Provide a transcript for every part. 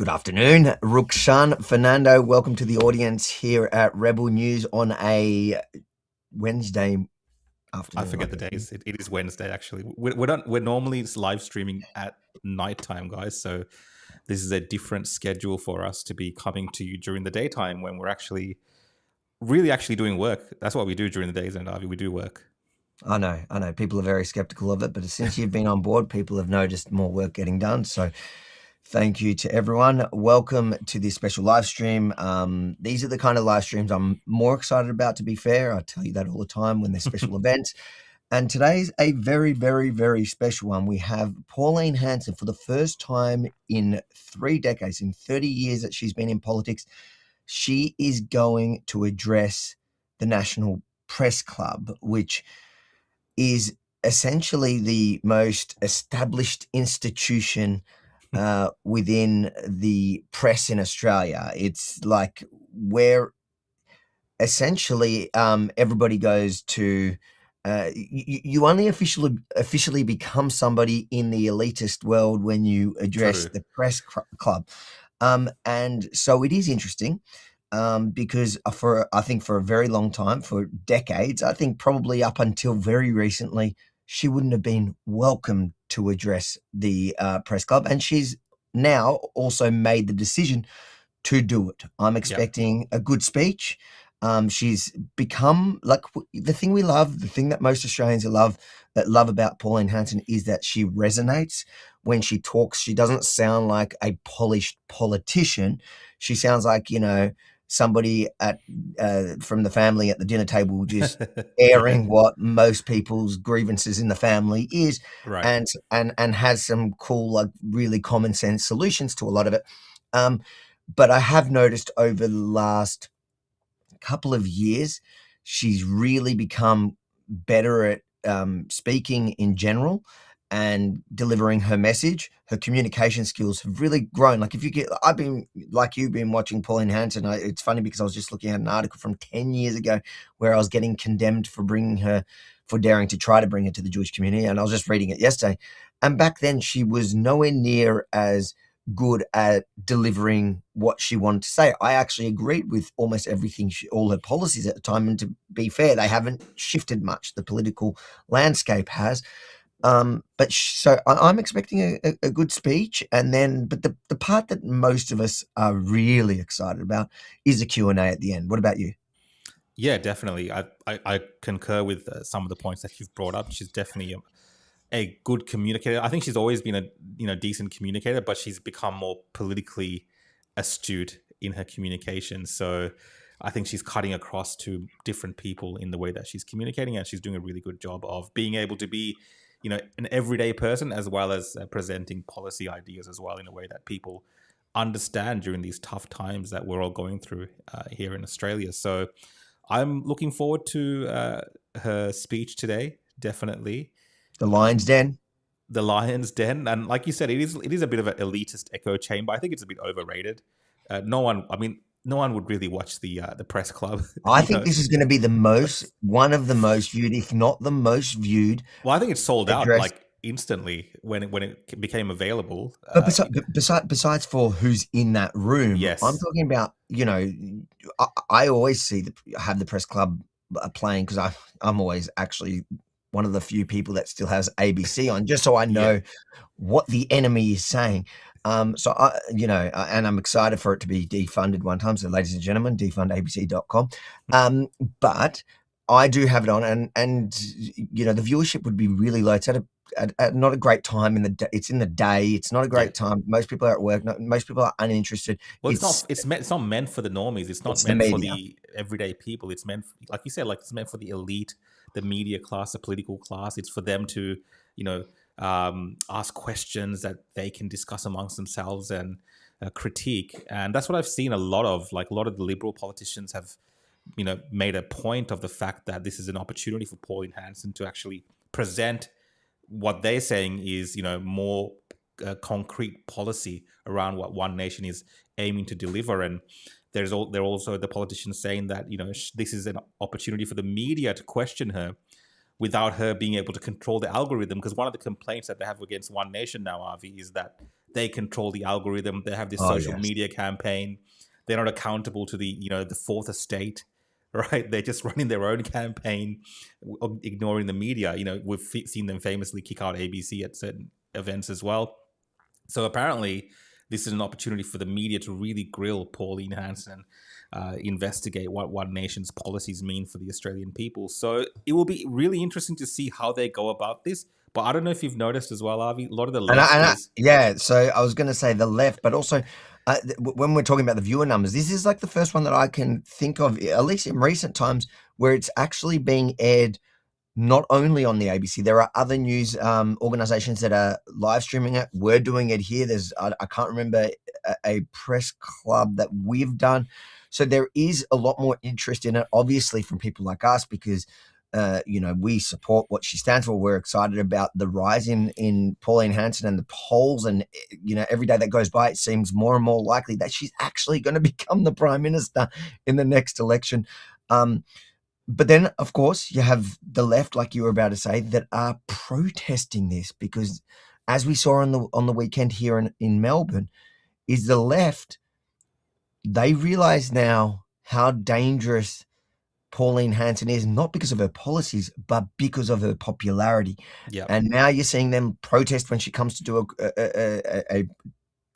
Good afternoon, Rukshan, Fernando. Welcome to the audience here at Rebel News on a Wednesday afternoon. I forget the days. It is Wednesday, actually. We're normally live streaming at nighttime, guys. So this is a different schedule for us to be coming to you during the daytime when we're actually doing work. That's what we do during the days, and we do work. I know. People are very skeptical of it, but since you've been on board, people have noticed more work getting done. So thank you to everyone. Welcome to this special live stream. These are the kind of live streams I'm more excited about, to be fair. I tell you that all the time when there's special events. And today's a very, very, very special one. We have Pauline Hanson for the first time in 3 decades, in 30 years that she's been in politics. She is going to address the National Press Club, which is essentially the most established institution within the press in Australia. It's like where essentially everybody goes to. You only officially become somebody in the elitist world when you address the press club, and so it is interesting. Because I think for a very long time, for decades, I think probably up until very recently, she wouldn't have been welcome to address the press club. And she's now also made the decision to do it. I'm expecting a good speech. She's become like the thing we love, the thing that most Australians love about Pauline Hanson is that she resonates when she talks. She doesn't sound like a polished politician. She sounds like, somebody from the family at the dinner table just airing what most people's grievances in the family is, right. and has some cool, like really common sense solutions to a lot of it. But I have noticed over the last couple of years, she's really become better at speaking in general and delivering her message. Her communication skills have really grown. Like I've been like you've been watching Pauline Hanson. It's funny because I was just looking at an article from 10 years ago where I was getting condemned for daring to try to bring her to the Jewish community. And I was just reading it yesterday. And back then she was nowhere near as good at delivering what she wanted to say. I actually agreed with almost everything, all her policies at the time. And to be fair, they haven't shifted much. The political landscape has. So I'm expecting a good speech, but the part that most of us are really excited about is the Q&A at the end. What about you? Yeah, definitely. I concur with some of the points that you've brought up. She's definitely a good communicator. I think she's always been a decent communicator, but she's become more politically astute in her communication. So I think she's cutting across to different people in the way that she's communicating, and she's doing a really good job of being able to be an everyday person, as well as presenting policy ideas as well in a way that people understand during these tough times that we're all going through here in Australia. So I'm looking forward to her speech today, definitely. The Lion's Den. The Lion's Den. And like you said, it is a bit of an elitist echo chamber. I think it's a bit overrated. No one would really watch the press club. I think this is going to be one of the most viewed, if not the most viewed. Well, I think it's sold out like instantly when it became available. But besides for who's in that room, yes. I'm talking about, I always have the press club playing because I'm always actually one of the few people that still has ABC on, just so I know what the enemy is saying. And I'm excited for it to be defunded one time. So, ladies and gentlemen, defundabc.com. But I do have it on, and the viewership would be really low. It's at not a great time it's in the day. It's not a great time. Most people are at work. Most people are uninterested. Well, it's not meant for the normies. It's not meant for the everyday people. It's meant, like you said, it's meant for the elite, the media class, the political class. It's for them to, ask questions that they can discuss amongst themselves and critique. And that's what I've seen a lot of. Like a lot of the Liberal politicians have, made a point of the fact that this is an opportunity for Pauline Hanson to actually present what they're saying is, more concrete policy around what One Nation is aiming to deliver. And they're also the politicians saying that, this is an opportunity for the media to question her without her being able to control the algorithm. Because one of the complaints that they have against One Nation now, Avi, is that They control the algorithm. They have this Oh social yes. media campaign. They're not accountable to the fourth estate, right? They're just running their own campaign, ignoring the media. We've seen them famously kick out ABC at certain events as well. So apparently, this is an opportunity for the media to really grill Pauline Hanson, investigate what One Nation's policies mean for the Australian people. So it will be really interesting to see how they go about this. But I don't know if you've noticed as well, Avi, a lot of the lefters. Yeah, so I was going to say the left, but also when we're talking about the viewer numbers, this is like the first one that I can think of, at least in recent times, where it's actually being aired not only on the ABC. There are other news organizations that are live streaming it. We're doing it here. I can't remember a press club that we've done. So there is a lot more interest in it, obviously, from people like us, because we support what she stands for. We're excited about the rise in Pauline Hanson and the polls, and every day that goes by, it seems more and more likely that she's actually going to become the prime minister in the next election. But then, of course, you have the left, like you were about to say, that are protesting this because, as we saw on the weekend here in Melbourne, is the left. They realise now how dangerous Pauline Hanson is, not because of her policies, but because of her popularity. Yeah. And now you're seeing them protest when she comes to do a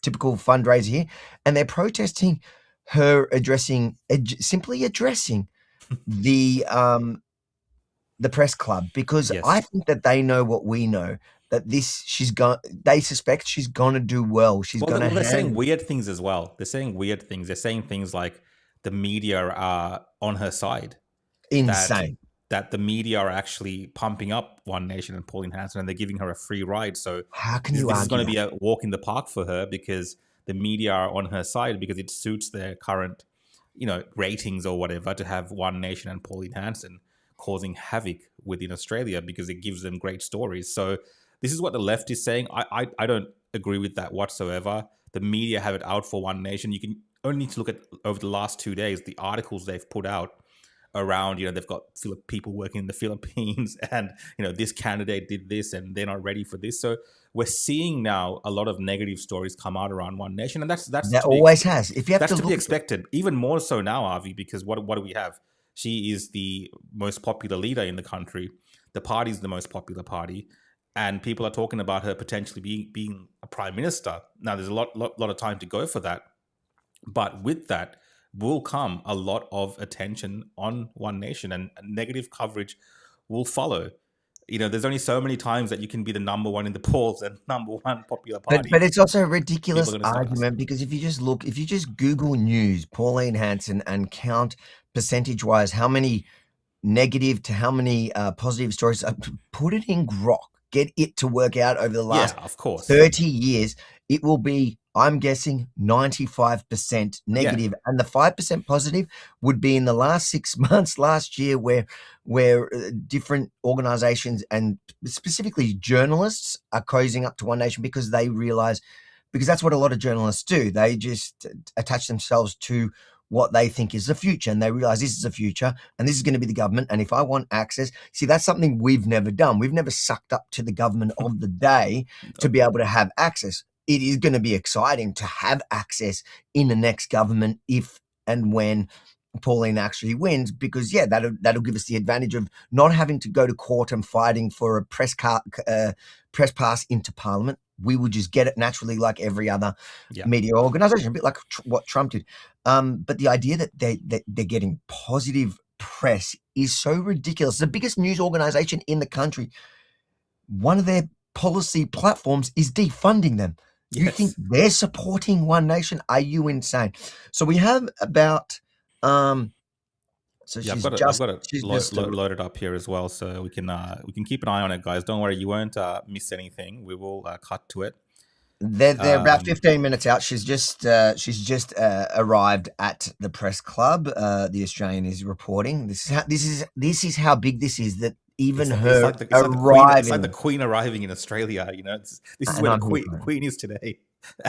typical fundraiser here, and they're protesting her simply addressing the press club, because I Yes. think that they know what we know, that they suspect she's gonna do well. She's Well, gonna they're saying hand weird things as well. They're saying weird things. They're saying things like the media are on her side. That insane. that the media are actually pumping up One Nation and Pauline Hanson, and they're giving her a free ride. So How can this, you this is argue going to that? be a walk in the park for her because the media are on her side because it suits their current, ratings or whatever to have One Nation and Pauline Hanson causing havoc within Australia because it gives them great stories. So this is what the left is saying. I don't agree with that whatsoever. The media have it out for One Nation. You can only need to look at over the last 2 days the articles they've put out around, they've got people working in the Philippines and, this candidate did this and they're not ready for this. So we're seeing now a lot of negative stories come out around One Nation. And that's That to be always has. If you have that's to to be look at it, expected, even more so now, Avi, because what do we have? She is the most popular leader in the country. The party's the most popular party. And people are talking about her potentially being a prime minister. Now, there's a lot of time to go for that. But with that will come a lot of attention on One Nation, and negative coverage will follow. There's only so many times that you can be the number one in the polls and number one popular but party. it's also a People ridiculous are going to start argument, asking. because if you just Google news, Pauline Hanson, and count percentage-wise how many negative to how many positive stories, put it in grok, get it to work out over the Yeah, last of course. 30 years, it will be, I'm guessing, 95% Yeah, negative, and the 5% positive would be in the last 6 months last year, where different organizations and specifically journalists are cozying up to One Nation because they realize, because that's what a lot of journalists do, they just attach themselves to what they think is the future, and they realize this is the future and this is going to be the government, and if I want access, see, that's something we've never done. We've never sucked up to the government of the day to be able to have access. It is going to be exciting to have access in the next government if and when Pauline actually wins, because that'll give us the advantage of not having to go to court and fighting for a press pass into Parliament. We would just get it naturally, like every other yeah. media organization, a bit like what Trump did. But the idea that they're getting positive press is so ridiculous. The biggest news organization in the country, one of their policy platforms is defunding them. You think Yes. they're supporting One Nation? Are you insane? So we have about so Yeah, I've got it she's just loaded up here as well, so we can keep an eye on it, guys. Don't worry, you won't miss anything. We will cut to it. they're about Um, 15 minutes out. She's just arrived at the press club. The Australian is reporting. This is how big this is, that even it's her like the queen. It's like the arriving, queen arriving in Australia. This is and where the I'm here queen for it. queen is today,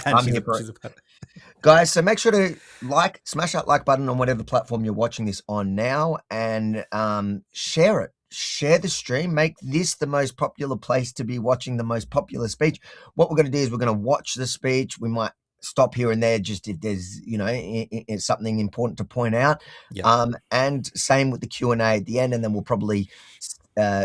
and I'm here for it. she's about. Guys, so make sure to smash that like button on whatever platform you're watching this on now, and share it. share the stream, make this the most popular place to be watching the most popular speech. What we're going to do is we're going to watch the speech. We might stop here and there just if there's something important to point out. Yeah. And same with the Q&A at the end, and then we'll probably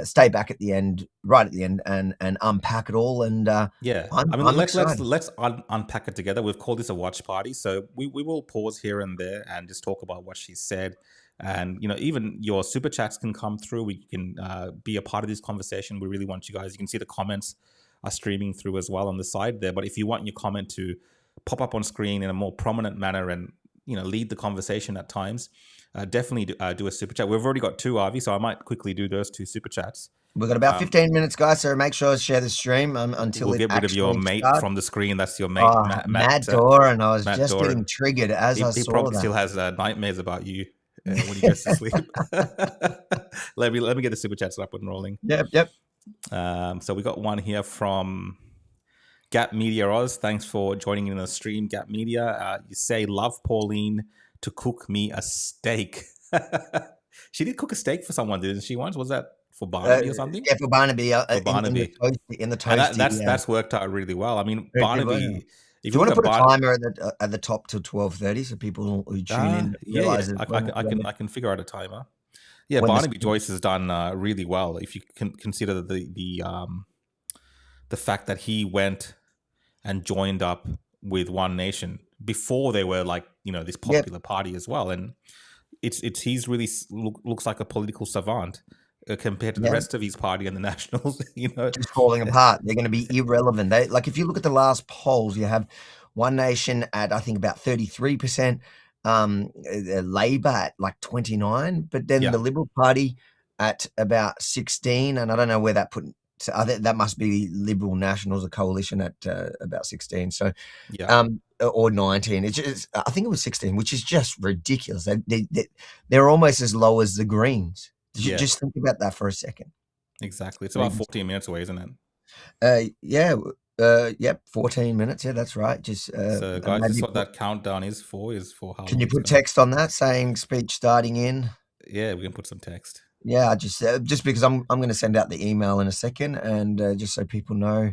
stay back at the end, right at the end, and unpack it all. And Yeah, I mean, I'm excited. let's unpack it together. We've called this a watch party, so we will pause here and there and just talk about what she said. And even your super chats can come through. We can be a part of this conversation. We really want you guys. You can see the comments are streaming through as well on the side there. But if you want your comment to pop up on screen in a more prominent manner and lead the conversation at times, definitely do a super chat. We've already got 2, Avi, so I might quickly do those 2 super chats. We've got about 15 minutes, guys, so make sure to share the stream until We'll it get rid of your actually mate starts. from the screen. That's your mate, Matt Doran. I was Matt just Doran. getting triggered as I He saw probably that. still has nightmares about you when he goes to sleep. Let me get the super chats up and rolling. Yep. So we got one here from Gap Media Oz. Thanks for joining in the stream, Gap Media. You say, love Pauline to cook me a steak. She did cook a steak for someone, didn't she, once? Was that for Barnaby or something? Yeah, for Barnaby. For Barnaby. In the And toasty. that's worked out really well. I mean, Very good, Barnaby, yeah. if Do you want to look put at a timer at the top till 12:30 so people who tune in realize yeah. I can figure out a timer. Yeah, when Barnaby Joyce has done really well. If you can consider the fact that he went and joined up with One Nation before they were like this popular party as well, and he's really looks like a political savant compared to the rest of his party and the Nationals. Just falling apart. They're going to be irrelevant. They if you look at the last polls, you have One Nation at I think about 33%, Labor at like 29, but then the Liberal Party at about 16, and I don't know where that put. So that must be Liberal Nationals, a coalition at about 16. So, or 19. It's just, I think it was 16, which is just ridiculous. They're almost as low as the Greens. Just think about that for a second. Exactly. It's about 14 minutes away, isn't it? Yep, 14 minutes. Yeah, that's right. So, guys, this is what that countdown is for how long. Can you put text on that saying speech starting in? Yeah, we can put some text. Yeah, just because I'm going to send out the email in a second, and just so people know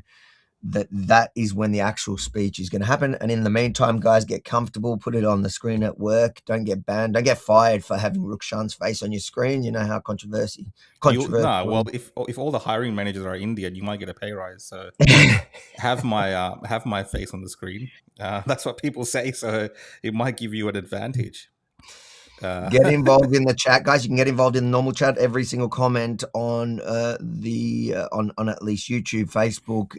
that is when the actual speech is going to happen. And in the meantime, guys, get comfortable, put it on the screen at work. Don't get banned. Don't get fired for having Rukshan's face on your screen. You know how controversial. Well, if all the hiring managers are Indian, you might get a pay rise. So have my face on the screen. That's what people say. So it might give you an advantage. Get involved in the chat, guys. You can get involved in the normal chat. Every single comment on on at least YouTube, Facebook,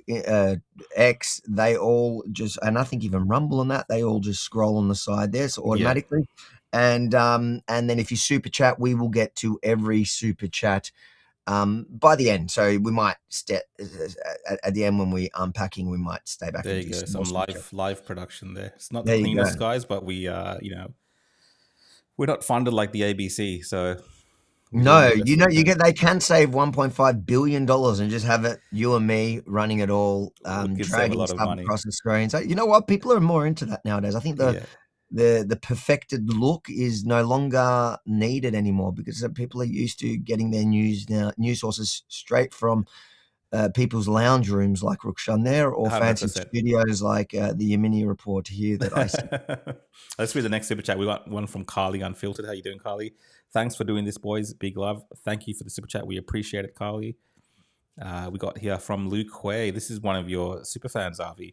X, they all just, and I think even Rumble and that, they all just scroll on the side there, so automatically. And then if you super chat, we will get to every super chat by the end. So we might at the end when we unpacking, we might stay back. There you go, some live production there. It's not the cleanest, guys, but we we're not funded like the ABC, so no, they can save $1.5 billion and just have it you and me running it all, dragging stuff across the screen. So you know what? People are more into that nowadays. I think the perfected look is no longer needed anymore because people are used to getting their news sources straight from people's lounge rooms like Rukshan there, or 100%. Fancy studios like the Yemeni Report here that I see. Let's read the next super chat. We got one from Carly Unfiltered. How you doing, Carly? Thanks for doing this, boys. Big love. Thank you for the super chat. We appreciate it, Carly. We got here from Luke Hui. This is one of your super fans, Avi.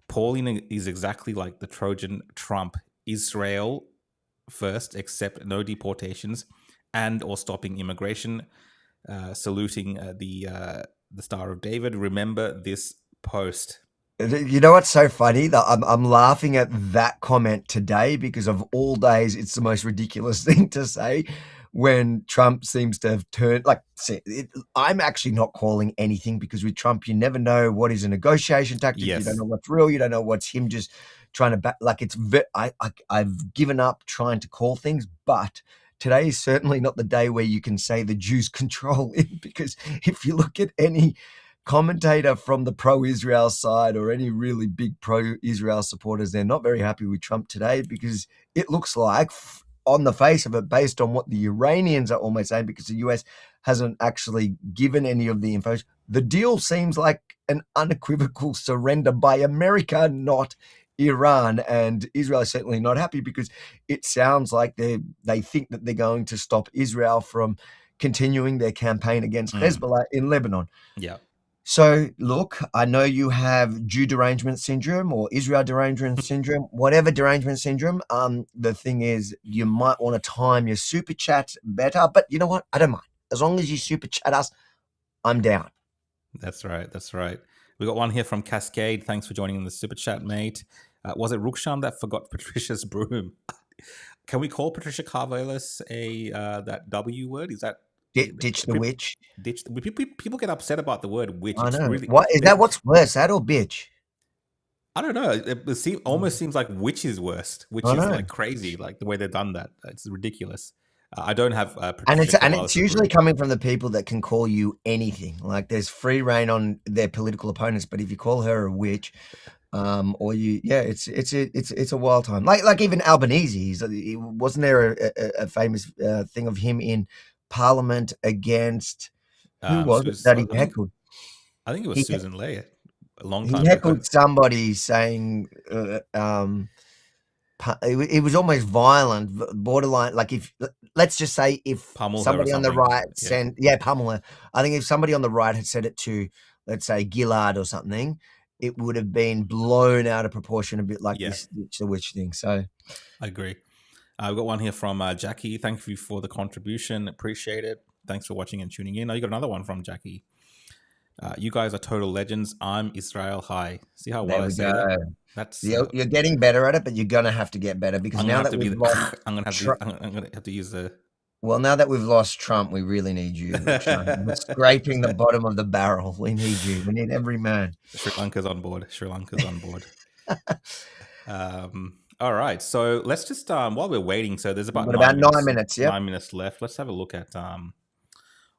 Pauline is exactly like the Trojan Trump. Israel first, except no deportations and or stopping immigration. Saluting the Star of David. Remember this post. You know what's so funny? That I'm laughing at that comment today because of all days, it's the most ridiculous thing to say when Trump seems to have turned. I'm actually not calling anything because with Trump, you never know what is a negotiation tactic. Yes. You don't know what's real. You don't know what's him just trying to I've given up trying to call things, but today is certainly not the day where you can say the Jews control it, because if you look at any commentator from the pro-Israel side or any really big pro-Israel supporters, they're not very happy with Trump today because it looks like on the face of it, based on what the Iranians are almost saying, because the US hasn't actually given any of the info, the deal seems like an unequivocal surrender by America, not Iran. And Israel is certainly not happy, because it sounds like they think that they're going to stop Israel from continuing their campaign against Hezbollah in Lebanon. Yeah. So, look, I know you have Jew derangement syndrome or Israel derangement syndrome, whatever derangement syndrome. The thing is, you might want to time your super chat better, but you know what? I don't mind. As long as you super chat us, I'm down. That's right. That's right. We got one here from Cascade. Thanks for joining in the super chat, mate. Was it Rukshan that forgot Patricia's broom? Can we call Patricia Karvelis that W word? Is that Ditch the witch. Ditch. People get upset about the word witch. I It's know. really What is that? What's worse, that or bitch? I don't know. It almost seems like witch is worst, which I is know. like crazy, like the way they've done that. It's ridiculous. I don't have And Patricia it's Karvelis' usually broom. coming from the people that can call you anything. Like, there's free reign on their political opponents, but if you call her a witch, or it's a wild time. Like even Albanese, wasn't there a famous thing of him in Parliament against, who was it that he heckled? I think it was He Susan Leyer a long he time ago. heckled somebody saying, it was almost violent, borderline. Like, if let's just say if Pummel her or somebody on the something. right Yeah. pummel her. I think if somebody on the right had said it to, let's say, Gillard or something, it would have been blown out of proportion, a bit like Yeah. this the witch thing. So I agree. We've got one here from Jackie. Thank you for the contribution. Appreciate it. Thanks for watching and tuning in. Now you got another one from Jackie. You guys are total legends. I'm Israel High. See how well I say that? That's you're getting better at it, but you're gonna have to get better, because I'm gonna now have that to be. we've lost I'm gonna have to. I'm gonna have to use the. well, now that we've lost Trump, we really need you, Rukshan. We're scraping the bottom of the barrel. We need you. We need every man. Sri Lanka's on board. Sri Lanka's on board. All right. So let's just while we're waiting. So there's We've about got 9 about minutes. 9 minutes. Yep. 9 minutes left. Let's have a look at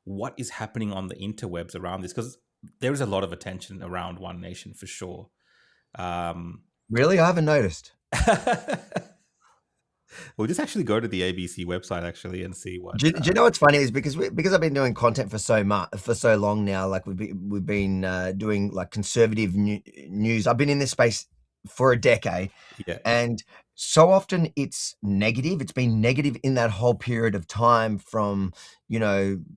what is happening on the interwebs around this, because there is a lot of attention around One Nation for sure. Really, I haven't noticed. We'll just actually go to the ABC website actually and see what. Do you know what's funny is because I've been doing content for so long now. Like, we've been doing like conservative news. I've been in this space for a decade, Yeah. and so often it's negative. It's been negative in that whole period of time from,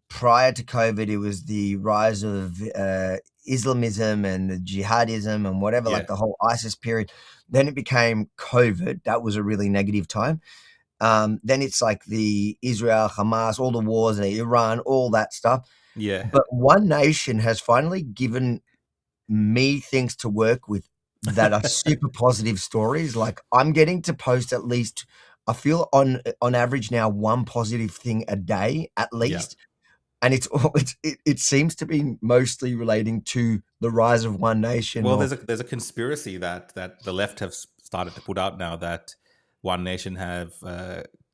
prior to COVID. It was the rise of Islamism and the jihadism and whatever, like the whole ISIS period. Then it became COVID. That was a really negative time. Then it's like the Israel, Hamas, all the wars, Iran, all that stuff. Yeah. But One Nation has finally given me things to work with that are super positive stories. Like, I'm getting to post at least, I feel on average now, one positive thing a day at least. And it seems to be mostly relating to the rise of One Nation. Well, there's a conspiracy that the left have started to put out now that One Nation have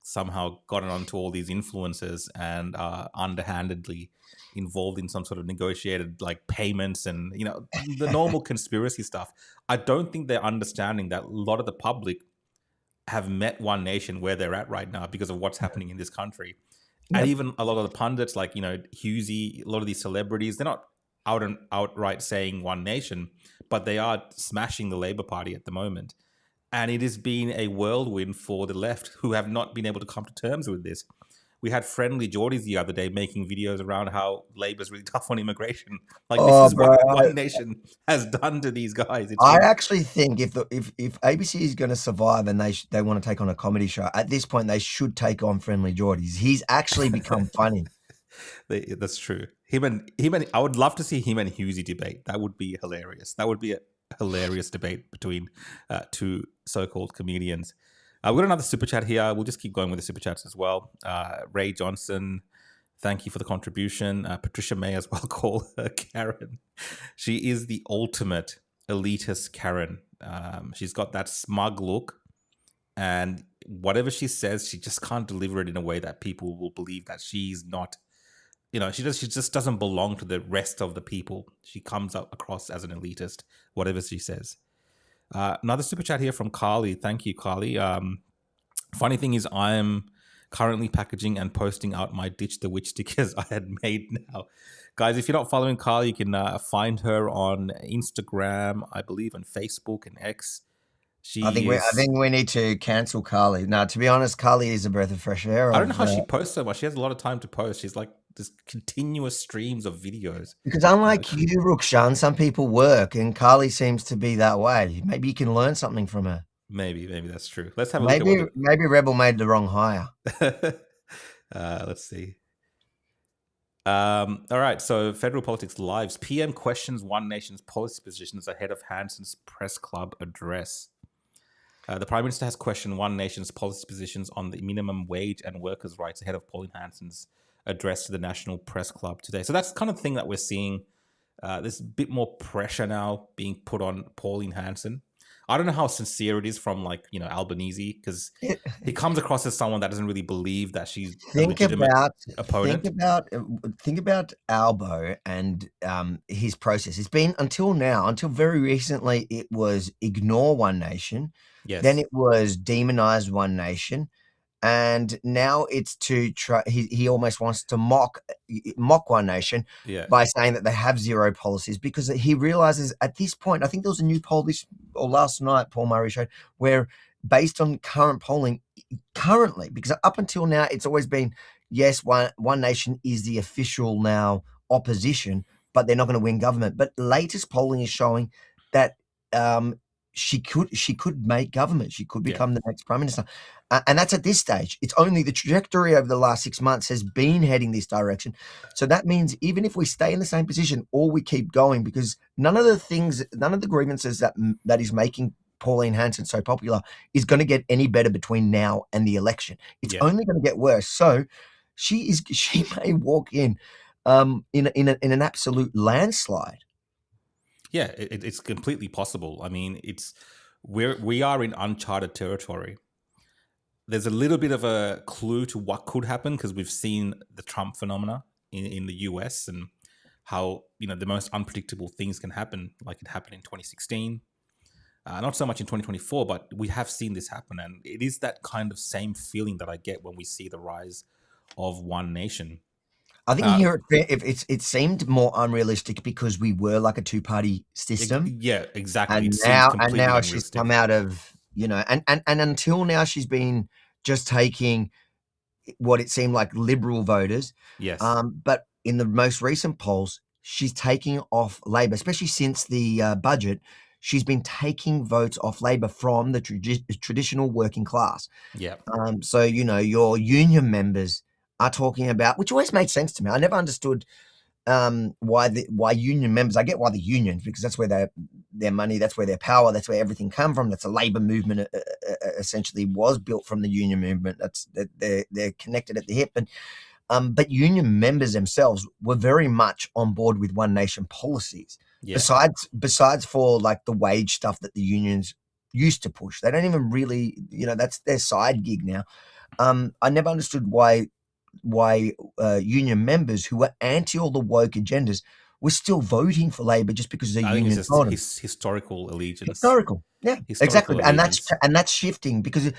somehow gotten onto all these influencers and are underhandedly involved in some sort of negotiated like payments and the normal conspiracy stuff. I don't think they're understanding that a lot of the public have met One Nation where they're at right now because of what's happening in this country. And even a lot of the pundits, like Husey, a lot of these celebrities, they're not outright saying One Nation, but they are smashing the Labour Party at the moment. And it has been a whirlwind for the left, who have not been able to come to terms with this. We had Friendly Geordies the other day making videos around how Labour's really tough on immigration. Like, this is what One Nation has done to these guys. I actually think if ABC is going to survive and they want to take on a comedy show, at this point they should take on Friendly Geordies. He's actually become funny. That's true. Him and I would love to see him and Husey debate. That would be hilarious. That would be a hilarious debate between two so-called comedians. We've got another super chat here. We'll just keep going with the super chats as well. Ray Johnson, thank you for the contribution. Patricia may as well call her Karen. She is the ultimate elitist Karen. She's got that smug look, and whatever she says, she just can't deliver it in a way that people will believe that she's not. She just doesn't belong to the rest of the people. She comes up across as an elitist, whatever she says. Another super chat here from Carly. Thank you, Carly. Funny thing is, I'm Currently packaging and posting out my Ditch the Witch stickers I had made now. Guys, if you're not following Carly, you can find her on Instagram, I believe, on Facebook and X. I She is. think we need to cancel Carly. Now, to be honest, Carly is a breath of fresh air. I don't know how she posts so much. She has a lot of time to post. She's like this continuous streams of videos. Because unlike you, Rukshan, some people work, and Carly seems to be that way. Maybe you can learn something from her. Maybe that's true. Let's have a look at what. Maybe Rebel made the wrong hire. Let's see. All right. So, Federal Politics Lives. PM questions One Nation's policy positions ahead of Hanson's press club address. The Prime Minister has questioned One Nation's policy positions on the minimum wage and workers' rights ahead of Pauline Hanson's address to the National Press Club today. So that's kind of the thing that we're seeing. There's a bit more pressure now being put on Pauline Hanson. I don't know how sincere it is from, like, Albanese, because he comes across as someone that doesn't really believe that she's a legitimate opponent. Think about Albo and his process. It's been until very recently, it was ignore One Nation. Yes. Then it was demonize One Nation. And now it's to try. He almost wants to mock One Nation by saying that they have zero policies, because he realizes at this point, I think there was a new poll last night, Paul Murray showed, where based on current polling, because up until now it's always been, yes, One Nation is the official now opposition, but they're not going to win government. But latest polling is showing that she could make government. She could become the next Prime Minister. And that's at this stage. It's only the trajectory over the last 6 months has been heading this direction. So that means even if we stay in the same position or we keep going, because none of the grievances that is making Pauline Hanson so popular is going to get any better between now and the election. It's only going to get worse. So she may walk in an absolute landslide. Yeah, it's completely possible. I mean, we are in uncharted territory. There's a little bit of a clue to what could happen, because we've seen the Trump phenomena in the US and how, the most unpredictable things can happen, like it happened in 2016. Not so much in 2024, but we have seen this happen. And it is that kind of same feeling that I get when we see the rise of One Nation. I think here it seemed more unrealistic because we were like a two-party system. Yeah, exactly. And now she's come out of, and until now she's been just taking what it seemed like liberal voters. Yes. But in the most recent polls, she's taking off Labor, especially since the budget. She's been taking votes off Labor from the traditional working class. Yeah. So, your union members are talking about, which always made sense to me. I never understood why union members. I get why the unions, because that's where their money, that's where their power, that's where everything come from. That's a labor movement. Essentially, was built from the union movement. They're connected at the hip, but union members themselves were very much on board with One Nation policies. Yeah. Besides for like the wage stuff that the unions used to push, they don't even really, that's their side gig now. I never understood why union members who were anti all the woke agendas were still voting for Labor just because the union told them. His historical allegiance. Yeah, exactly. Allegiance. And that's shifting because,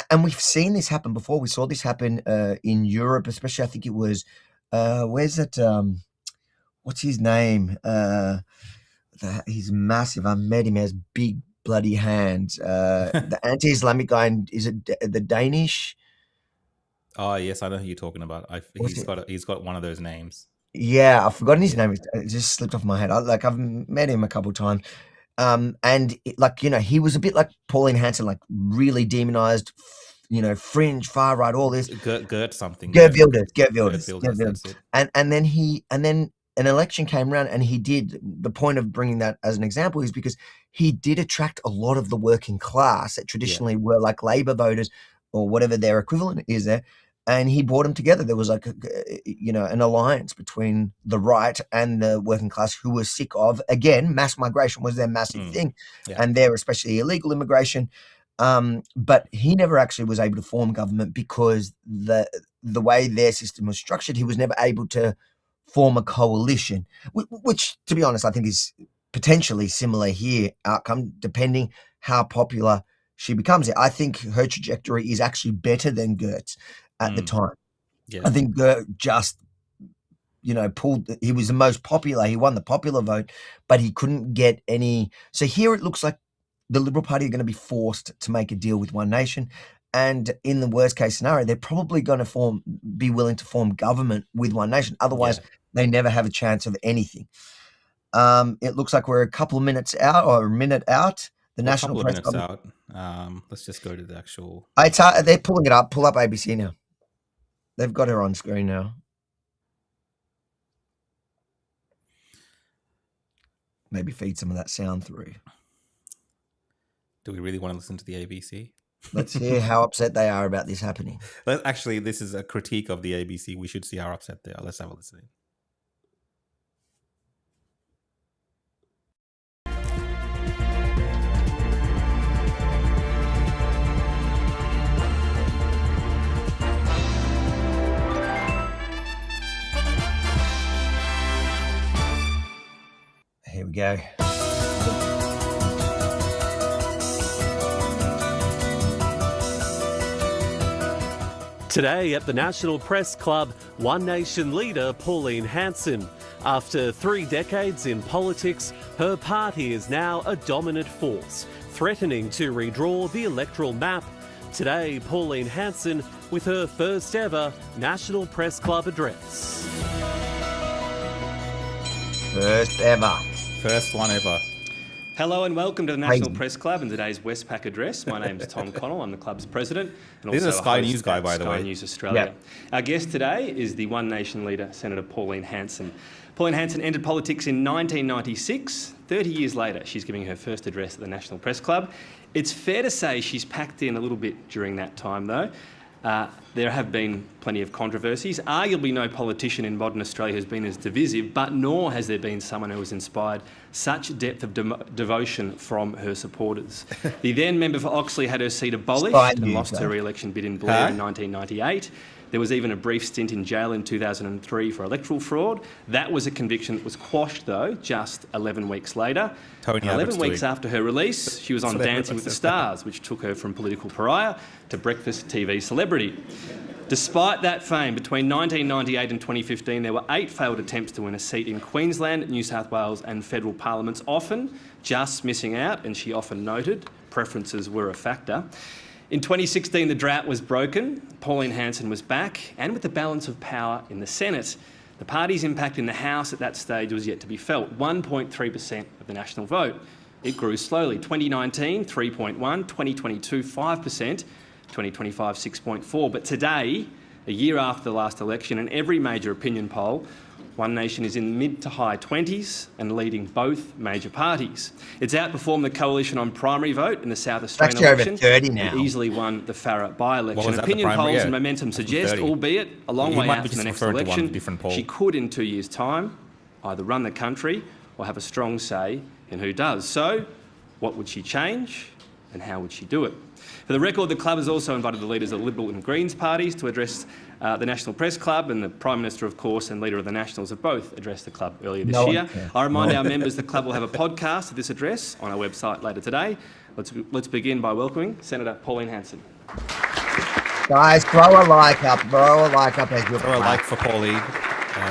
and we've seen this happen before. We saw this happen in Europe, especially. I think it was where's it? What's his name? He's massive. I met him. He has big bloody hands. The anti-Islamic guy. Is it the Danish? Oh yes, I know who you're talking about. He's got one of those names. Yeah, I've forgotten his name. It just slipped off my head. I've met him a couple of times, and he was a bit like Pauline Hanson, like really demonized, fringe, far right, all this. Gert something. Gert Wilders. And then an election came around, and he did. The point of bringing that as an example is because he did attract a lot of the working class that traditionally were like Labor voters or whatever their equivalent is there. And he brought them together. There was like, an alliance between the right and the working class who were sick of, again, mass migration was their massive thing. Yeah. And there, especially illegal immigration. But he never actually was able to form government because the way their system was structured, he was never able to form a coalition, which, to be honest, I think is potentially similar here outcome, depending how popular she becomes it. I think her trajectory is actually better than Gert's. at the time. Yeah. I think just, he was the most popular. He won the popular vote, but he couldn't get any. So here it looks like the Liberal Party are going to be forced to make a deal with One Nation. And in the worst case scenario, they're probably going to be willing to form government with One Nation. Otherwise, they never have a chance of anything. It looks like we're a couple of minutes out or a minute out. The National Press Club. Out. Let's just go to the actual. They're pulling it up. Pull up ABC now. They've got her on screen now. Maybe feed some of that sound through. Do we really want to listen to the ABC? Let's hear how upset they are about this happening. Actually, this is a critique of the ABC. We should see how upset they are. Let's have a listen. Here we go. Today at the National Press Club, One Nation leader Pauline Hanson. After 3 decades in politics, her party is now a dominant force, threatening to redraw the electoral map. Today, Pauline Hanson with her first ever National Press Club address. First ever. First one ever. Hello and welcome to the National Press Club and today's Westpac address. My name is Tom Connell. I'm the club's president and this also is a Sky host News guy, at by the way. Sky News Australia. Yep. Our guest today is the One Nation leader, Senator Pauline Hanson. Pauline Hanson entered politics in 1996. 30 years later, she's giving her first address at the National Press Club. It's fair to say she's packed in a little bit during that time, though. There have been plenty of controversies. Arguably no politician in modern Australia has been as divisive, but nor has there been someone who has inspired such depth of devotion from her supporters. The then member for Oxley had her seat abolished and lost her re-election bid in Blair in 1998. There was even a brief stint in jail in 2003 for electoral fraud. That was a conviction that was quashed, though, just 11 weeks later. 11 weeks after her release, she was on Dancing with the Stars, which took her from political pariah to breakfast TV celebrity. Despite that fame, between 1998 and 2015, there were 8 failed attempts to win a seat in Queensland, New South Wales and federal parliaments, often just missing out, and she often noted preferences were a factor. In 2016, the drought was broken. Pauline Hanson was back, and with the balance of power in the Senate. The party's impact in the House at that stage was yet to be felt. 1.3% of the national vote. It grew slowly. 2019, 3.1%, 2022, 5%, 2025, 6.4%. But today, a year after the last election, in every major opinion poll, One Nation is in mid to high 20s and leading both major parties. It's outperformed the coalition on primary vote in the South Australian election. Over 30 now. And easily won the Farrer by-election. Opinion polls and momentum suggest, albeit a long way out from the next election, she could in 2 years' time either run the country or have a strong say in who does. So, what would she change and how would she do it? For the record, the club has also invited the leaders of the Liberal and Greens parties to address the National Press Club, and the Prime Minister, of course, and Leader of the Nationals have both addressed the club earlier this year. I remind our members the club will have a podcast of this address on our website later today. Let's begin by welcoming Senator Pauline Hanson. Guys, throw a like up. Throw a like up as you're Throw a like for Pauline.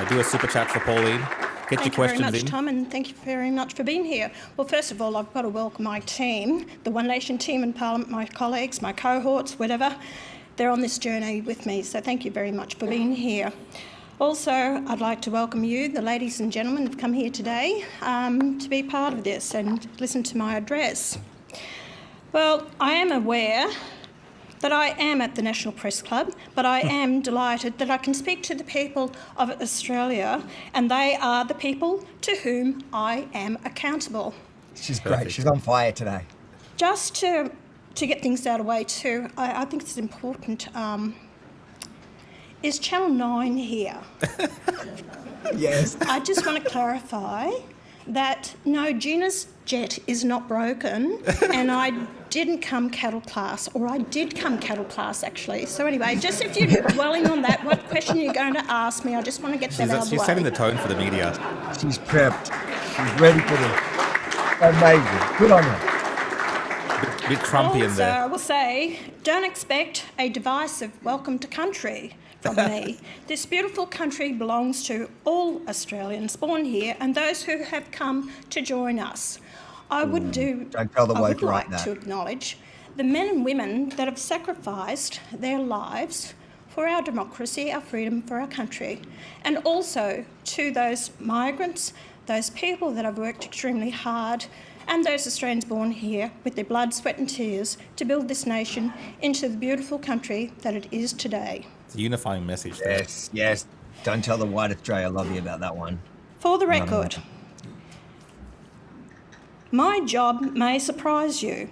Do a super chat for Pauline. Get your questions in. Thank you very much, Tom, and thank you very much for being here. Well, first of all, I've got to welcome my team, the One Nation team in Parliament, my colleagues, my cohorts, whatever. They're on this journey with me, so thank you very much for being here. Also, I'd like to welcome you, the ladies and gentlemen who've come here today, to be part of this and listen to my address. Well, I am aware that I am at the National Press Club, but I am delighted that I can speak to the people of Australia, and they are the people to whom I am accountable. She's great. She's on fire today. Just to get things out of the way too, I think it's important. Is Channel 9 here? Yes. I just want to clarify that no, Gina's jet is not broken, and I didn't come cattle class, or I did come cattle class actually. So anyway, just if you're dwelling on that, what question you're going to ask me, I just want to get that out of the way. She's setting the tone for the media. She's prepped. She's ready for this. Amazing. Good on her. A bit Trumpy in there. I will say, don't expect a divisive welcome to country from me. This beautiful country belongs to all Australians born here and those who have come to join us. I would like to acknowledge the men and women that have sacrificed their lives for our democracy, our freedom, for our country, and also to those migrants, those people that have worked extremely hard, and those Australians born here with their blood, sweat and tears to build this nation into the beautiful country that it is today. It's a unifying message there. Yes. Don't tell the white Australia I love you about that one. For the record, my job may surprise you.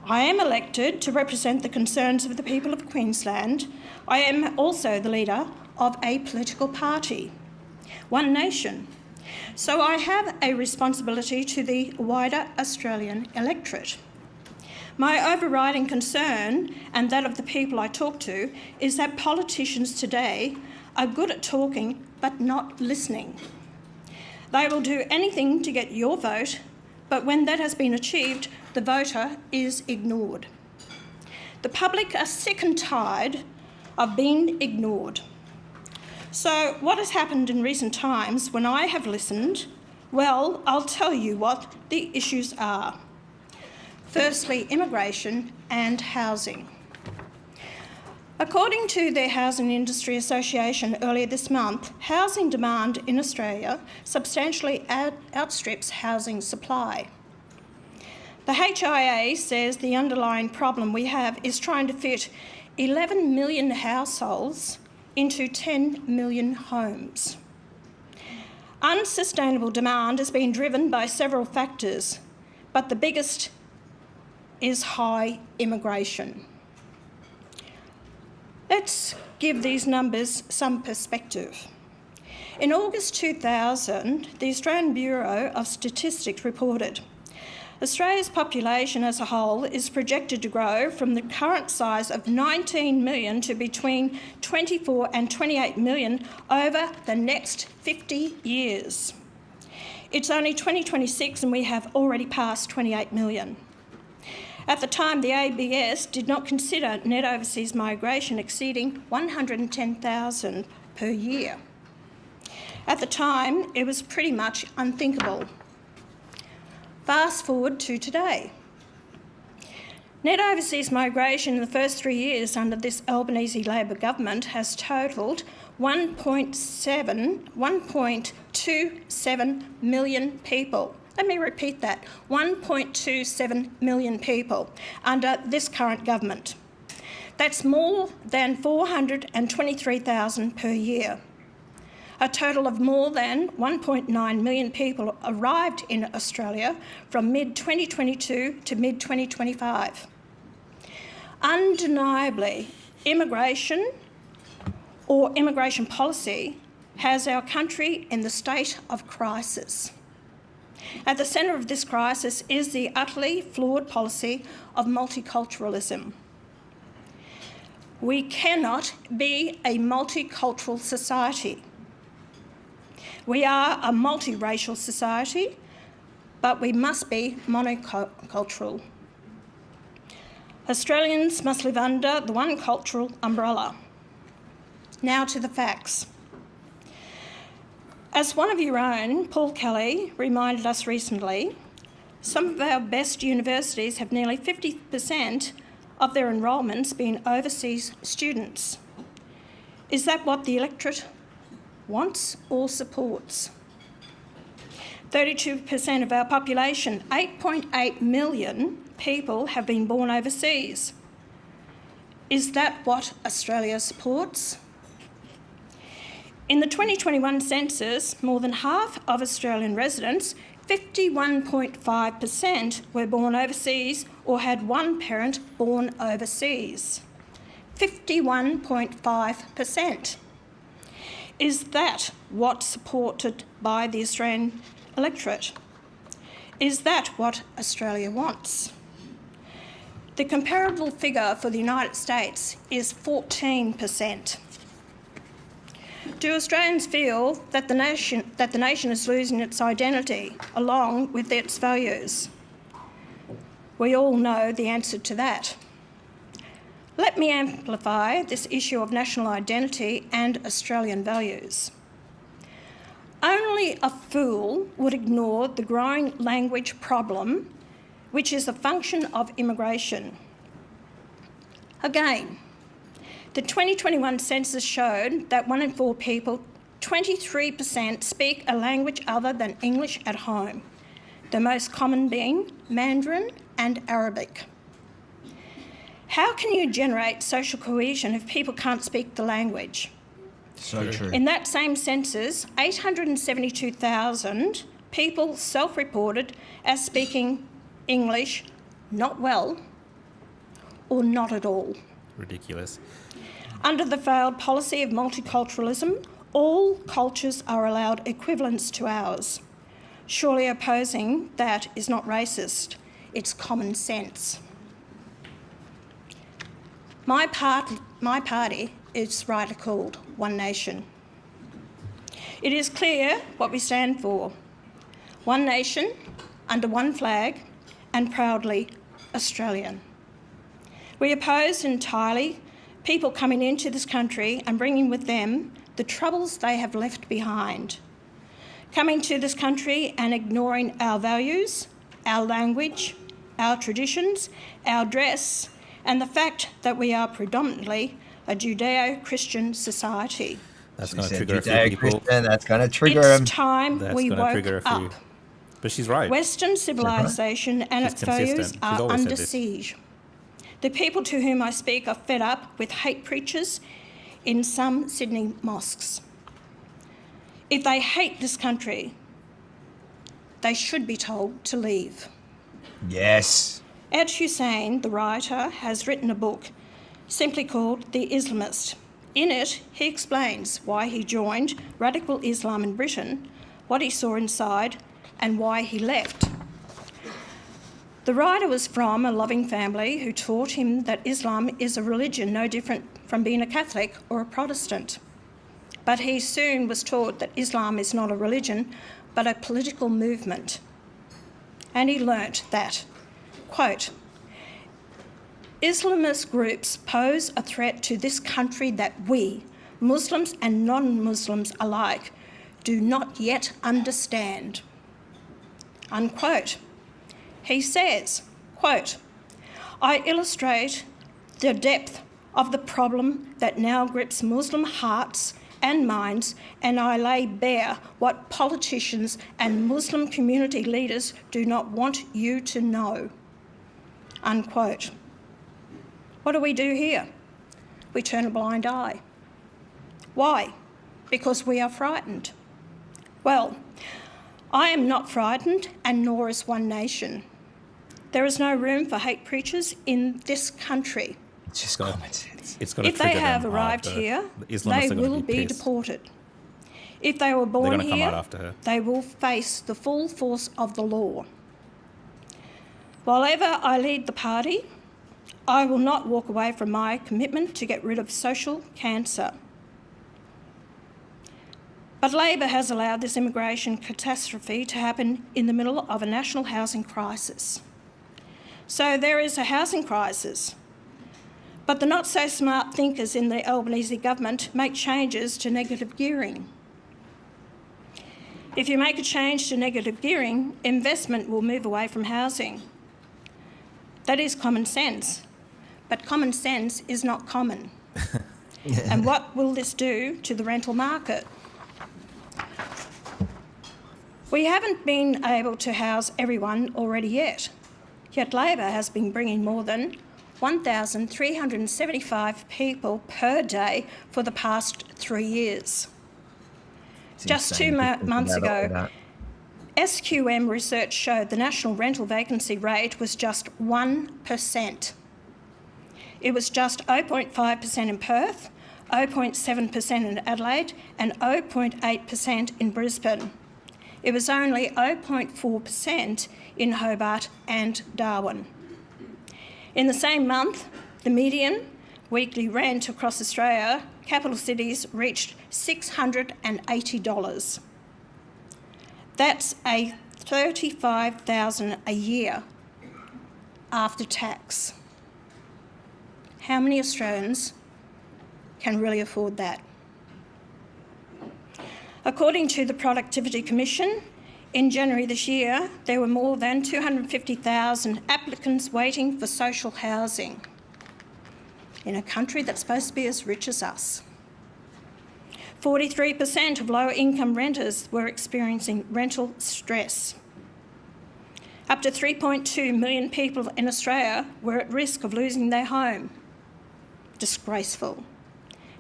I am elected to represent the concerns of the people of Queensland. I am also the leader of a political party, One Nation. So I have a responsibility to the wider Australian electorate. My overriding concern, and that of the people I talk to, is that politicians today are good at talking but not listening. They will do anything to get your vote, but when that has been achieved, the voter is ignored. The public are sick and tired of being ignored. So what has happened in recent times when I have listened? Well, I'll tell you what the issues are. Firstly, immigration and housing. According to the Housing Industry Association earlier this month, housing demand in Australia substantially outstrips housing supply. The HIA says the underlying problem we have is trying to fit 11 million households into 10 million homes. Unsustainable demand has been driven by several factors, but the biggest is high immigration. Let's give these numbers some perspective. In August 2000, the Australian Bureau of Statistics reported Australia's population as a whole is projected to grow from the current size of 19 million to between 24 and 28 million over the next 50 years. It's only 2026 and we have already passed 28 million. At the time, the ABS did not consider net overseas migration exceeding 110,000 per year. At the time, it was pretty much unthinkable. Fast forward to today. Net overseas migration in the first 3 years under this Albanese Labor government has totalled 1.27 million people. Let me repeat that, 1.27 million people under this current government. That's more than 423,000 per year. A total of more than 1.9 million people arrived in Australia from mid-2022 to mid-2025. Undeniably, immigration or immigration policy has our country in the state of crisis. At the centre of this crisis is the utterly flawed policy of multiculturalism. We cannot be a multicultural society. We are a multiracial society, but we must be monocultural. Australians must live under the one cultural umbrella. Now to the facts. As one of your own, Paul Kelly, reminded us recently, some of our best universities have nearly 50% of their enrolments being overseas students. Is that what the electorate wants or supports? 32% of our population, 8.8 million people, have been born overseas. Is that what Australia supports? In the 2021 census, more than half of Australian residents, 51.5%, were born overseas or had one parent born overseas. 51.5%. Is that what's supported by the Australian electorate? Is that what Australia wants? The comparable figure for the United States is 14%. Do Australians feel that the nation is losing its identity along with its values? We all know the answer to that. Let me amplify this issue of national identity and Australian values. Only a fool would ignore the growing language problem, which is a function of immigration. Again, the 2021 census showed that 1 in 4 people, 23%, speak a language other than English at home, the most common being Mandarin and Arabic. How can you generate social cohesion if people can't speak the language? So true. In that same census, 872,000 people self-reported as speaking English not well or not at all. Ridiculous. Under the failed policy of multiculturalism, all cultures are allowed equivalents to ours. Surely opposing that is not racist, it's common sense. My party is rightly called One Nation. It is clear what we stand for. One nation, under one flag, and proudly Australian. We oppose entirely people coming into this country and bringing with them the troubles they have left behind. Coming to this country and ignoring our values, our language, our traditions, our dress, and the fact that we are predominantly a Judeo-Christian society. That's going to trigger a few people. That's going to trigger them. It's time we woke up. But she's right. Western civilization and its values are under siege. The people to whom I speak are fed up with hate preachers in some Sydney mosques. If they hate this country, they should be told to leave. Yes. Ed Hussein, the writer, has written a book simply called The Islamist. In it, he explains why he joined radical Islam in Britain, what he saw inside, and why he left. The writer was from a loving family who taught him that Islam is a religion no different from being a Catholic or a Protestant. But he soon was taught that Islam is not a religion, but a political movement. And he learnt that, quote, Islamist groups pose a threat to this country that we, Muslims and non-Muslims alike, do not yet understand, unquote. He says, quote, I illustrate the depth of the problem that now grips Muslim hearts and minds, and I lay bare what politicians and Muslim community leaders do not want you to know, unquote. What do we do here? We turn a blind eye. Why? Because we are frightened. Well, I am not frightened, and nor is One Nation. There is no room for hate preachers in this country. It's just common sense. If they have arrived here, they will be deported. If they were born here, they will face the full force of the law. While ever I lead the party, I will not walk away from my commitment to get rid of social cancer. But Labor has allowed this immigration catastrophe to happen in the middle of a national housing crisis. So there is a housing crisis. But the not-so-smart thinkers in the Albanese government make changes to negative gearing. If you make a change to negative gearing, investment will move away from housing. That is common sense, but common sense is not common. And what will this do to the rental market? We haven't been able to house everyone already yet Labor has been bringing more than 1,375 people per day for the past 3 years. Just 2 months ago, SQM research showed the national rental vacancy rate was just 1%. It was just 0.5% in Perth, 0.7% in Adelaide, and 0.8% in Brisbane. It was only 0.4% in Hobart and Darwin. In the same month, the median weekly rent across Australia, capital cities, reached $680. That's a $35,000 a year. after tax. How many Australians can really afford that? According to the Productivity Commission, in January this year, there were more than 250,000 applicants waiting for social housing in a country that's supposed to be as rich as us. 43% of low-income renters were experiencing rental stress. Up to 3.2 million people in Australia were at risk of losing their home. Disgraceful.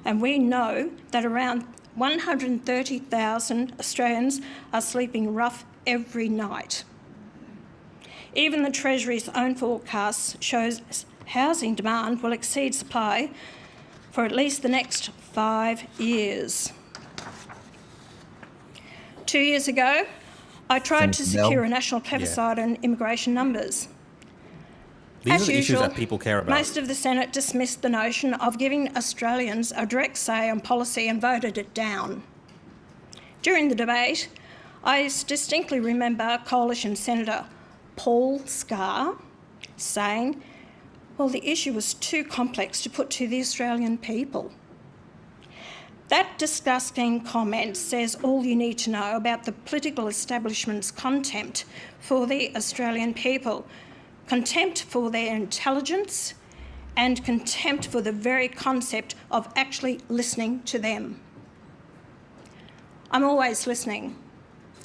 And we know that around 130,000 Australians are sleeping rough every night. Even the Treasury's own forecast shows housing demand will exceed supply for at least the next 5 years. 2 years ago, I tried to secure a national plebiscite on immigration numbers. These are the issues that people care about. Most of the Senate dismissed the notion of giving Australians a direct say on policy and voted it down. During the debate, I distinctly remember Coalition Senator Paul Scar saying, well, the issue was too complex to put to the Australian people. That disgusting comment says all you need to know about the political establishment's contempt for the Australian people, contempt for their intelligence, and contempt for the very concept of actually listening to them. I'm always listening,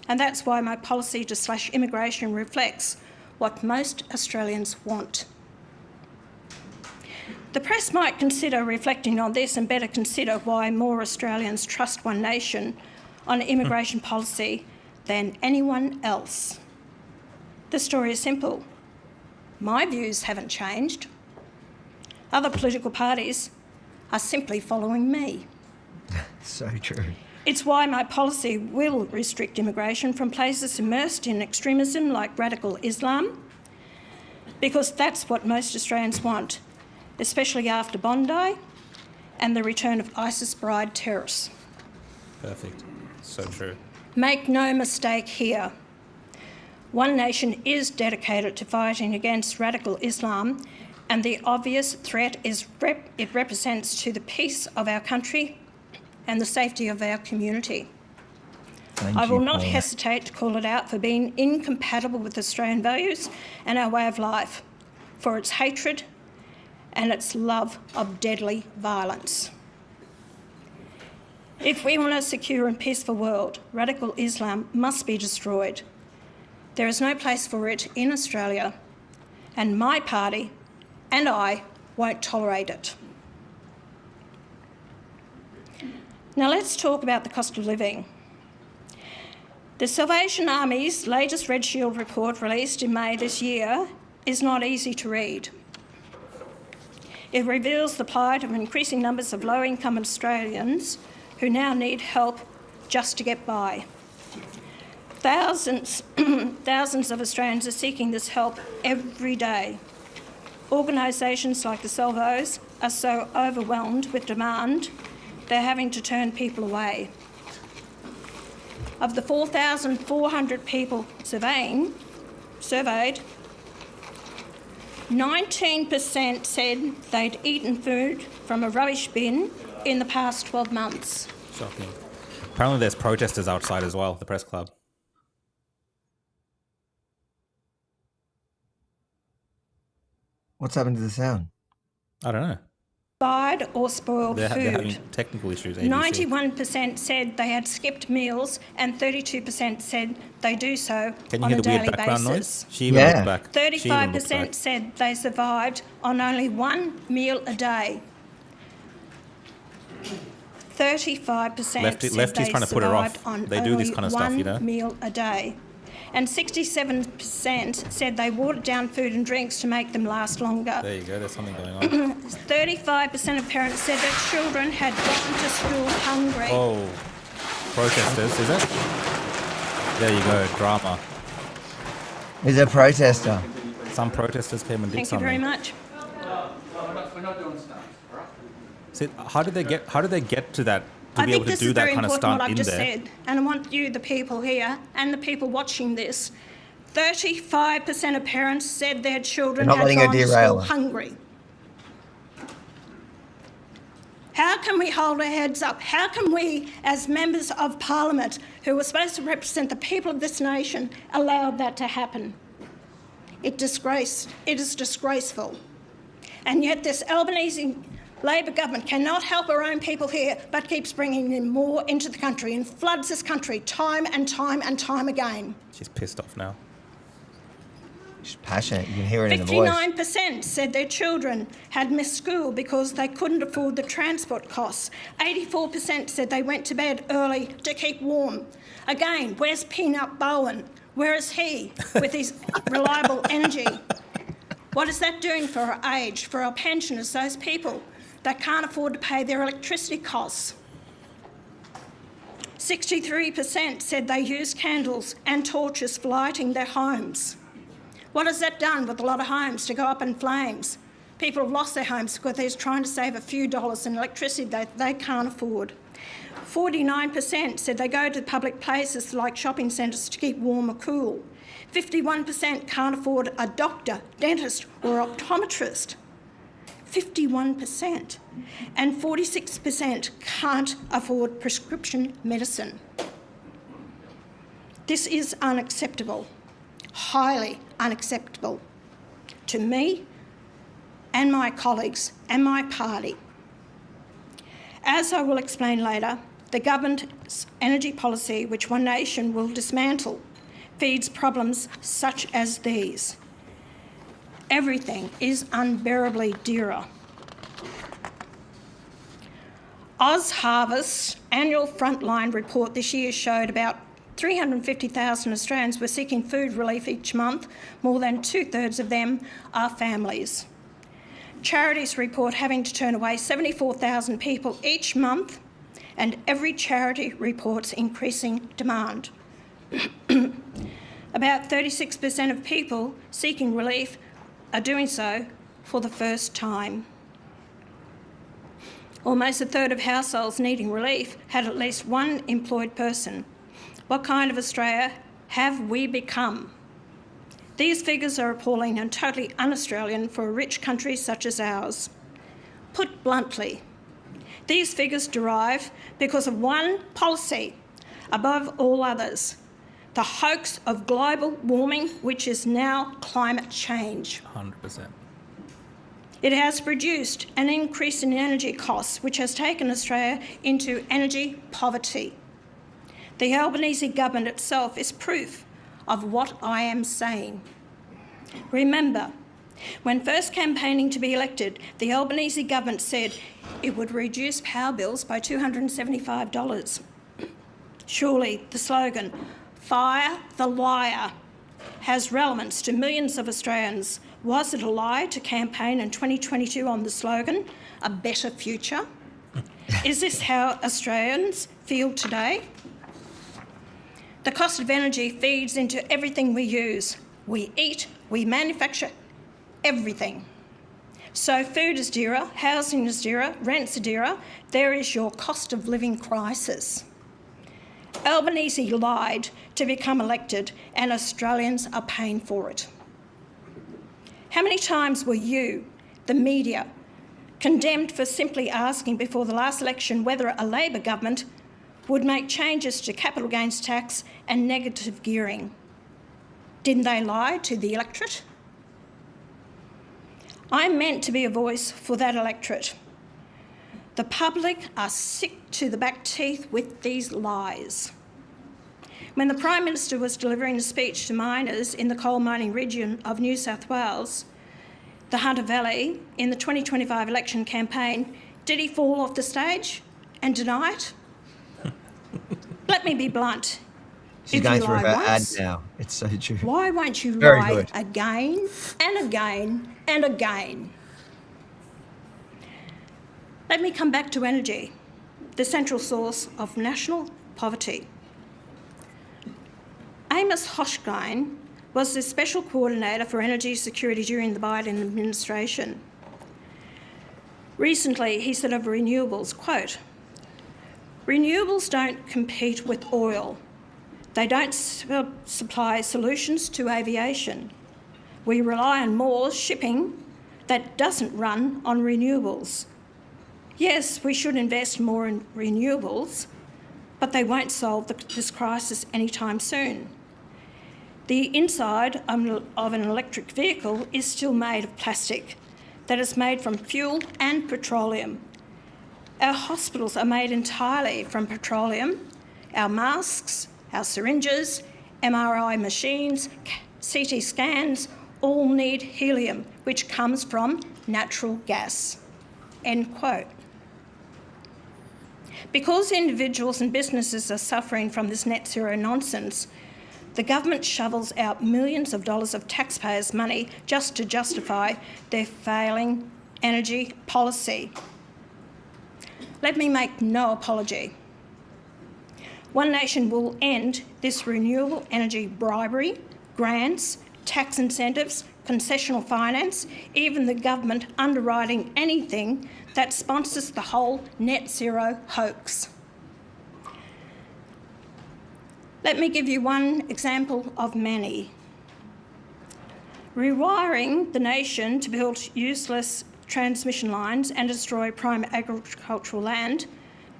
and that's why my policy to slash immigration reflects what most Australians want. The press might consider reflecting on this and better consider why more Australians trust One Nation on immigration policy than anyone else. The story is simple. My views haven't changed. Other political parties are simply following me. So true. It's why my policy will restrict immigration from places immersed in extremism like radical Islam, because that's what most Australians want, especially after Bondi and the return of ISIS bride terrorists. Perfect. So true. Make no mistake here. One Nation is dedicated to fighting against radical Islam, and the obvious threat it represents to the peace of our country and the safety of our community. I will not hesitate to call it out for being incompatible with Australian values and our way of life, for its hatred and its love of deadly violence. If we want a secure and peaceful world, radical Islam must be destroyed. There is no place for it in Australia, and my party and I won't tolerate it. Now let's talk about the cost of living. The Salvation Army's latest Red Shield report, released in May this year, is not easy to read. It reveals the plight of increasing numbers of low-income Australians who now need help just to get by. Thousands of Australians are seeking this help every day. Organisations like the Salvos are so overwhelmed with demand, they're having to turn people away. Of the 4,400 people surveyed, 19% said they'd eaten food from a rubbish bin in the past 12 months. Shocking. Apparently there's protesters outside as well, the press club. What's happened to the sound? I don't know. Fried or spoiled They're food. having technical issues. ABC. 91% said they had skipped meals, and 32% said they do so Can you on hear a the weird daily background basis. noise? She even looked back. 35% said they survived on only one meal a day. 35% said Lefty's they trying to put her off. survived on They do only this kind of stuff, you know? one meal a day. And 67% said they watered down food and drinks to make them last longer. There you go, there's something going on. 35% of parents said their children had gone to school hungry. Oh, protesters, is it? There you go, drama. He's a protester. Some protesters came and did something. Thank you very much. We're not doing stunts, all right? See, how did they get to that? To I be think able to this do is that very kind of important what stunt I've in just there? said, and I want you, the people here, and the people watching this, 35% of parents said their children You're not had letting her gone to derail school her. hungry. How can we hold our heads up? How can we, as members of Parliament, who are supposed to represent the people of this nation, allow that to happen? It is disgraceful. And yet this Albanese Labor government cannot help our own people here, but keeps bringing in more into the country and floods this country time and time and time again. She's pissed off now. She's passionate. You can hear it in the voice. 59% said their children had missed school because they couldn't afford the transport costs. 84% said they went to bed early to keep warm. Again, where's Peanut Bowen? Where is he with his reliable energy? What is that doing for our age, for our pensioners, those people that can't afford to pay their electricity costs? 63% said they used candles and torches for lighting their homes. What has that done with a lot of homes to go up in flames? People have lost their homes because they're trying to save a few dollars in electricity that they can't afford. 49% said they go to public places like shopping centres to keep warm or cool. 51% can't afford a doctor, dentist or optometrist. 51%. And 46% can't afford prescription medicine. This is unacceptable. Highly unacceptable to me and my colleagues and my party. As I will explain later, the government's energy policy, which One Nation will dismantle, feeds problems such as these. Everything is unbearably dearer. OzHarvest's annual Frontline report this year showed about 350,000 Australians were seeking food relief each month. More than 2/3 of them are families. Charities report having to turn away 74,000 people each month, and every charity reports increasing demand. About 36% of people seeking relief are doing so for the first time. Almost a third of households needing relief had at least one employed person. What kind of Australia have we become? These figures are appalling and totally un-Australian for a rich country such as ours. Put bluntly, these figures derive because of one policy above all others, the hoax of global warming, which is now climate change. 100%. It has produced an increase in energy costs, which has taken Australia into energy poverty. The Albanese government itself is proof of what I am saying. Remember, when first campaigning to be elected, the Albanese government said it would reduce power bills by $275. Surely the slogan, "Fire the liar," has relevance to millions of Australians. Was it a lie to campaign in 2022 on the slogan, "A better future"? Is this how Australians feel today? The cost of energy feeds into everything we use. We eat, we manufacture, everything. So food is dearer, housing is dearer, rents are dearer. There is your cost of living crisis. Albanese lied to become elected, and Australians are paying for it. How many times were you, the media, condemned for simply asking before the last election whether a Labor government would make changes to capital gains tax and negative gearing? Didn't they lie to the electorate? I'm meant to be a voice for that electorate. The public are sick to the back teeth with these lies. When the Prime Minister was delivering a speech to miners in the coal mining region of New South Wales, the Hunter Valley, in the 2025 election campaign, did he fall off the stage and deny it? Let me be blunt. She's If going you through her lie ad once, now. It's so true. why won't you Very lie good. again and again and again? Let me come back to energy, the central source of national poverty. Amos Hochstein was the Special Coordinator for Energy Security during the Biden administration. Recently, he said of renewables, quote, "Renewables don't compete with oil. They don't supply solutions to aviation. We rely on more shipping that doesn't run on renewables. Yes, we should invest more in renewables, but they won't solve this crisis anytime soon. The inside of an electric vehicle is still made of plastic that is made from fuel and petroleum. Our hospitals are made entirely from petroleum. Our masks, our syringes, MRI machines, CT scans all need helium, which comes from natural gas." End quote. Because individuals and businesses are suffering from this net zero nonsense, the government shovels out millions of dollars of taxpayers' money just to justify their failing energy policy. Let me make no apology. One Nation will end this renewable energy bribery, grants, tax incentives, concessional finance, even the government underwriting anything that sponsors the whole net zero hoax. Let me give you one example of many. Rewiring the nation to build useless transmission lines and destroy prime agricultural land,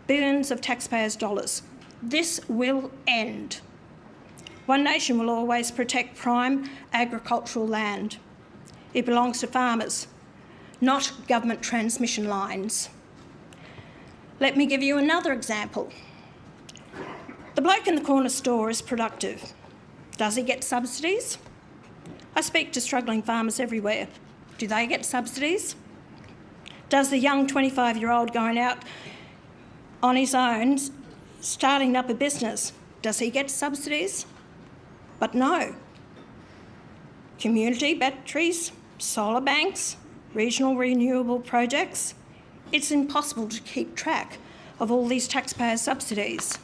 billions of taxpayers' dollars. This will end. One Nation will always protect prime agricultural land. It belongs to farmers, not government transmission lines. Let me give you another example. The bloke in the corner store is productive. Does he get subsidies? I speak to struggling farmers everywhere. Do they get subsidies? Does the young 25-year-old going out on his own, starting up a business, does he get subsidies? But no. Community batteries, solar banks, regional renewable projects, it's impossible to keep track of all these taxpayer subsidies.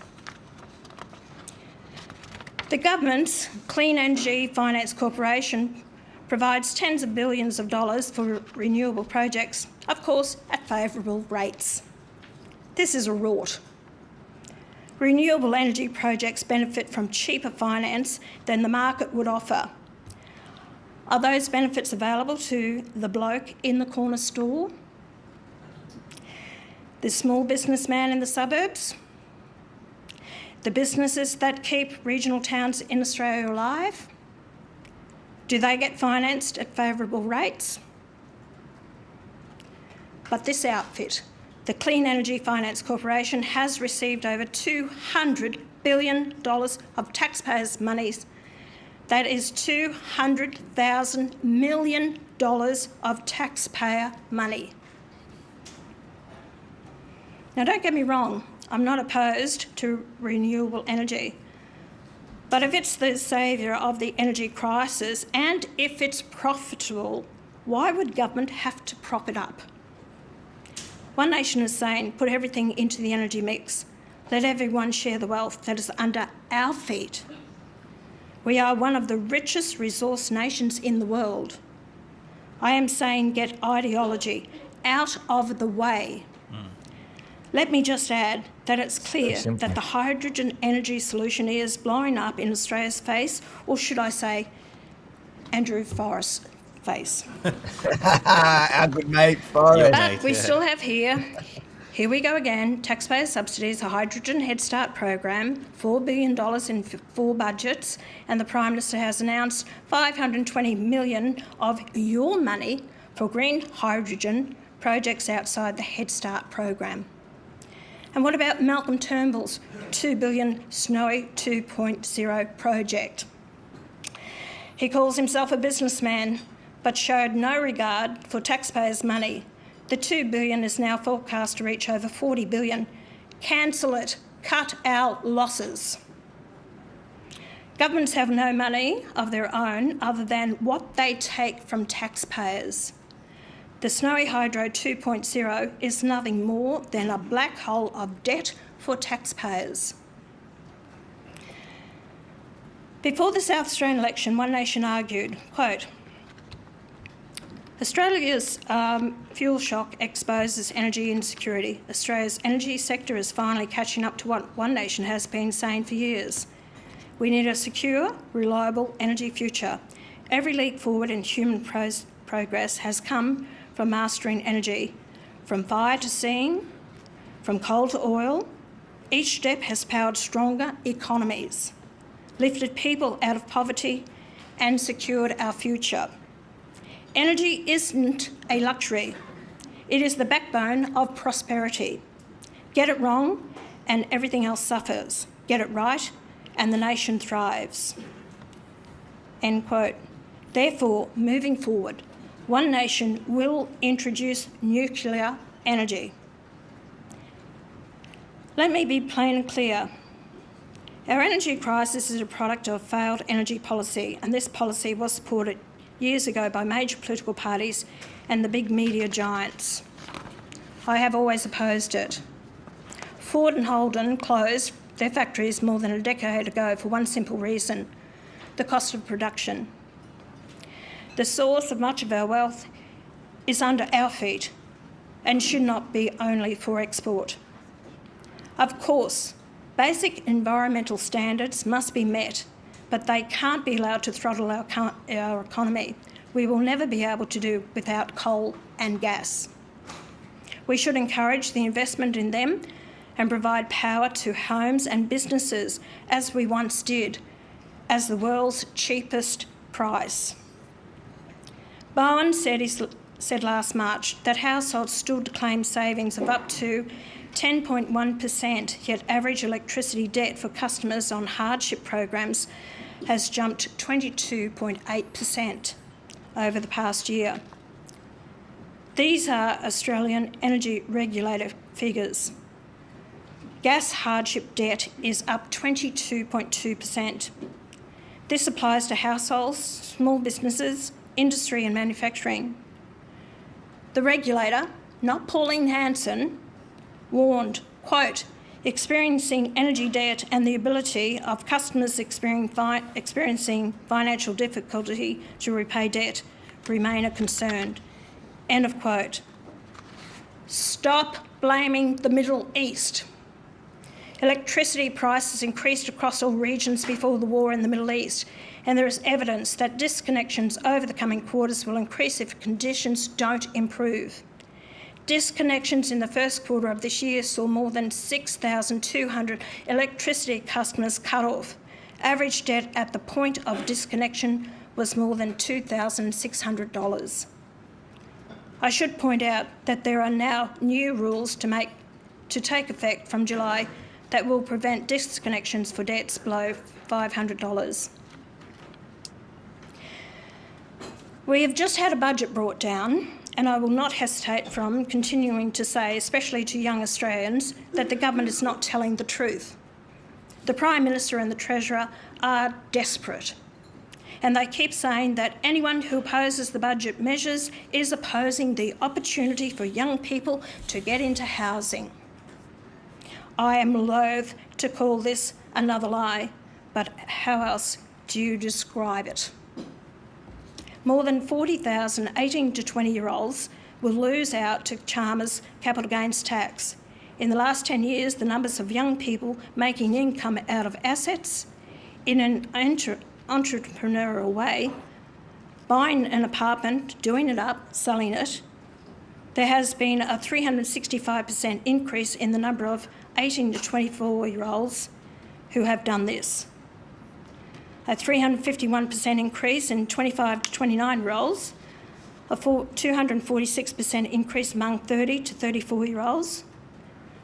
The government's Clean Energy Finance Corporation provides tens of billions of dollars for renewable projects, of course at favourable rates. This is a rort. Renewable energy projects benefit from cheaper finance than the market would offer. Are those benefits available to the bloke in the corner store? The small businessman in the suburbs? The businesses that keep regional towns in Australia alive? Do they get financed at favourable rates? But this outfit, the Clean Energy Finance Corporation, has received over $200 billion of taxpayers' monies. That is $200,000 million of taxpayer money. Now, don't get me wrong, I'm not opposed to renewable energy. But if it's the saviour of the energy crisis and if it's profitable, why would government have to prop it up? One Nation is saying, put everything into the energy mix. Let everyone share the wealth that is under our feet. We are one of the richest resource nations in the world. I am saying get ideology out of the way. Let me just add that it's clear that the hydrogen energy solution is blowing up in Australia's face, or should I say, Andrew Forrest's face. Our good mate, Forrest. But we still have here we go again, taxpayer subsidies, a hydrogen Head Start program, $4 billion in 4 budgets, and the Prime Minister has announced $520 million of your money for green hydrogen projects outside the Head Start program. And what about Malcolm Turnbull's $2 billion Snowy 2.0 project? He calls himself a businessman, but showed no regard for taxpayers' money. The $2 billion is now forecast to reach over $40 billion. Cancel it. Cut our losses. Governments have no money of their own other than what they take from taxpayers. The Snowy Hydro 2.0 is nothing more than a black hole of debt for taxpayers. Before the South Australian election, One Nation argued, quote, Australia's fuel shock exposes energy insecurity. Australia's energy sector is finally catching up to what One Nation has been saying for years. We need a secure, reliable energy future. Every leap forward in human progress has come from mastering energy, from fire to steam, from coal to oil. Each step has powered stronger economies, lifted people out of poverty, and secured our future. Energy isn't a luxury. It is the backbone of prosperity. Get it wrong and everything else suffers. Get it right and the nation thrives. End quote. Therefore, moving forward, One Nation will introduce nuclear energy. Let me be plain and clear. Our energy crisis is a product of failed energy policy, and this policy was supported years ago by major political parties and the big media giants. I have always opposed it. Ford and Holden closed their factories more than a decade ago for one simple reason: the cost of production. The source of much of our wealth is under our feet and should not be only for export. Of course, basic environmental standards must be met, but they can't be allowed to throttle our economy. We will never be able to do without coal and gas. We should encourage the investment in them and provide power to homes and businesses, as we once did, as the world's cheapest price. Bowen said last March that households still claim savings of up to 10.1%, yet average electricity debt for customers on hardship programs has jumped 22.8% over the past year. These are Australian Energy Regulator figures. Gas hardship debt is up 22.2%. This applies to households, small businesses, industry and manufacturing. The regulator, not Pauline Hanson, warned, quote, experiencing energy debt and the ability of customers experiencing financial difficulty to repay debt remain a concern, end of quote. Stop blaming the Middle East. Electricity prices increased across all regions before the war in the Middle East, and there is evidence that disconnections over the coming quarters will increase if conditions don't improve. Disconnections in the first quarter of this year saw more than 6,200 electricity customers cut off. Average debt at the point of disconnection was more than $2,600. I should point out that there are now new rules to take effect from July that will prevent disconnections for debts below $500. We have just had a budget brought down, and I will not hesitate from continuing to say, especially to young Australians, that the government is not telling the truth. The Prime Minister and the Treasurer are desperate, and they keep saying that anyone who opposes the budget measures is opposing the opportunity for young people to get into housing. I am loath to call this another lie, but how else do you describe it? More than 40,000 18 to 20-year-olds will lose out to Chalmers capital gains tax. In the last 10 years, the numbers of young people making income out of assets in an entrepreneurial way, buying an apartment, doing it up, selling it, there has been a 365% increase in the number of 18 to 24-year-olds who have done this. A 351% increase in 25 to 29-year-olds, a 246% increase among 30 to 34-year-olds.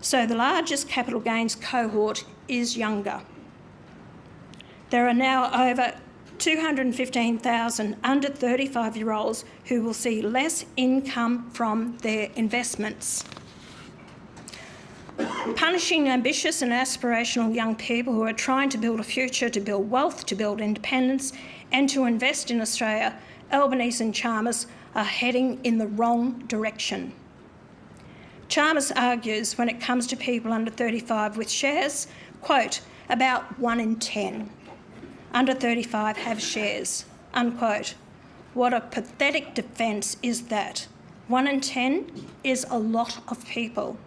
So the largest capital gains cohort is younger. There are now over 215,000 under 35-year-olds who will see less income from their investments. Punishing ambitious and aspirational young people who are trying to build a future, to build wealth, to build independence, and to invest in Australia, Albanese and Chalmers are heading in the wrong direction. Chalmers argues when it comes to people under 35 with shares, quote, about 1 in 10 under 35 have shares, unquote. What a pathetic defence is that. 1 in 10 is a lot of people.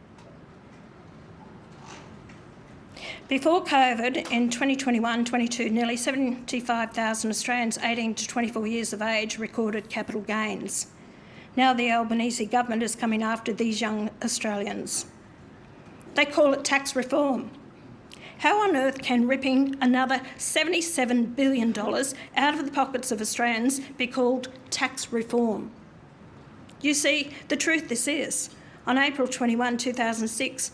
Before COVID, in 2021-22, nearly 75,000 Australians 18 to 24 years of age recorded capital gains. Now the Albanese government is coming after these young Australians. They call it tax reform. How on earth can ripping another $77 billion out of the pockets of Australians be called tax reform? You see, the truth is, on April 21, 2006,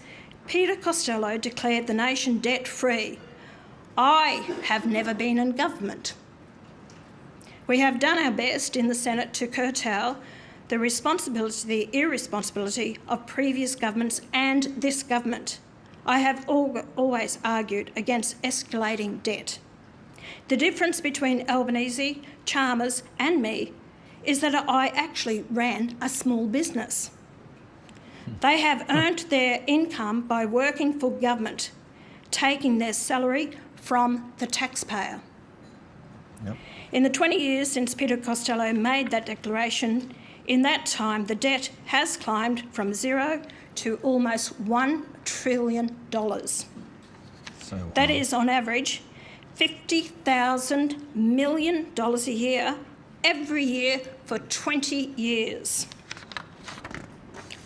Peter Costello declared the nation debt-free. I have never been in government. We have done our best in the Senate to curtail the irresponsibility of previous governments and this government. I have always argued against escalating debt. The difference between Albanese, Chalmers and me is that I actually ran a small business. They have earned their income by working for government, taking their salary from the taxpayer. Yep. In the 20 years since Peter Costello made that declaration, in that time the debt has climbed from zero to almost $1 trillion. That is, on average, $50,000 million a year, every year for 20 years.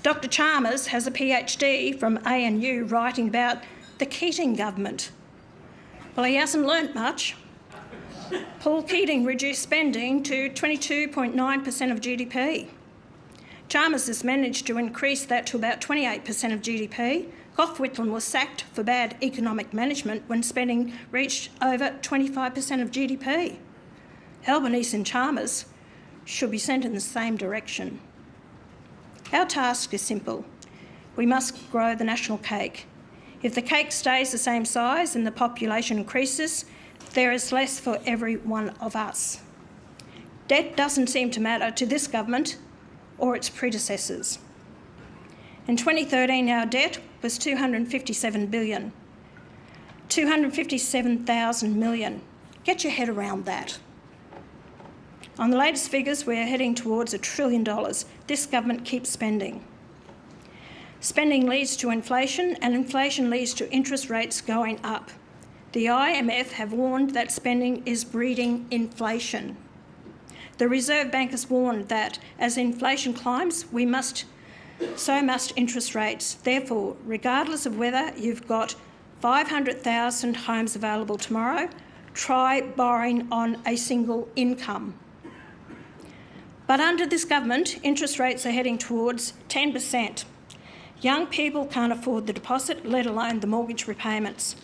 Dr. Chalmers has a PhD from ANU writing about the Keating government. Well, he hasn't learnt much. Paul Keating reduced spending to 22.9% of GDP. Chalmers has managed to increase that to about 28% of GDP. Gough Whitlam was sacked for bad economic management when spending reached over 25% of GDP. Albanese and Chalmers should be sent in the same direction. Our task is simple. We must grow the national cake. If the cake stays the same size and the population increases, there is less for every one of us. Debt doesn't seem to matter to this government or its predecessors. In 2013, our debt was $257 billion. 257,000 million. Get your head around that. On the latest figures, we're heading towards $1 trillion. This government keeps spending. Spending leads to inflation, and inflation leads to interest rates going up. The IMF have warned that spending is breeding inflation. The Reserve Bank has warned that as inflation climbs, so must interest rates. Therefore, regardless of whether you've got 500,000 homes available tomorrow, try borrowing on a single income. But under this government, interest rates are heading towards 10%. Young people can't afford the deposit, let alone the mortgage repayments.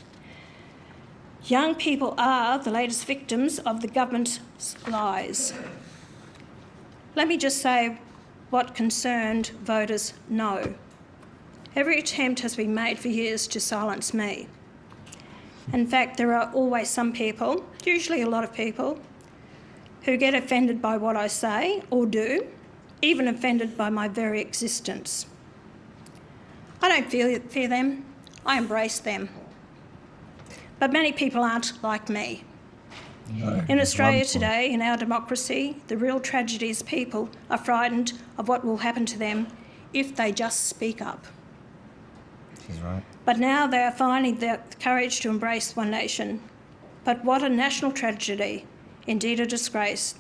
Young people are the latest victims of the government's lies. Let me just say what concerned voters know. Every attempt has been made for years to silence me. In fact, there are always some people, usually a lot of people, who get offended by what I say or do, even offended by my very existence. I don't fear them, I embrace them. But many people aren't like me. No, in Australia today, in our democracy, the real tragedy is people are frightened of what will happen to them if they just speak up. She's right. But now they are finding the courage to embrace One Nation. But what a national tragedy, indeed a disgrace,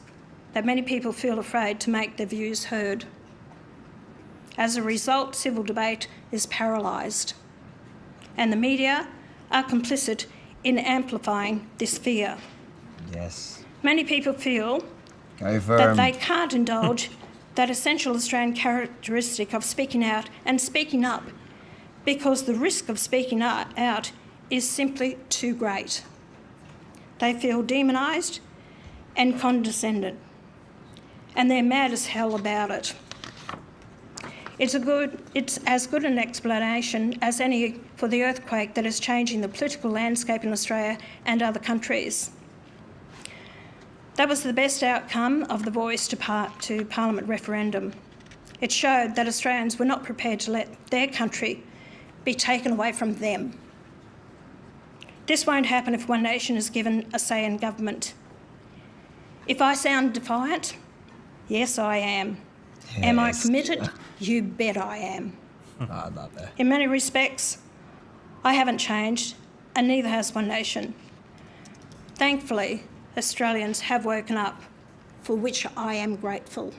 that many people feel afraid to make their views heard. As a result, civil debate is paralysed, and the media are complicit in amplifying this fear. Yes. Many people feel that they can't indulge that essential Australian characteristic of speaking out and speaking up because the risk of speaking out is simply too great. They feel demonised and condescended, and they're mad as hell about it. It's as good an explanation as any for the earthquake that is changing the political landscape in Australia and other countries. That was the best outcome of the Voice to Parliament referendum. It showed that Australians were not prepared to let their country be taken away from them. This won't happen if One Nation is given a say in government. If I sound defiant, yes, I am. Yes. Am I committed? You bet I am. I love that. In many respects, I haven't changed, and neither has One Nation. Thankfully, Australians have woken up, for which I am grateful.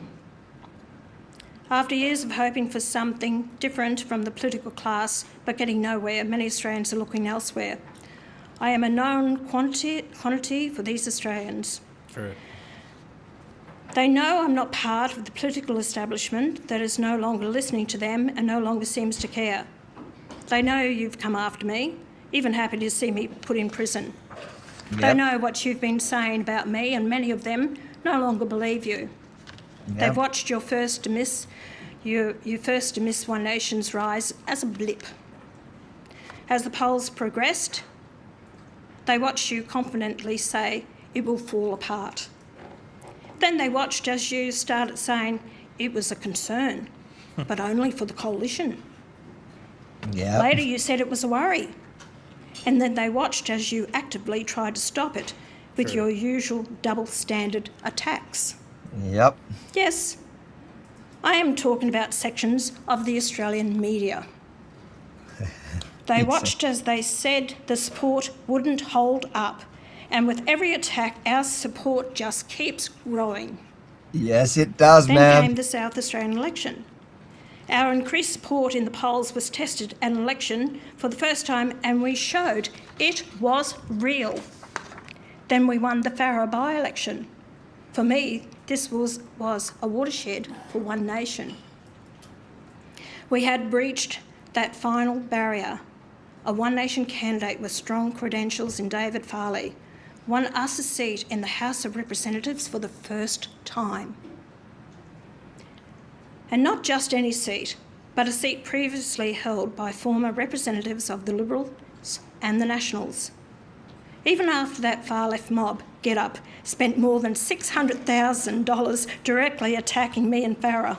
After years of hoping for something different from the political class but getting nowhere, many Australians are looking elsewhere. I am a known quantity for these Australians. True. They know I'm not part of the political establishment that is no longer listening to them and no longer seems to care. They know you've come after me, even happy to see me put in prison. Yep. They know what you've been saying about me, and many of them no longer believe you. Yep. They've watched your first to miss One Nation's rise as a blip. As the polls progressed, they watched you confidently say it will fall apart. Then they watched as you started saying it was a concern, but only for the coalition. Yeah. Later you said it was a worry. And then they watched as you actively tried to stop it with your usual double standard attacks. Yep. Yes, I am talking about sections of the Australian media. They watched as they said the support wouldn't hold up, and with every attack our support just keeps growing. Yes, it does, Then ma'am. came the South Australian election. Our increased support in the polls was tested at an election for the first time, and we showed it was real. Then we won the Farrer by-election. For me, this was a watershed for One Nation. We had breached that final barrier. A One Nation candidate with strong credentials in David Farley won us a seat in the House of Representatives for the first time. And not just any seat, but a seat previously held by former representatives of the Liberals and the Nationals. Even after that far-left mob, Get Up, spent more than $600,000 directly attacking me and Farrer.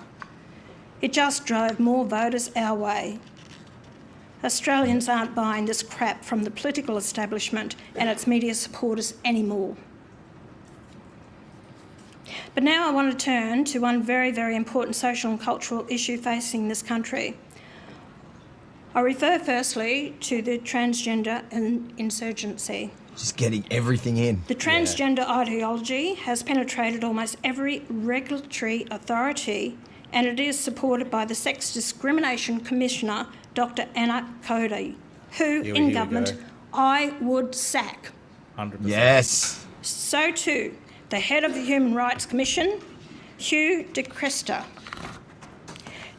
It just drove more voters our way. Australians aren't buying this crap from the political establishment and its media supporters anymore. But now I want to turn to one very, very important social and cultural issue facing this country. I refer firstly to the transgender insurgency. Just getting everything in. The transgender ideology has penetrated almost every regulatory authority, and it is supported by the Sex Discrimination Commissioner, Dr. Anna Cody, who in government I would sack. 100%. Yes. So too, the head of the Human Rights Commission, Hugh de Cresta.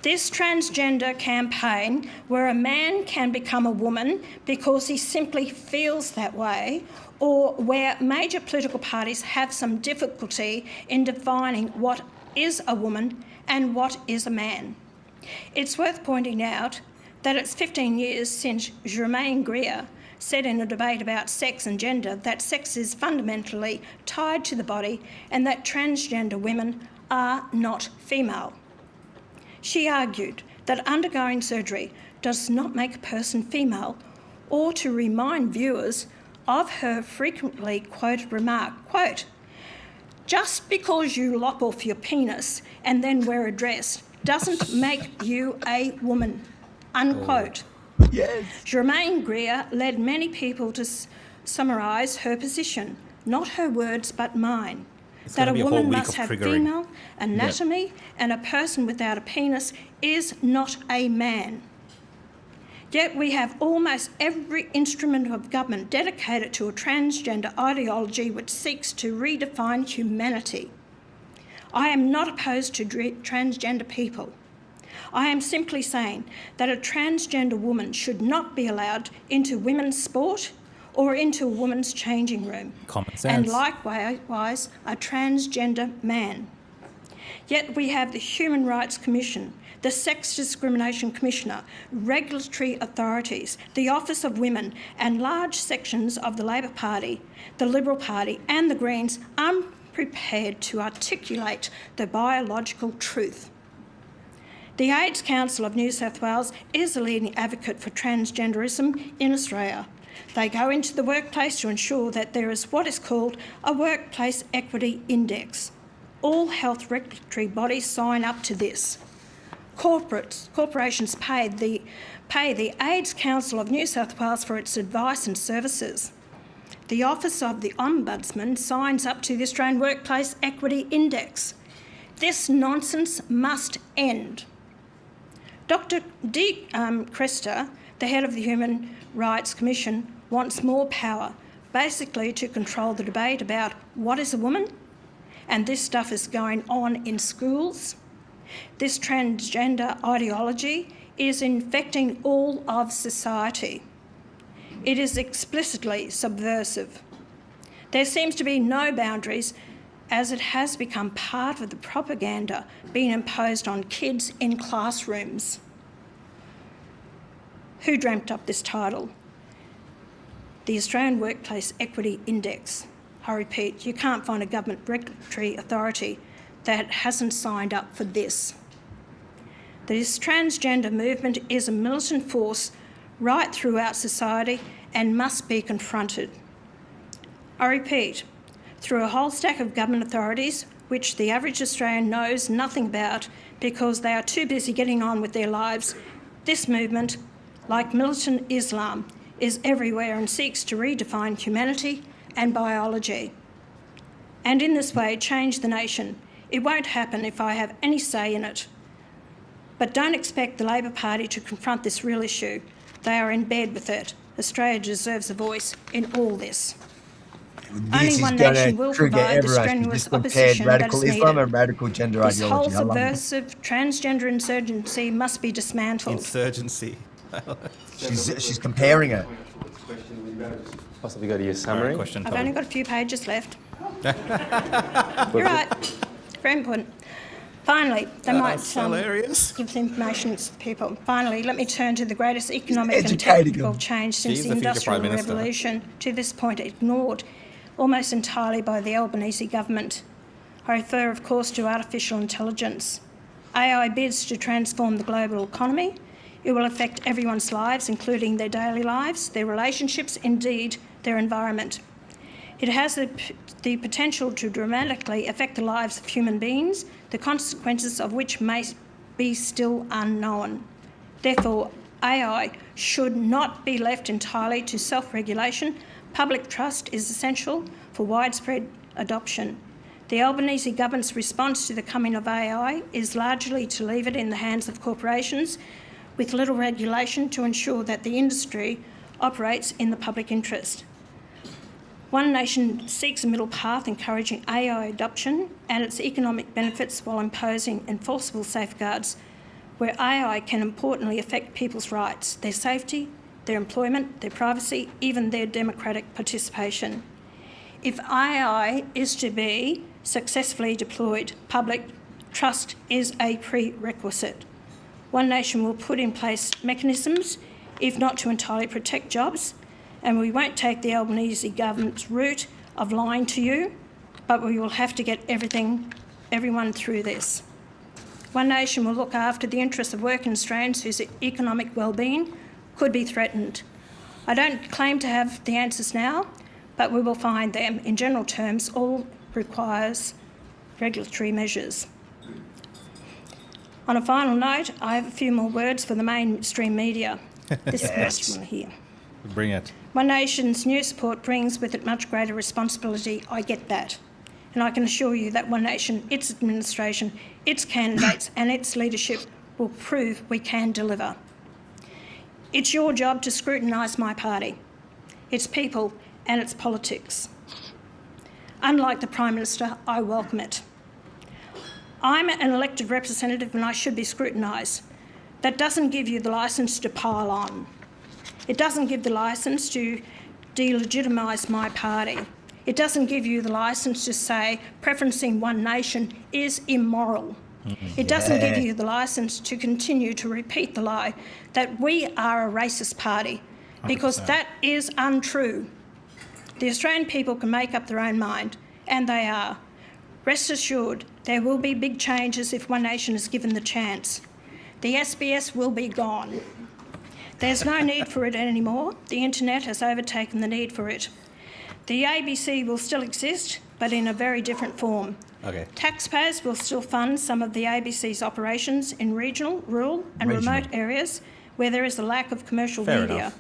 This transgender campaign, where a man can become a woman because he simply feels that way, or where major political parties have some difficulty in defining what is a woman and what is a man. It's worth pointing out that it's 15 years since Germaine Greer said in a debate about sex and gender that sex is fundamentally tied to the body and that transgender women are not female. She argued that undergoing surgery does not make a person female, or to remind viewers of her frequently quoted remark, quote, "Just because you lop off your penis and then wear a dress doesn't make you a woman," unquote. Yes. Germaine Greer led many people to summarise her position, not her words but mine, that a woman must have female anatomy and a person without a penis is not a man. Yet we have almost every instrument of government dedicated to a transgender ideology which seeks to redefine humanity. I am not opposed to transgender people. I am simply saying that a transgender woman should not be allowed into women's sport or into a woman's changing room. Common sense. And likewise, a transgender man. Yet we have the Human Rights Commission, the Sex Discrimination Commissioner, regulatory authorities, the Office of Women, and large sections of the Labor Party, the Liberal Party, and the Greens unprepared to articulate the biological truth. The AIDS Council of New South Wales is a leading advocate for transgenderism in Australia. They go into the workplace to ensure that there is what is called a Workplace Equity Index. All health regulatory bodies sign up to this. corporations pay the AIDS Council of New South Wales for its advice and services. The Office of the Ombudsman signs up to the Australian Workplace Equity Index. This nonsense must end. Dr. D. Cresta, the head of the Human Rights Commission, wants more power, basically to control the debate about what is a woman, and this stuff is going on in schools. This transgender ideology is infecting all of society. It is explicitly subversive. There seems to be no boundaries, as it has become part of the propaganda being imposed on kids in classrooms. Who dreamt up this title? The Australian Workplace Equity Index. I repeat, you can't find a government regulatory authority that hasn't signed up for this. This transgender movement is a militant force right throughout society and must be confronted. I repeat, through a whole stack of government authorities, which the average Australian knows nothing about because they are too busy getting on with their lives, this movement, like militant Islam, is everywhere and seeks to redefine humanity and biology. And in this way, change the nation. It won't happen if I have any say in it. But don't expect the Labor Party to confront this real issue. They are in bed with it. Australia deserves a voice in all this. Only one nation will provide the strenuous opposition that is needed. Islam and radical gender this ideology. Whole subversive transgender insurgency must be dismantled. Insurgency. She's comparing it. Possibly go to your summary. I've only got a few pages left. You're right. Very important. Finally, they might give the information to people. Finally, let me turn to the greatest economic and technical change since the Industrial Revolution, to this point ignored almost entirely by the Albanese government. I refer, of course, to artificial intelligence. AI bids to transform the global economy. It will affect everyone's lives, including their daily lives, their relationships, indeed, their environment. It has the potential to dramatically affect the lives of human beings, the consequences of which may be still unknown. Therefore, AI should not be left entirely to self-regulation. Public trust is essential for widespread adoption. The Albanese government's response to the coming of AI is largely to leave it in the hands of corporations with little regulation to ensure that the industry operates in the public interest. One nation seeks a middle path encouraging AI adoption and its economic benefits while imposing enforceable safeguards where AI can importantly affect people's rights, their safety, their employment, their privacy, even their democratic participation. If AI is to be successfully deployed, public trust is a prerequisite. One nation will put in place mechanisms, if not to entirely protect jobs, and we won't take the Albanese government's route of lying to you, but we will have to get everyone through this. One nation will look after the interests of working Australians whose economic well-being could be threatened. I don't claim to have the answers now, but we will find them. In general terms, all requires regulatory measures. On a final note, I have a few more words for the mainstream media. This is what you want to hear. Bring it. One nation's new support brings with it much greater responsibility. I get that. And I can assure you that One Nation, its administration, its candidates and its leadership will prove we can deliver. It's your job to scrutinise my party, its people and its politics. Unlike the Prime Minister, I welcome it. I'm an elected representative and I should be scrutinised. That doesn't give you the licence to pile on. It doesn't give the licence to delegitimise my party. It doesn't give you the licence to say preferencing One Nation is immoral. It doesn't give you the licence to continue to repeat the lie that we are a racist party, because 100%. That is untrue. The Australian people can make up their own mind, and they are. Rest assured, there will be big changes if One Nation is given the chance. The SBS will be gone. There's no need for it anymore. The internet has overtaken the need for it. The ABC will still exist, but in a very different form. Okay. Taxpayers will still fund some of the ABC's operations in regional, rural and remote areas where there is a lack of commercial Fair media. enough.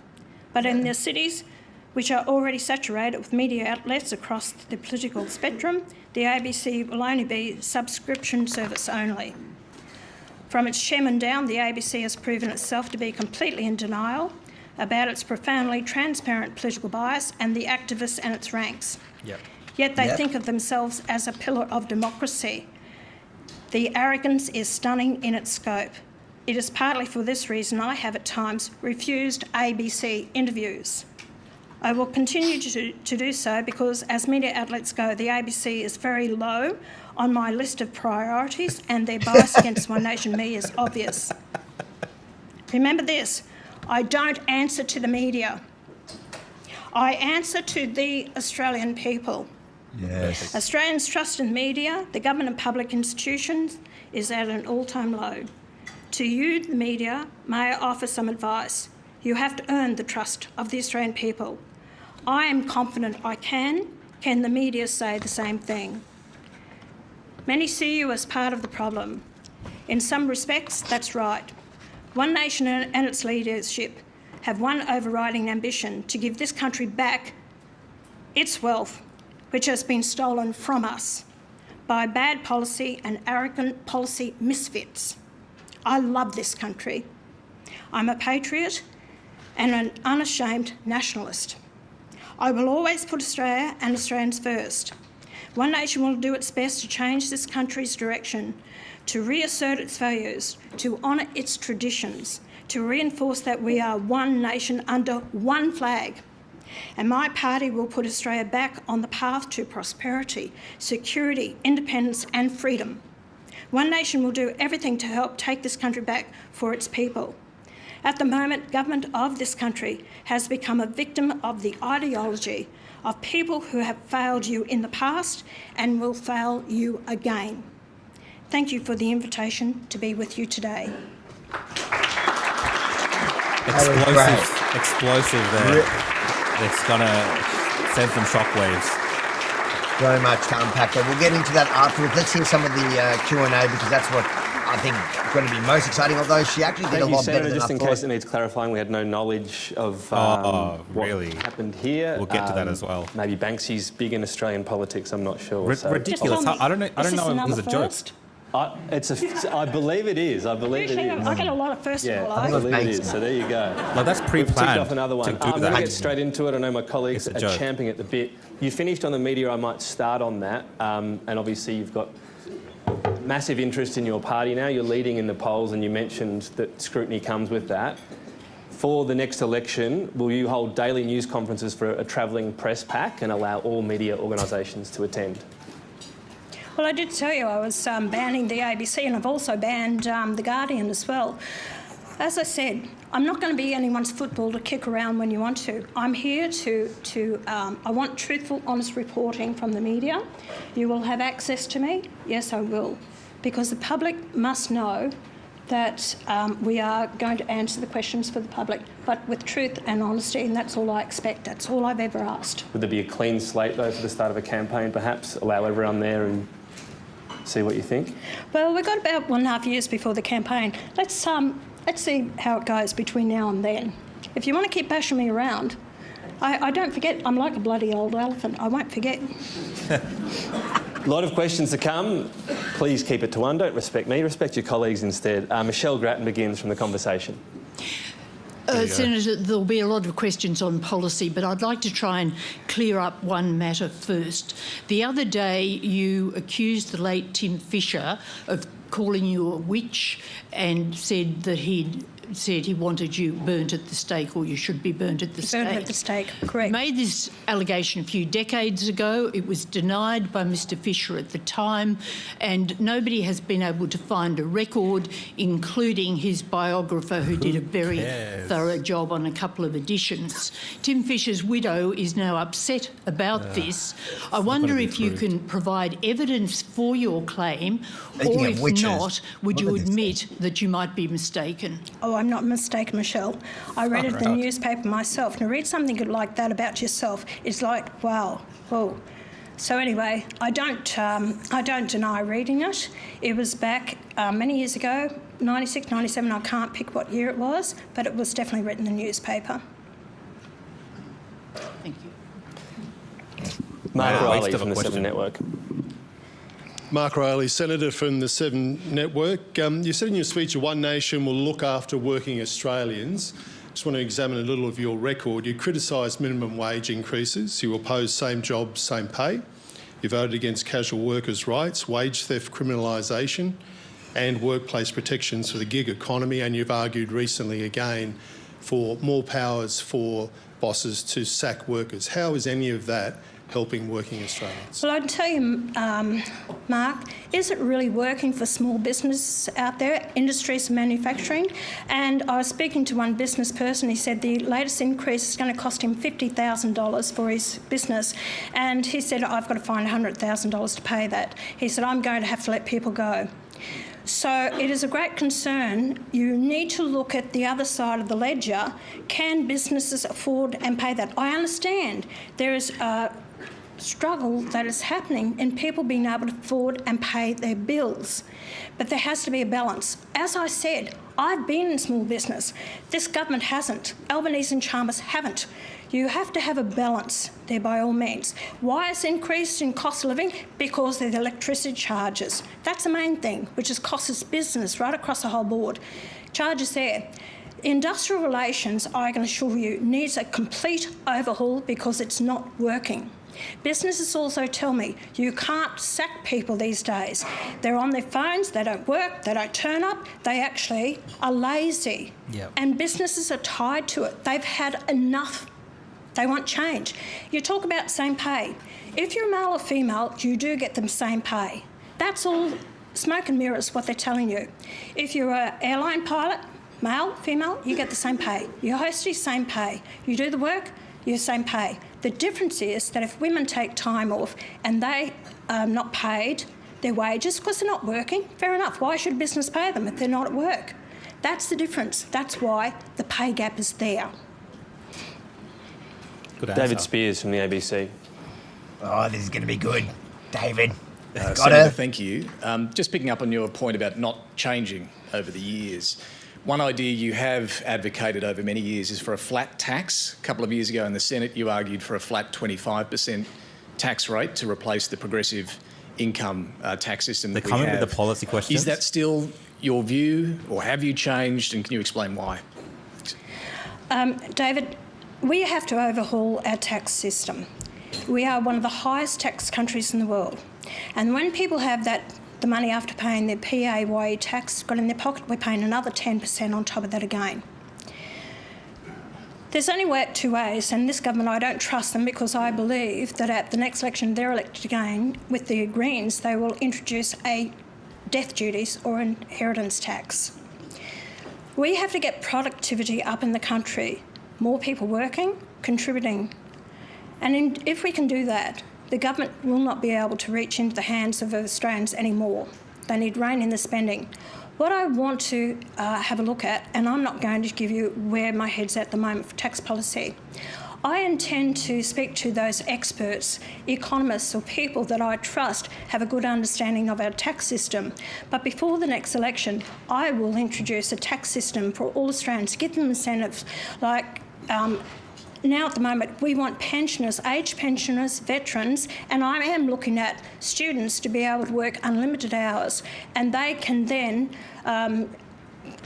But in the cities which are already saturated with media outlets across the political spectrum, the ABC will only be subscription service only. From its chairman down, the ABC has proven itself to be completely in denial about its profoundly transparent political bias and the activists and its ranks. Yep. Yet they think of themselves as a pillar of democracy. The arrogance is stunning in its scope. It is partly for this reason I have at times refused ABC interviews. I will continue to do so because, as media outlets go, the ABC is very low on my list of priorities and their bias against One Nation me is obvious. Remember this, I don't answer to the media. I answer to the Australian people. Yes. Australians' trust in media, the government and public institutions is at an all-time low. To you, the media, may I offer some advice. You have to earn the trust of the Australian people. I am confident I can. Can the media say the same thing? Many see you as part of the problem. In some respects, that's right. One Nation and its leadership have one overriding ambition to give this country back its wealth, which has been stolen from us by bad policy and arrogant policy misfits. I love this country. I'm a patriot and an unashamed nationalist. I will always put Australia and Australians first. One Nation will do its best to change this country's direction, to reassert its values, to honour its traditions, to reinforce that we are one nation under one flag. And my party will put Australia back on the path to prosperity, security, independence and freedom. One Nation will do everything to help take this country back for its people. At the moment, government of this country has become a victim of the ideology of people who have failed you in the past and will fail you again. Thank you for the invitation to be with you today. Explosive there. It's going to send some shockwaves. Very much to unpack that. We'll get into that afterwards. Let's hear some of the Q&A because that's what I think is going to be most exciting, although she actually did a lot better than just I in thought. case it needs clarifying, we had no knowledge of really? what happened here. We'll get to that as well. Maybe Banksy's big in Australian politics, I'm not sure. Ridiculous. I don't know if it was a joke. I believe it is. I believe it is. I get a lot of first of all. I believe it is. So there you go. Well, that's pre-planned. We've ticked off another one. I'm going to get straight into it. I know my colleagues are joke. champing at the bit. You finished on the media. I might start on that. And obviously you've got massive interest in your party now. You're leading in the polls and you mentioned that scrutiny comes with that. For the next election, will you hold daily news conferences for a travelling press pack and allow all media organisations to attend? Well, I did tell you I was banning the ABC and I've also banned The Guardian as well. As I said, I'm not going to be anyone's football to kick around when you want to. I'm here I want truthful, honest reporting from the media. You will have access to me. Yes, I will. Because the public must know that we are going to answer the questions for the public, but with truth and honesty, and that's all I expect. That's all I've ever asked. Would there be a clean slate, though, for the start of a campaign, perhaps? Allow everyone there and see what you think? Well, we've got about 1.5 years before the campaign. Let's see how it goes between now and then. If you want to keep bashing me around, I don't forget. I'm like a bloody old elephant. I won't forget. A lot of questions to come. Please keep it to one. Don't respect me. Respect your colleagues instead. Michelle Grattan begins from the conversation. Senator, there'll be a lot of questions on policy, but I'd like to try and clear up one matter first. The other day you accused the late Tim Fischer of calling you a witch and said that he wanted you burnt at the stake, or you should be burnt at the stake. Burnt at the stake, correct. Made this allegation a few decades ago. It was denied by Mr Fischer at the time, and nobody has been able to find a record, including his biographer, who did a very thorough job on a couple of editions. Tim Fischer's widow is now upset about this. I wonder if you can provide evidence for your claim, or if not, would you admit that you might be mistaken? Oh, I'm not mistaken, Michelle. I read it in the newspaper myself. Now, read something like that about yourself. It's like, wow, whoa. So anyway, I don't deny reading it. It was back many years ago, 96, 97, I can't pick what year it was, but it was definitely written in the newspaper. Thank you. Mark Riley from the Seven Network. Mark Riley, Senator from the Seven Network. You said in your speech, One Nation will look after working Australians. Just want to examine a little of your record. You criticised minimum wage increases. You opposed same job, same pay. You voted against casual workers' rights, wage theft criminalisation and workplace protections for the gig economy. And you've argued recently again for more powers for bosses to sack workers. How is any of that helping working Australians? Well, I'd tell you, Mark, is it really working for small business out there, industries and manufacturing? And I was speaking to one business person, he said the latest increase is going to cost him $50,000 for his business. And he said, I've got to find $100,000 to pay that. He said, I'm going to have to let people go. So it is a great concern. You need to look at the other side of the ledger. Can businesses afford and pay that? I understand there is a struggle that is happening in people being able to afford and pay their bills. But there has to be a balance. As I said, I've been in small business. This government hasn't. Albanese and Chalmers haven't. You have to have a balance there by all means. Why it's increased in cost of living? Because of the electricity charges. That's the main thing, which has cost us business right across the whole board. Charges there. Industrial relations, I can assure you, needs a complete overhaul because it's not working. Businesses also tell me you can't sack people these days. They're on their phones, they don't work, they don't turn up, they actually are lazy. Yep. And businesses are tied to it. They've had enough. They want change. You talk about same pay. If you're male or female, you do get the same pay. That's all smoke and mirrors, what they're telling you. If you're an airline pilot, male, female, you get the same pay. Your hostess, same pay. You do the work, you're same pay. The difference is that if women take time off and they are not paid their wages because they're not working, fair enough. Why should a business pay them if they're not at work? That's the difference. That's why the pay gap is there. Good answer. David Spears from the ABC. Oh, this is going to be good. David. Senator, thank you. Just picking up on your point about not changing over the years. One idea you have advocated over many years is for a flat tax. A couple of years ago in the Senate, you argued for a flat 25% tax rate to replace the progressive income tax system that we have. They're coming with the policy questions. Is that still your view, or have you changed, and can you explain why? David, we have to overhaul our tax system. We are one of the highest tax countries in the world. And when people have the money after paying their PAYE tax got in their pocket, we're paying another 10% on top of that again. There's only two ways, and this government, I don't trust them because I believe that at the next election they're elected again with the Greens, they will introduce a death duties or inheritance tax. We have to get productivity up in the country, more people working, contributing. And if we can do that, the government will not be able to reach into the hands of Australians anymore. They need rein in the spending. What I want to have a look at, and I'm not going to give you where my head's at the moment for tax policy, I intend to speak to those experts, economists or people that I trust have a good understanding of our tax system. But before the next election, I will introduce a tax system for all Australians, give them incentives like now at the moment we want pensioners, aged pensioners, veterans, and I am looking at students to be able to work unlimited hours, and they can then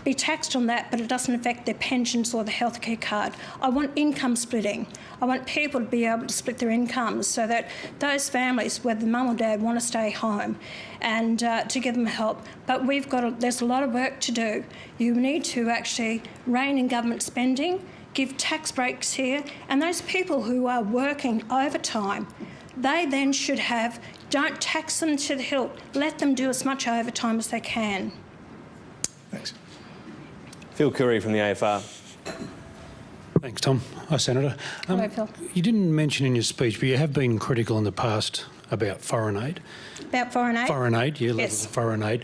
be taxed on that, but it doesn't affect their pensions or the healthcare card. I want income splitting. I want people to be able to split their incomes so that those families, whether mum or dad, want to stay home, and to give them help. But there's a lot of work to do. You need to actually rein in government spending, give tax breaks here, and those people who are working overtime, they then should don't tax them to the hilt, let them do as much overtime as they can. Thanks. Phil Curry from the AFR. Thanks, Tom. Hi, Senator. Hello, Phil. You didn't mention in your speech, but you have been critical in the past about foreign aid. About foreign aid? Foreign aid, yeah, levels of foreign aid.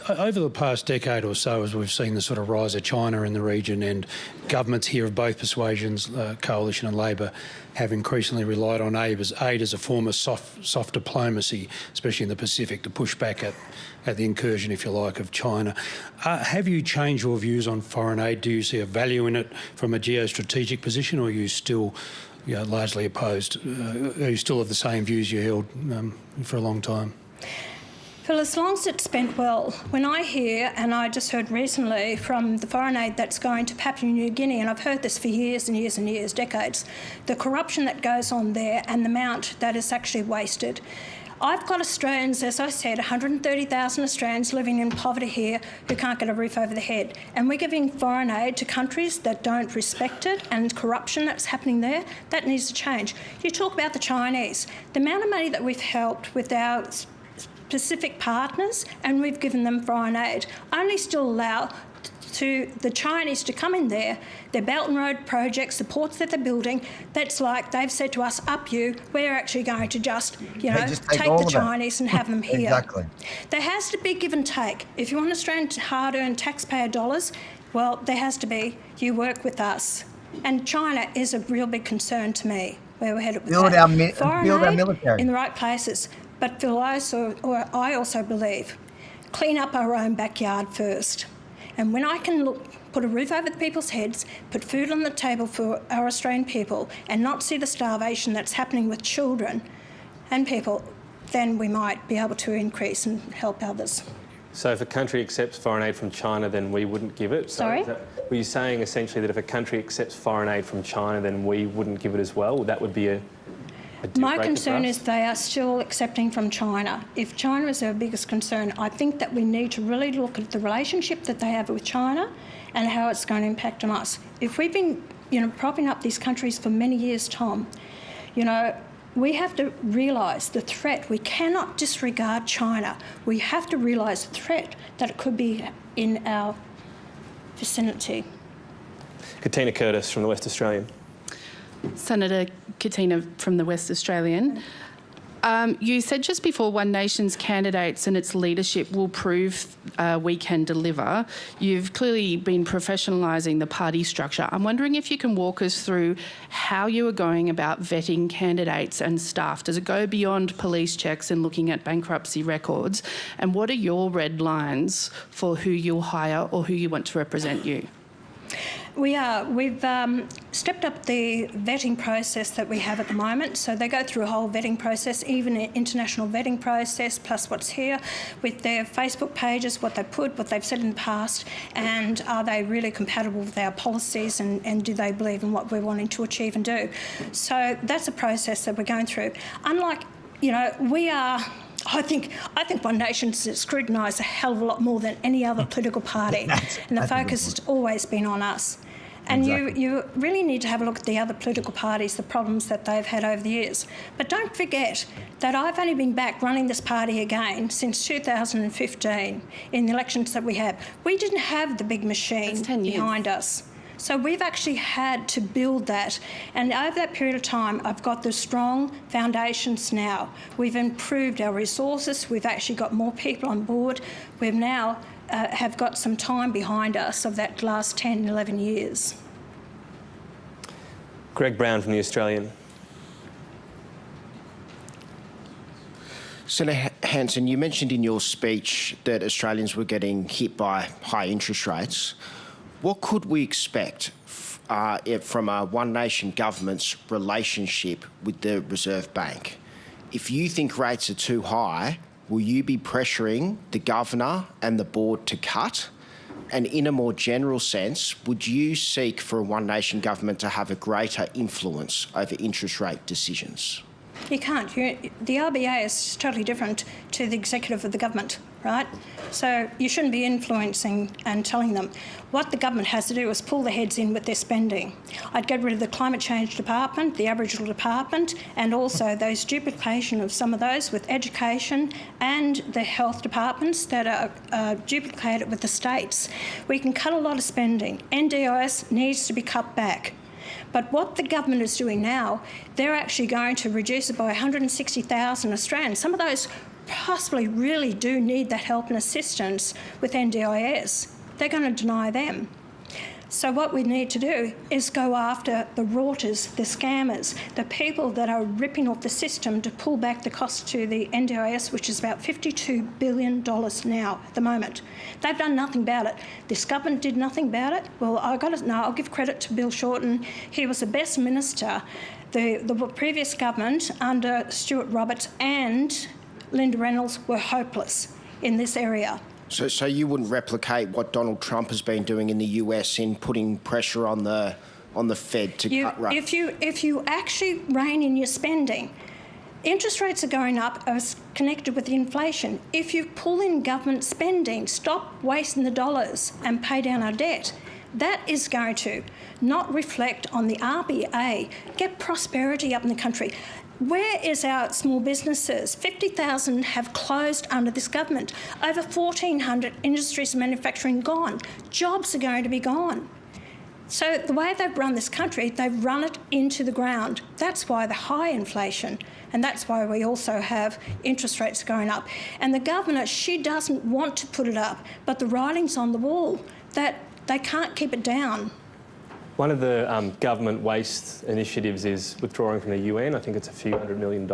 Over the past decade or so, as we've seen the sort of rise of China in the region, and governments here of both persuasions, Coalition and Labor, have increasingly relied on aid as a form of soft diplomacy, especially in the Pacific, to push back at the incursion, if you like, of China. Have you changed your views on foreign aid? Do you see a value in it from a geostrategic position, or are you still largely opposed? Are you still of the same views you held for a long time? Well, as long as it's spent well, when I hear, and I just heard recently from the foreign aid that's going to Papua New Guinea, and I've heard this for years and years and years, decades, the corruption that goes on there and the amount that is actually wasted. I've got Australians, as I said, 130,000 Australians living in poverty here who can't get a roof over their head. And we're giving foreign aid to countries that don't respect it, and corruption that's happening there, that needs to change. You talk about the Chinese. The amount of money that we've helped with our Pacific partners, and we've given them foreign aid, only still allow to the Chinese to come in there, their Belt and Road projects, the ports that they're building, that's like they've said to us, up you, we're actually going to just take the Chinese and have them here. Exactly. There has to be give and take. If you want Australian hard-earned taxpayer dollars, well, there has to be, you work with us. And China is a real big concern to me, where we're headed with build that. our military In the right places. But I also believe, clean up our own backyard first. And when I can put a roof over the people's heads, put food on the table for our Australian people, and not see the starvation that's happening with children and people, then we might be able to increase and help others. So if a country accepts foreign aid from China, then we wouldn't give it? Sorry? Were you saying essentially that if a country accepts foreign aid from China, then we wouldn't give it as well? That would be a My concern is they are still accepting from China. If China is our biggest concern, I think that we need to really look at the relationship that they have with China and how it's going to impact on us. If we've been, propping up these countries for many years, Tom, we have to realise the threat. We cannot disregard China. We have to realise the threat that it could be in our vicinity. Katina Curtis from the West Australian. Senator Katina from the West Australian. You said just before One Nation's candidates and its leadership will prove we can deliver. You've clearly been professionalising the party structure. I'm wondering if you can walk us through how you are going about vetting candidates and staff. Does it go beyond police checks and looking at bankruptcy records? And what are your red lines for who you'll hire or who you want to represent you? We've stepped up the vetting process that we have at the moment. So they go through a whole vetting process, even an international vetting process, plus what's here with their Facebook pages, what they put, what they've said in the past, and are they really compatible with our policies, and do they believe in what we're wanting to achieve and do? So that's a process that we're going through. Unlike, we are... I think One Nation's scrutinised a hell of a lot more than any other political party, and the focus has always been on us. And exactly. You really need to have a look at the other political parties, the problems that they've had over the years. But don't forget that I've only been back running this party again since 2015 in the elections that we had. We didn't have the big machine behind us. So we've actually had to build that. And over that period of time, I've got the strong foundations now. We've improved our resources. We've actually got more people on board. We've now have got some time behind us of that last 10, 11 years. Greg Brown from The Australian. Senator Hanson, you mentioned in your speech that Australians were getting hit by high interest rates. What could we expect from a One Nation government's relationship with the Reserve Bank? If you think rates are too high, will you be pressuring the governor and the board to cut? And in a more general sense, would you seek for a One Nation government to have a greater influence over interest rate decisions? You can't. The RBA is totally different to the executive of the government, right? So you shouldn't be influencing and telling them. What the government has to do is pull their heads in with their spending. I'd get rid of the Climate Change Department, the Aboriginal Department, and also those duplication of some of those with education and the health departments that are duplicated with the states. We can cut a lot of spending. NDIS needs to be cut back. But what the government is doing now, they're actually going to reduce it by 160,000 Australians. Some of those possibly really do need that help and assistance with NDIS, they're going to deny them. So what we need to do is go after the rorters, the scammers, the people that are ripping off the system to pull back the cost to the NDIS, which is about $52 billion now at the moment. They've done nothing about it. This government did nothing about it. Well, I'll give credit to Bill Shorten. He was the best minister. The previous government under Stuart Roberts and Linda Reynolds were hopeless in this area. So you wouldn't replicate what Donald Trump has been doing in the US in putting pressure on the Fed to cut rates? If you actually rein in your spending, interest rates are going up as connected with the inflation. If you pull in government spending, stop wasting the dollars and pay down our debt, that is going to not reflect on the RBA, get prosperity up in the country. Where is our small businesses? 50,000 have closed under this government. Over 1,400 industries and manufacturing gone. Jobs are going to be gone. So the way they've run this country, they've run it into the ground. That's why the high inflation, and that's why we also have interest rates going up. And the governor, she doesn't want to put it up, but the writing's on the wall that they can't keep it down. One of the government waste initiatives is withdrawing from the UN. I think it's a few $100 million.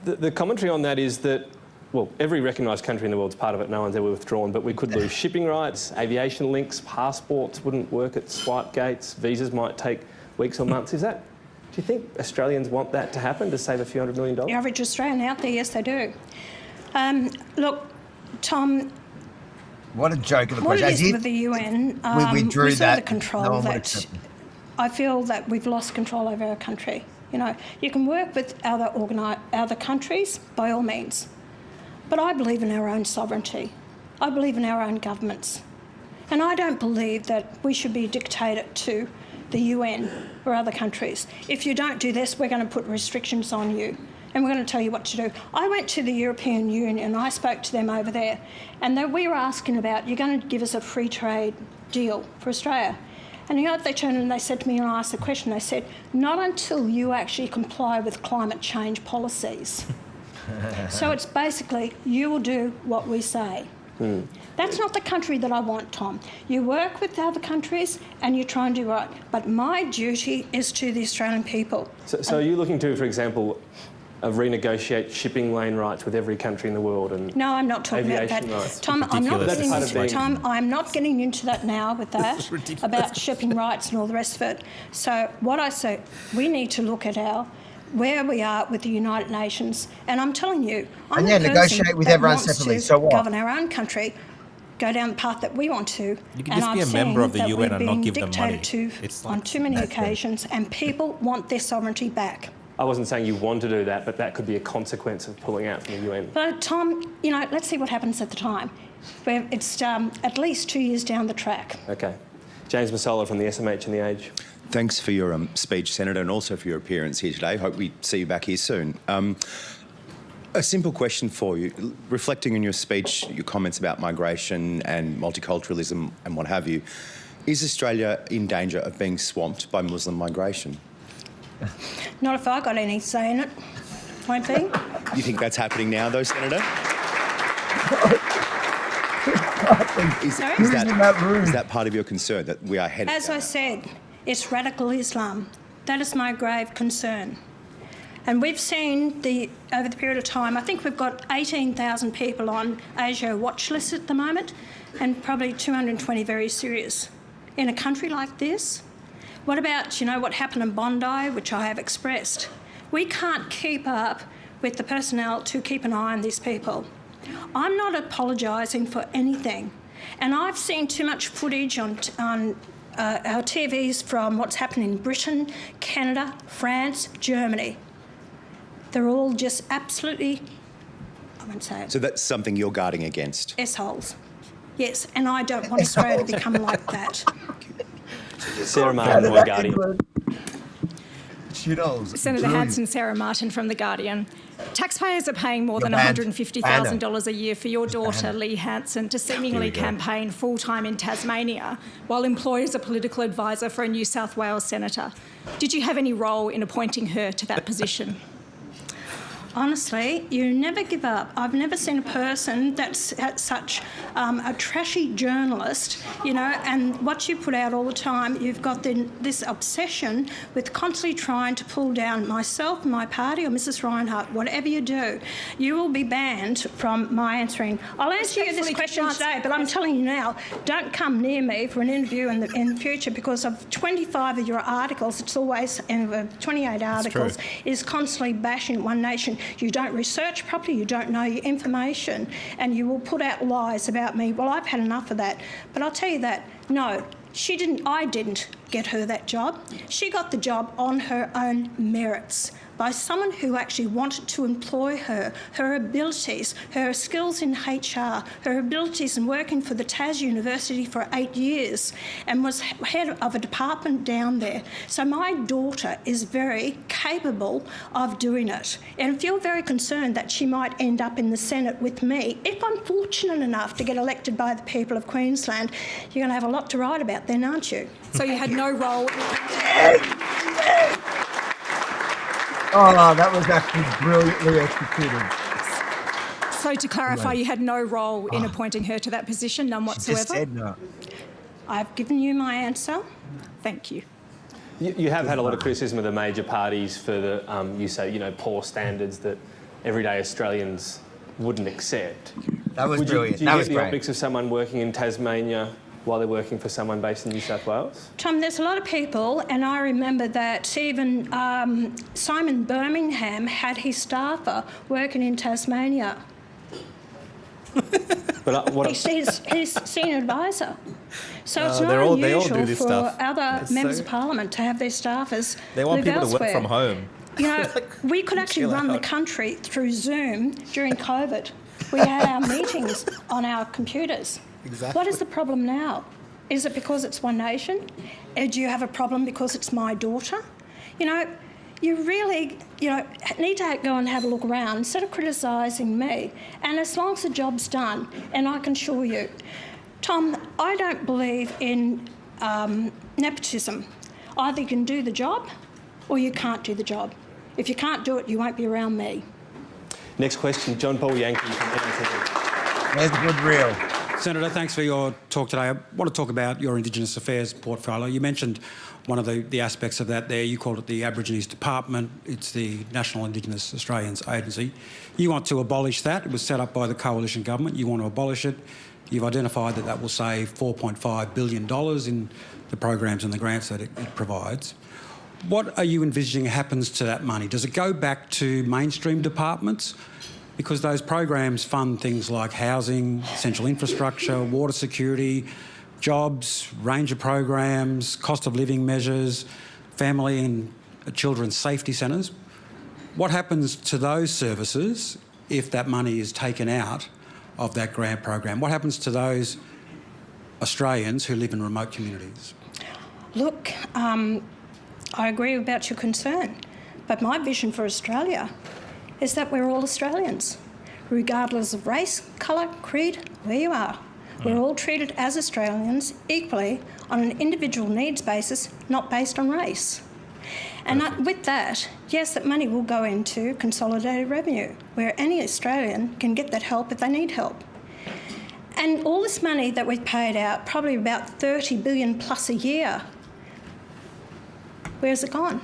The commentary on that is that, well, every recognised country in the world's part of it, no one's ever withdrawn, but we could lose shipping rights, aviation links, passports wouldn't work at swipe gates, visas might take weeks or months. Do you think Australians want that to happen, to save a few $100 million? The average Australian out there, yes, they do. Look, Tom... What a joke of a what question. What it is with the UN, we withdrew we saw that. the control that... I feel that we've lost control over our country. You know, you can work with other countries, by all means. But I believe in our own sovereignty. I believe in our own governments. And I don't believe that we should be dictated to the UN or other countries. If you don't do this, we're going to put restrictions on you and we're going to tell you what to do. I went to the European Union and I spoke to them over there, and we were asking about, you're going to give us a free trade deal for Australia. And you know what they turned and they said to me, and I asked the question, they said, not until you actually comply with climate change policies. So it's basically, you will do what we say. That's not the country that I want, Tom. You work with other countries and you try and do right. But my duty is to the Australian people. So are you looking to, for example, renegotiate shipping lane rights with every country in the world? And no, I'm not talking about that. Rights. Tom, I'm not getting into that now with that, about shipping rights and all the rest of it. So what I say, we need to look at where we are with the United Nations. And I'm telling you, I'm negotiate with everyone separately. So what? Govern our own country, go down the path that we want to. You can just be a member of the UN and not give them money. On too many occasions, and people want their sovereignty back. I wasn't saying you want to do that, but that could be a consequence of pulling out from the UN. But Tom, you know, let's see what happens at the time. It's at least 2 years down the track. Okay. James Massola from the SMH and the Age. Thanks for your speech, Senator, and also for your appearance here today. Hope we see you back here soon. A simple question for you. Reflecting on your speech, your comments about migration and multiculturalism and what have you, is Australia in danger of being swamped by Muslim migration? Not if I got any say in it. Won't be. You think that's happening now, though, Senator? Is that part of your concern, that we are headed As I said, it's radical Islam. That is my grave concern. And we've seen over the period of time, I think we've got 18,000 people on Asia watch list at the moment, and probably 220 very serious. In a country like this, what about, what happened in Bondi, which I have expressed? We can't keep up with the personnel to keep an eye on these people. I'm not apologising for anything. And I've seen too much footage on our TVs from what's happened in Britain, Canada, France, Germany. They're all just absolutely, I won't say it. So that's something you're guarding against? S-holes. Yes, and I don't want Australia to become like that. Sarah Martin, The Guardian. Senator Hanson, Sarah Martin from The Guardian. Taxpayers are paying more than $150,000 a year for your daughter, Lee Hanson, to seemingly campaign full-time in Tasmania, while employers a political advisor for a New South Wales senator. Did you have any role in appointing her to that position? honestly, you never give up. I've never seen a person that's such a trashy journalist, you know, and what you put out all the time, you've got this obsession with constantly trying to pull down myself, my party, or Mrs. Reinhardt. Whatever you do, you will be banned from my answering. I'll answer you this question today, but I'm telling you now, don't come near me for an interview in the future, because of 25 of your articles, it's always 28 articles, is constantly bashing One Nation. You don't research properly, you don't know your information, and you will put out lies about me. Well, I've had enough of that. But I'll tell you that, no, I didn't get her that job. She got the job on her own merits, by someone who actually wanted to employ her, her abilities, her skills in HR, her abilities in working for the Tas University for 8 years, and was head of a department down there. So my daughter is very capable of doing it. And if you're very concerned that she might end up in the Senate with me, if I'm fortunate enough to get elected by the people of Queensland, you're going to have a lot to write about then, aren't you? So you had no role. Oh, that was actually brilliantly executed. So to clarify, you had no role in appointing her to that position, none whatsoever? She just said no. I've given you my answer. Thank you. You have had a lot of criticism of the major parties for the, you say, you know, poor standards that everyday Australians wouldn't accept. That was brilliant. Do you get the optics of someone working in Tasmania while they're working for someone based in New South Wales? Tom, there's a lot of people, and I remember that even Simon Birmingham had his staffer working in Tasmania. But He's senior advisor. So it's not unusual for other members of Parliament to have their staffers They want live people elsewhere. to work from home. You know, we could actually run the country through Zoom during COVID. We had our meetings on our computers. Exactly. What is the problem now? Is it because it's One Nation? Do you have a problem because it's my daughter? You know, you really, need to go and have a look around instead of criticising me. And as long as the job's done, and I can assure you, Tom, I don't believe in nepotism. Either you can do the job or you can't do the job. If you can't do it, you won't be around me. Next question, John Paul Yankee from NT. There's a good reel. Senator, thanks for your talk today. I want to talk about your Indigenous Affairs portfolio. You mentioned one of the aspects of that there. You called it the Aborigines Department. It's the National Indigenous Australians Agency. You want to abolish that. It was set up by the coalition government. You want to abolish it. You've identified that will save $4.5 billion in the programs and the grants that it provides. What are you envisaging happens to that money? Does it go back to mainstream departments? Because those programs fund things like housing, essential infrastructure, water security, jobs, range of programs, cost of living measures, family and children's safety centres. What happens to those services if that money is taken out of that grant program? What happens to those Australians who live in remote communities? Look, I agree about your concern, but my vision for Australia is that we're all Australians, regardless of race, colour, creed, where you are. We're all treated as Australians equally on an individual needs basis, not based on race. And with that, yes, that money will go into consolidated revenue, where any Australian can get that help if they need help. And all this money that we've paid out, probably about $30 billion plus a year, where's it gone?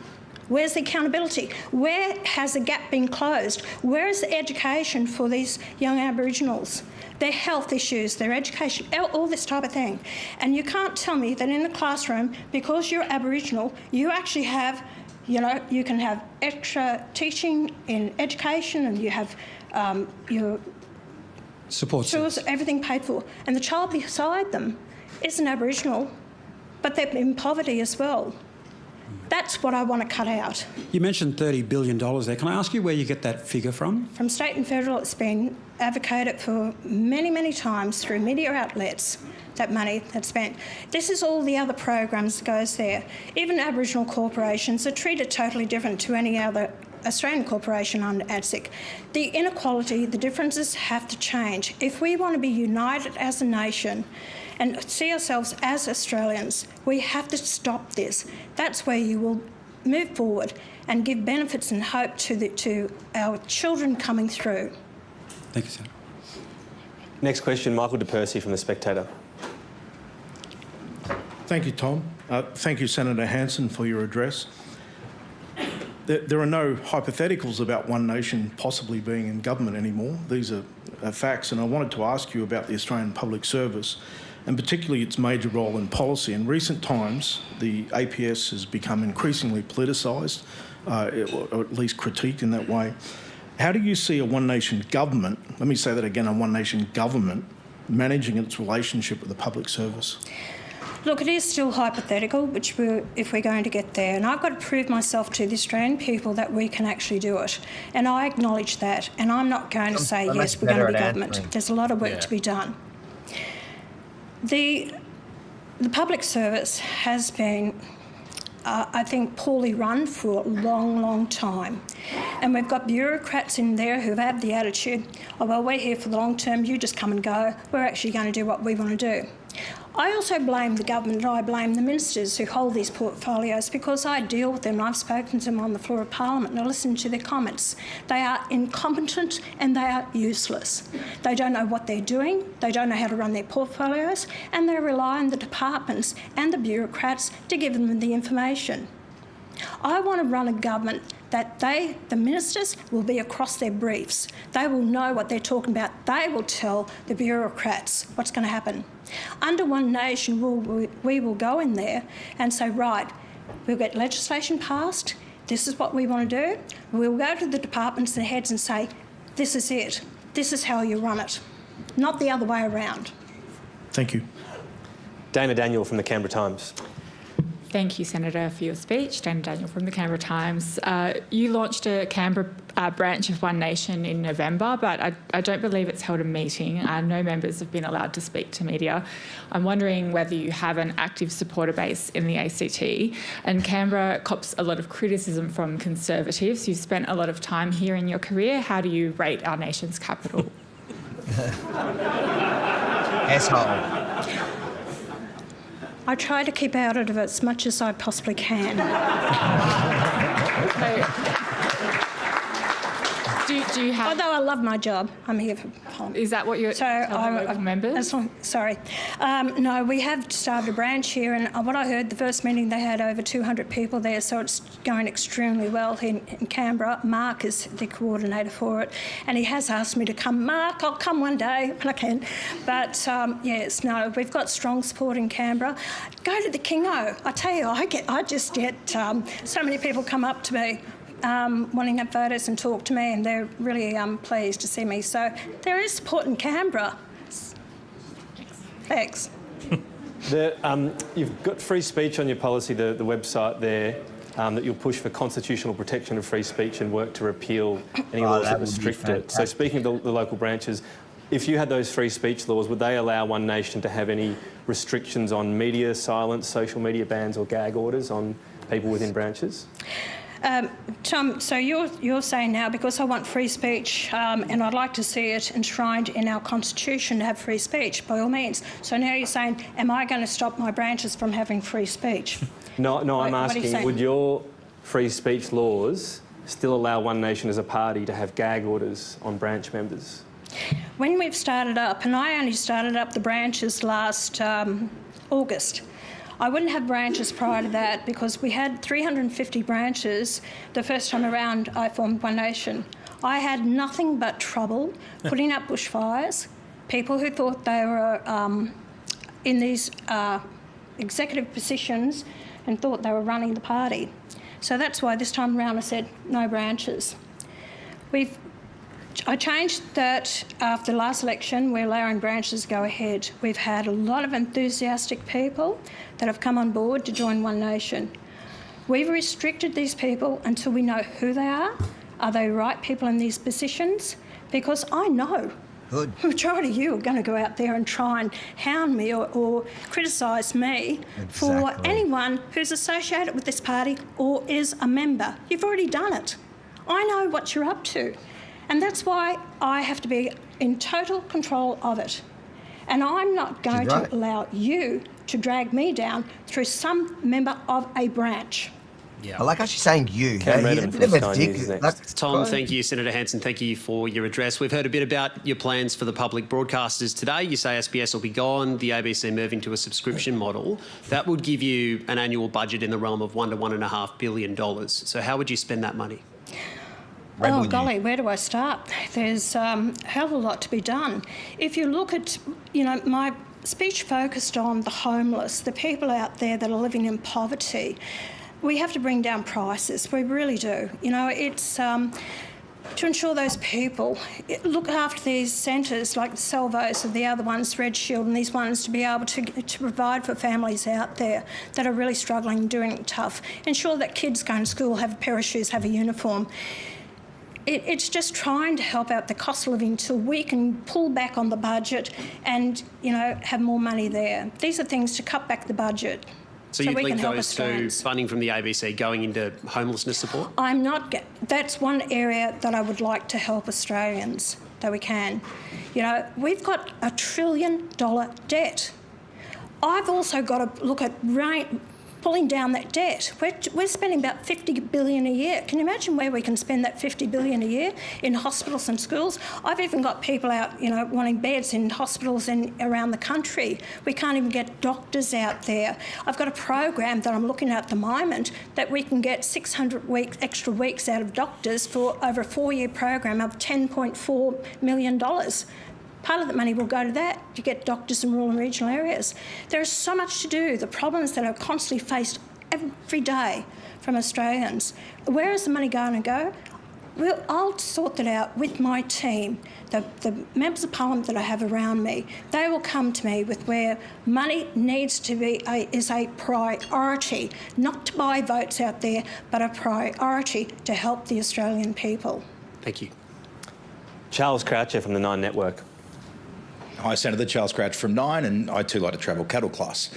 Where's the accountability? Where has the gap been closed? Where is the education for these young Aboriginals? Their health issues, their education, all this type of thing. And you can't tell me that in the classroom, because you're Aboriginal, you actually have, you can have extra teaching in education, and you have your support tools, everything paid for. And the child beside them isn't Aboriginal, but they're in poverty as well. That's what I want to cut out. You mentioned $30 billion there. Can I ask you where you get that figure from? From state and federal, it's been advocated for many, many times through media outlets, that money that's spent. This is all the other programs that goes there. Even Aboriginal corporations are treated totally different to any other Australian corporation under ADSIC. The inequality, the differences have to change. If we want to be united as a nation and see ourselves as Australians, we have to stop this. That's where you will move forward and give benefits and hope to our children coming through. Thank you, Senator. Next question, Michael De Percy from The Spectator. Thank you, Tom. Thank you, Senator Hanson, for your address. There are no hypotheticals about One Nation possibly being in government anymore. These are facts, and I wanted to ask you about the Australian Public Service, and particularly its major role in policy. In recent times, the APS has become increasingly politicised, or at least critiqued in that way. How do you see a One Nation government, let me say that again, a One Nation government, managing its relationship with the public service? Look, it is still hypothetical, if we're going to get there. And I've got to prove myself to the Australian people that we can actually do it. And I acknowledge that. And I'm not going to say, yes, we're going to be government. There's a lot of work to be done. The public service has been, I think, poorly run for a long, long time. And we've got bureaucrats in there who have the attitude, oh, well, we're here for the long term, you just come and go. We're actually going to do what we want to do. I also blame the government, I blame the ministers who hold these portfolios, because I deal with them and I've spoken to them on the floor of Parliament and I listen to their comments. They are incompetent and they are useless. They don't know what they're doing, they don't know how to run their portfolios, and they rely on the departments and the bureaucrats to give them the information. I want to run a government that the ministers will be across their briefs. They will know what they're talking about. They will tell the bureaucrats what's going to happen. Under One Nation, we will go in there and say, right, we'll get legislation passed. This is what we want to do. We'll go to the departments and heads and say, this is it. This is how you run it. Not the other way around. Thank you. Dana Daniel from the Canberra Times. Thank you, Senator, for your speech. Dana Daniel from the Canberra Times. You launched a Canberra branch of One Nation in November, but I don't believe it's held a meeting. No members have been allowed to speak to media. I'm wondering whether you have an active supporter base in the ACT. And Canberra cops a lot of criticism from Conservatives. You've spent a lot of time here in your career. How do you rate our nation's capital? Asshole. I try to keep out of it as much as I possibly can. Do you have... Although I love my job, I'm here for Parliament. Is that what you're telling local members? Sorry. No, we have started a branch here, and what I heard, the first meeting, they had over 200 people there, so it's going extremely well in Canberra. Mark is the coordinator for it, and he has asked me to come. Mark, I'll come one day when I can. But, yes, no, we've got strong support in Canberra. Go to the Kingo. I tell you, I just get so many people come up to me wanting to have photos and talk to me, and they're really pleased to see me. So there is support in Canberra. Thanks. You've got free speech on your policy, the website there, that you'll push for constitutional protection of free speech and work to repeal any laws that restrict it. So speaking of the local branches, if you had those free speech laws, would they allow One Nation to have any restrictions on media silence, social media bans or gag orders on people within branches? Tom, so you're saying now, because I want free speech and I'd like to see it enshrined in our Constitution to have free speech, by all means. So now you're saying, am I going to stop my branches from having free speech? No, I'm asking, would your free speech laws still allow One Nation as a party to have gag orders on branch members? When we've started up, and I only started up the branches last August, I wouldn't have branches prior to that because we had 350 branches the first time around I formed One Nation. I had nothing but trouble putting up bushfires, people who thought they were in these executive positions and thought they were running the party. So that's why this time around I said no branches. I changed that after the last election. We're allowing branches to go ahead. We've had a lot of enthusiastic people that have come on board to join One Nation. We've restricted these people until we know who they are. Are they right people in these positions? Because I know the majority of you are going to go out there and try and hound me or criticise me for anyone who's associated with this party or is a member. You've already done it. I know what you're up to. And that's why I have to be in total control of it. And I'm not going to allow you to drag me down through some member of a branch. Yeah. I like how she's saying you. Cam He's a Redden bit from of a Sky dick. News next. Like, Tom, thank you. Senator Hanson, thank you for your address. We've heard a bit about your plans for the public broadcasters today. You say SBS will be gone, the ABC moving to a subscription model. That would give you an annual budget in the realm of $1 to $1.5 billion. So how would you spend that money? Oh, golly, where do I start? There's a hell of a lot to be done. If you look at, my speech focused on the homeless, the people out there that are living in poverty. We have to bring down prices. We really do. It's to ensure those people look after these centres like the Salvos and the other ones, Red Shield, and these ones to be able to provide for families out there that are really struggling and doing it tough. Ensure that kids going to school have a pair of shoes, have a uniform. It's just trying to help out the cost of living till we can pull back on the budget and, have more money there. These are things to cut back the budget. So you'd link those to funding from the ABC going into homelessness support? That's one area that I would like to help Australians, that we can. We've got $1 trillion debt. I've also got to look at pulling down that debt. We're spending about $50 billion a year. Can you imagine where we can spend that $50 billion a year in hospitals and schools? I've even got people out, wanting beds in hospitals around the country. We can't even get doctors out there. I've got a program that I'm looking at the moment that we can get 600 extra weeks out of doctors for over a 4-year program of $10.4 million. Part of the money will go to that, to get doctors in rural and regional areas. There is so much to do. The problems that are constantly faced every day from Australians. Where is the money going to go? Well, I'll sort that out with my team. The members of Parliament that I have around me, they will come to me with where money needs to be is a priority, not to buy votes out there, but a priority to help the Australian people. Thank you. Charles Croucher from the Nine Network. Hi, Senator. Charles Crouch from Nine, and I too like to travel cattle class.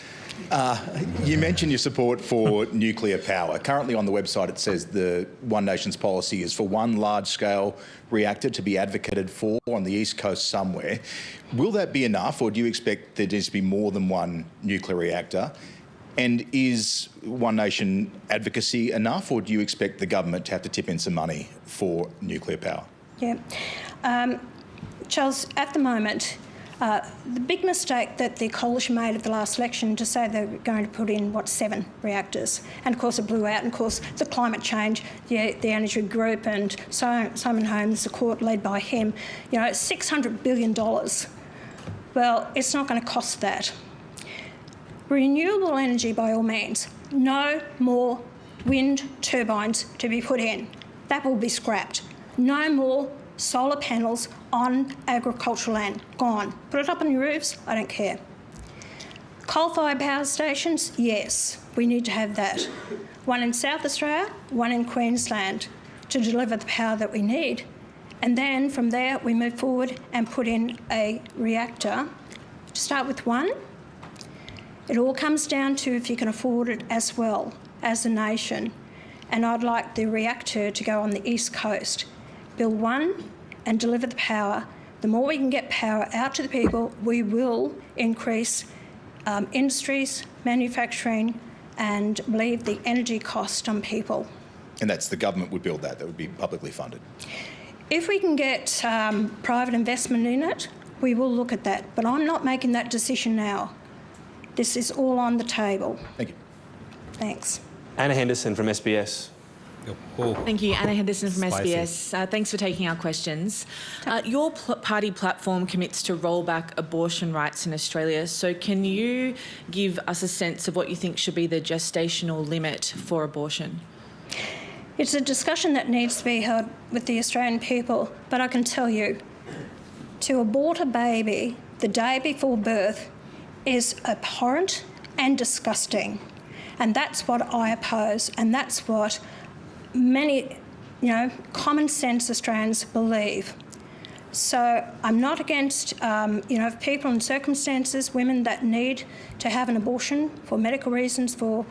You mentioned your support for nuclear power. Currently on the website it says the One Nation's policy is for one large-scale reactor to be advocated for on the East Coast somewhere. Will that be enough, or do you expect there needs to be more than one nuclear reactor? And is One Nation advocacy enough, or do you expect the government to have to tip in some money for nuclear power? Yeah. Charles, at the moment, the big mistake that the coalition made at the last election to say they were going to put in, 7 reactors. And, of course, it blew out. And, of course, the climate change, the energy group and Simon Holmes, the court led by him, $600 billion. Well, it's not going to cost that. Renewable energy, by all means. No more wind turbines to be put in. That will be scrapped. No more solar panels on agricultural land. Gone. Put it up on your roofs, I don't care. Coal-fired power stations, yes, we need to have that. One in South Australia, one in Queensland to deliver the power that we need. And then from there we move forward and put in a reactor. To start with one, it all comes down to if you can afford it as well as a nation. And I'd like the reactor to go on the East Coast. Build one and deliver the power. The more we can get power out to the people, we will increase industries, manufacturing, and relieve the energy cost on people. And that's the government would build that would be publicly funded? If we can get private investment in it, we will look at that. But I'm not making that decision now. This is all on the table. Thank you. Thanks. Anna Henderson from SBS. Thank you. Anna Henderson from Spicy. SBS. Thanks for taking our questions. Your party platform commits to roll back abortion rights in Australia. So can you give us a sense of what you think should be the gestational limit for abortion? It's a discussion that needs to be held with the Australian people, but I can tell you, to abort a baby the day before birth is abhorrent and disgusting. And that's what I oppose, and that's what many, common sense Australians believe. So I'm not against, people in circumstances, women that need to have an abortion for medical reasons, for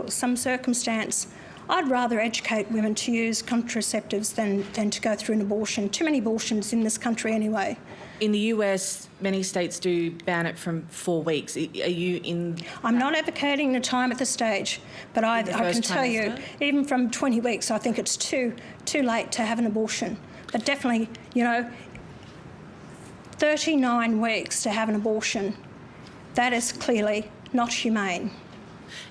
some circumstance. I'd rather educate women to use contraceptives than to go through an abortion. Too many abortions in this country anyway. In the US, many states do ban it from 4 weeks. Are you in... I'm not advocating the time at this stage, but I can tell you, even from 20 weeks, I think it's too late to have an abortion. But definitely, 39 weeks to have an abortion, that is clearly not humane.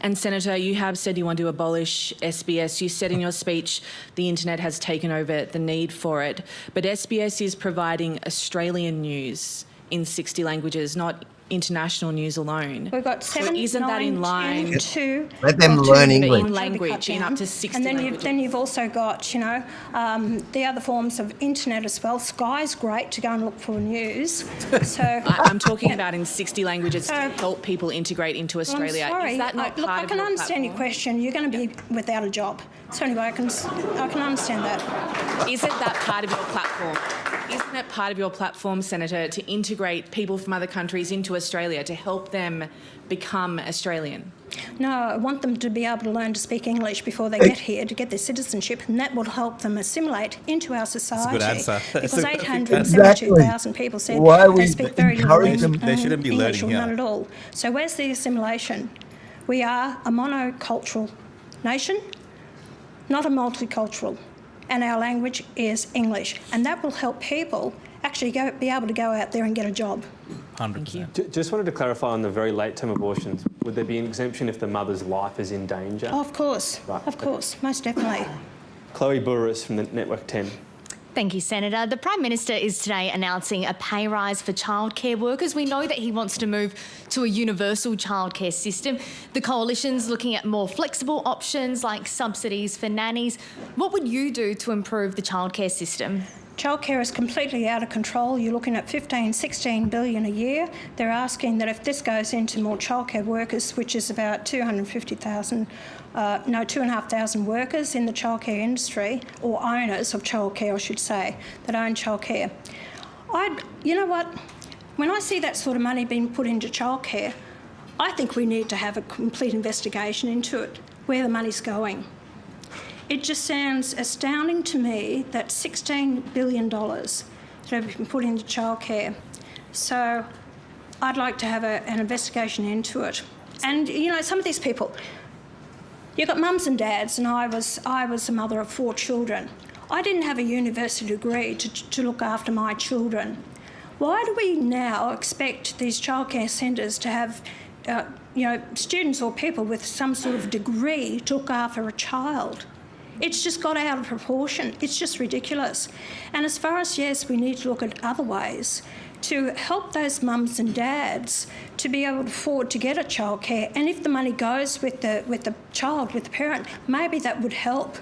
And Senator, you have said you want to abolish SBS. You said in your speech the internet has taken over the need for it. But SBS is providing Australian news in 60 languages, not international news alone. We've got 7, so isn't 9, that in line 10, 2, let them learn English. In language, in up to 60 and languages. Then you've also got, the other forms of internet as well. Sky's great to go and look for news. So I'm talking about in 60 languages to help people integrate into Australia. I'm sorry. Is that not Look, part I of can your understand your platform? question. You're going to be without a job. So anyway, I can understand that. Isn't that part of your platform? Isn't it part of your platform, Senator, to integrate people from other countries into Australia to help them become Australian? No, I want them to be able to learn to speak English before they get here to get their citizenship, and that will help them assimilate into our society. That's a good answer. Because 872,000 people said they speak very little English. They shouldn't be learning or here. none at all. So where's the assimilation? We are a monocultural nation, not a multicultural. And our language is English. And that will help people actually be able to go out there and get a job. 100%. Just wanted to clarify on the very late-term abortions. Would there be an exemption if the mother's life is in danger? Oh, of course. Right. Of course. Most definitely. Chloe Burris from the Network 10. Thank you, Senator. The Prime Minister is today announcing a pay rise for childcare workers. We know that he wants to move to a universal childcare system. The Coalition's looking at more flexible options like subsidies for nannies. What would you do to improve the childcare system? Childcare is completely out of control. You're looking at 15, 16 billion a year. They're asking that if this goes into more childcare workers, which is about 2,500 workers in the childcare industry, or owners of childcare, I should say, that own childcare. You know what? When I see that sort of money being put into childcare, I think we need to have a complete investigation into it, where the money's going. It just sounds astounding to me that $16 billion that have been put into childcare. So I'd like to have an investigation into it. And, some of these people, you've got mums and dads, and I was a mother of 4 children. I didn't have a university degree to look after my children. Why do we now expect these childcare centres to have students or people with some sort of degree to look after a child? It's just got out of proportion. It's just ridiculous. And as far as, yes, we need to look at other ways to help those mums and dads to be able to afford to get a childcare. And if the money goes with the child, with the parent, maybe that would help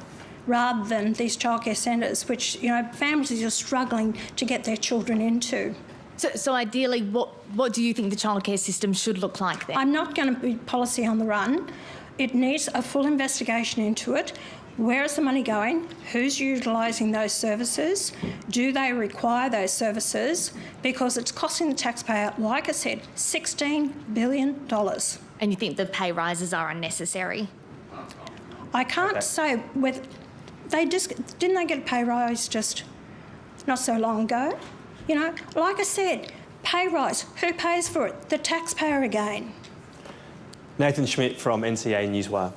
rather than these childcare centres, which, families are struggling to get their children into. So ideally, what do you think the childcare system should look like then? I'm not going to be policy on the run. It needs a full investigation into it. Where is the money going? Who's utilising those services? Do they require those services? Because it's costing the taxpayer, like I said, $16 billion. And you think the pay rises are unnecessary? I can't say whether didn't they get a pay rise just not so long ago? Like I said, pay rise. Who pays for it? The taxpayer again. Nathan Schmidt from NCA Newswire.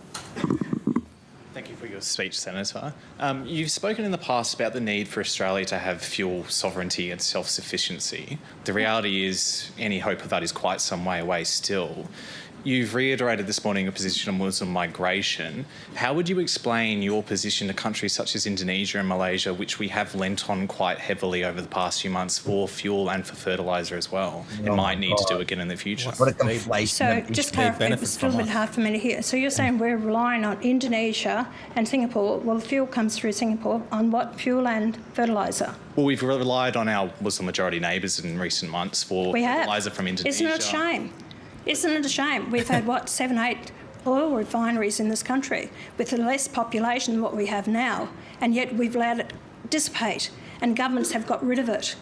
Thank you for your speech, Senator. You've spoken in the past about the need for Australia to have fuel sovereignty and self-sufficiency. The reality is any hope of that is quite some way away still. You've reiterated this morning a position on Muslim migration. How would you explain your position to countries such as Indonesia and Malaysia, which we have lent on quite heavily over the past few months for fuel and for fertiliser as well, and might need to do again in the future? What a conflation. So just clarify, it's still a bit hard for me to hear. So you're saying we're relying on Indonesia and Singapore. Well, the fuel comes through Singapore on what? Fuel and fertiliser? Well, we've relied on our Muslim majority neighbours in recent months for fertiliser from Indonesia. Isn't it a shame? Isn't it a shame? We've had, 7, 8 oil refineries in this country with less population than what we have now, and yet we've allowed it dissipate, and governments have got rid of it.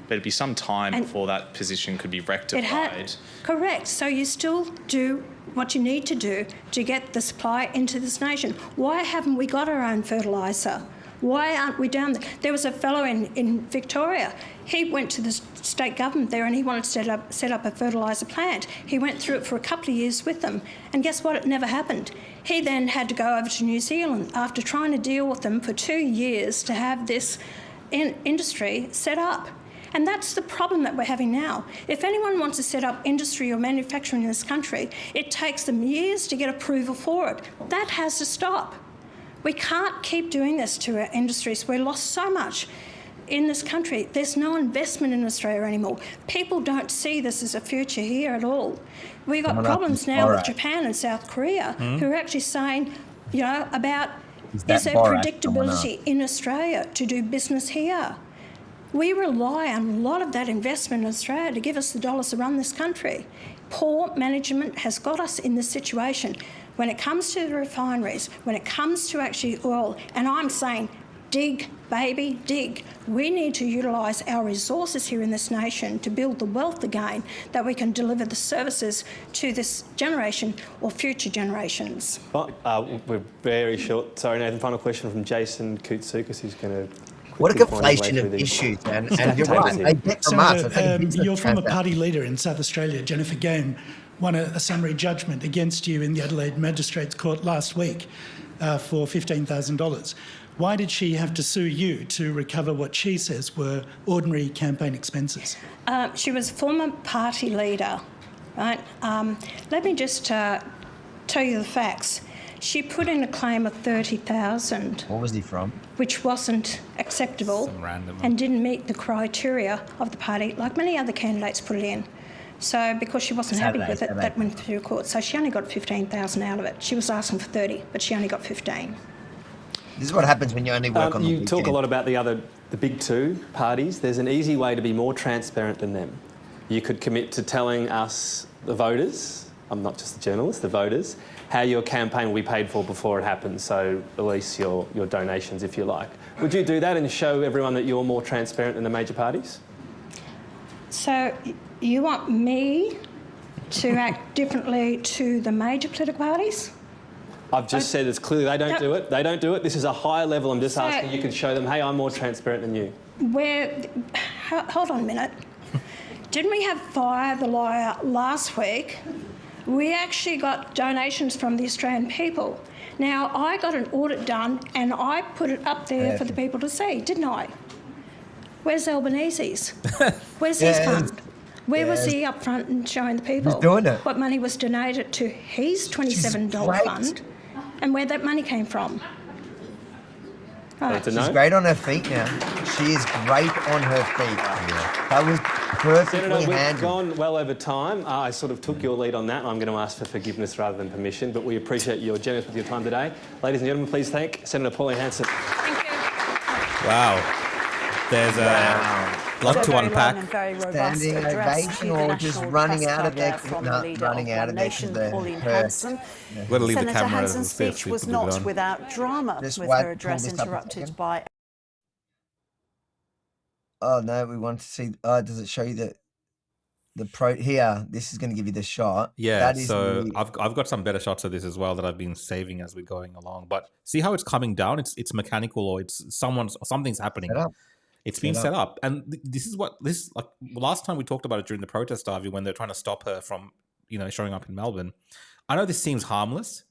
But it'd be some time before that position could be rectified. Correct. So you still do what you need to do to get the supply into this nation. Why haven't we got our own fertiliser? Why aren't we down there? There was a fellow in Victoria. He went to the state government there and he wanted to set up a fertiliser plant. He went through it for a couple of years with them. And guess what? It never happened. He then had to go over to New Zealand after trying to deal with them for 2 years to have this industry set up. And that's the problem that we're having now. If anyone wants to set up industry or manufacturing in this country, it takes them years to get approval for it. That has to stop. We can't keep doing this to our industries. We've lost so much in this country. There's no investment in Australia anymore. People don't see this as a future here at all. We've got problems now with Japan and South Korea who are actually saying, about is there predictability in Australia to do business here? We rely on a lot of that investment in Australia to give us the dollars to run this country. Poor management has got us in this situation. When it comes to the refineries, when it comes to actually oil, and I'm saying dig, baby, dig. We need to utilise our resources here in this nation to build the wealth again that we can deliver the services to this generation or future generations. We're very short. Sorry, Nathan, final question from Jason Koutsoukis, who's going to... What a conflation of issues, man. And you're right. Senator, your former party leader in South Australia, Jennifer Game, won a summary judgment against you in the Adelaide Magistrates Court last week for $15,000. Why did she have to sue you to recover what she says were ordinary campaign expenses? She was a former party leader, right? Let me just tell you the facts. She put in a claim of $30,000. What was he from? Which wasn't acceptable and didn't meet the criteria of the party, like many other candidates put it in. So because she wasn't happy with it, that went through court. So she only got $15,000 out of it. She was asking for 30, but she only got 15. This is what happens when you only work on the weekend. You talk a lot about the big two parties. There's an easy way to be more transparent than them. You could commit to telling us, the voters, I'm not just the journalist, the voters, how your campaign will be paid for before it happens, so release your donations if you like. Would you do that and show everyone that you're more transparent than the major parties? So you want me to act differently to the major political parties? I've just said it's clearly they don't do it. They don't do it. This is a higher level. I'm just asking you can show them, hey, I'm more transparent than you. Hold on a minute. Didn't we have Fire the Liar last week? We actually got donations from the Australian people. Now, I got an audit done and I put it up there for the people to see, didn't I? Where's Albanese's? Where's his fund? Where was he up front and showing the people what money was donated to his $27 fund and where that money came from? Right. She's great on her feet now. She is great on her feet. That was perfectly Senator, we've handled. gone well over time. I sort of took your lead on that, and I'm going to ask for forgiveness rather than permission, but we appreciate you're generous with your time today. Ladies and gentlemen, please thank Senator Pauline Hanson. Thank you. Wow. There's a lot to unpack. Standing ovation or just running out of there? No, running out of there because Pauline Hanson. We're going to leave the Senator camera. Hanson's speech was not without drama, with her address interrupted by... Oh, no, we want to see... does it show you the pro... Here, this is going to give you the shot. Yeah, that is so I've got some better shots of this as well that I've been saving as we're going along. But see how it's coming down? It's mechanical or something's happening. It's been set up. And this is like last time we talked about it during the protest, Harvey, when they're trying to stop her from, showing up in Melbourne. I know this seems harmless,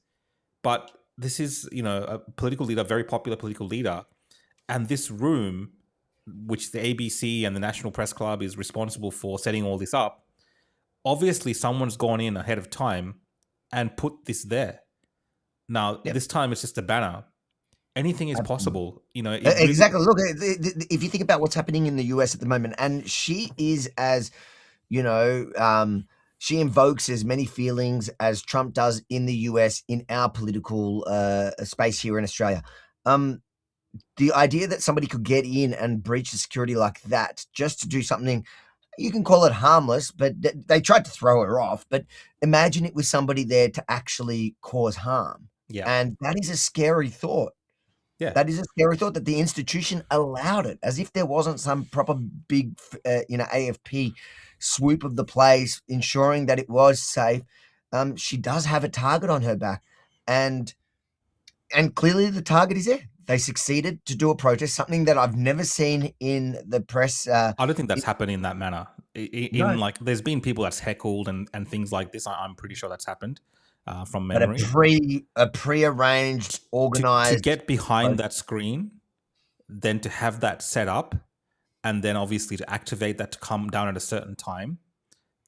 but this is, a political leader, very popular political leader. And this room, which the ABC and the National Press Club is responsible for setting all this up, obviously someone's gone in ahead of time and put this there. Now, this time it's just a banner. Anything is possible, Exactly. Look, if you think about what's happening in the US at the moment, and she is as, she invokes as many feelings as Trump does in the US in our political space here in Australia. The idea that somebody could get in and breach the security like that just to do something, you can call it harmless, but they tried to throw her off. But imagine it was somebody there to actually cause harm. Yeah. And that is a scary thought. Yeah. That is a scary thought that the institution allowed it, as if there wasn't some proper big, AFP swoop of the place, ensuring that it was safe. she does have a target on her back, and clearly the target is there. They succeeded to do a protest, something that I've never seen in the press. I don't think that's happened in that manner. No. Like, there's been people that's heckled and things like this. I'm pretty sure that's happened from But memory. a prearranged, organized to get behind that screen, then to have that set up, and then obviously to activate that to come down at a certain time.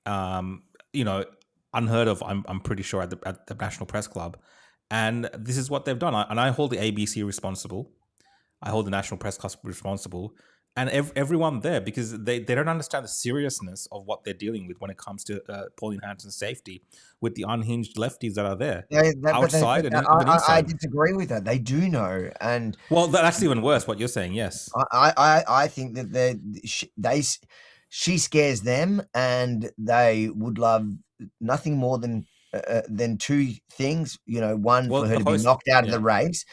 Unheard of. I'm pretty sure at the National Press Club. And this is what they've done. And I hold the ABC responsible. I hold the National Press Club responsible. And everyone there, because they don't understand the seriousness of what they're dealing with when it comes to Pauline Hanson's safety with the unhinged lefties that are there, outside and inside. I disagree with that. They do know. And well, that's even worse, what you're saying, yes. I think that she scares them, and they would love nothing more than two things, one, for her to be knocked out of the race,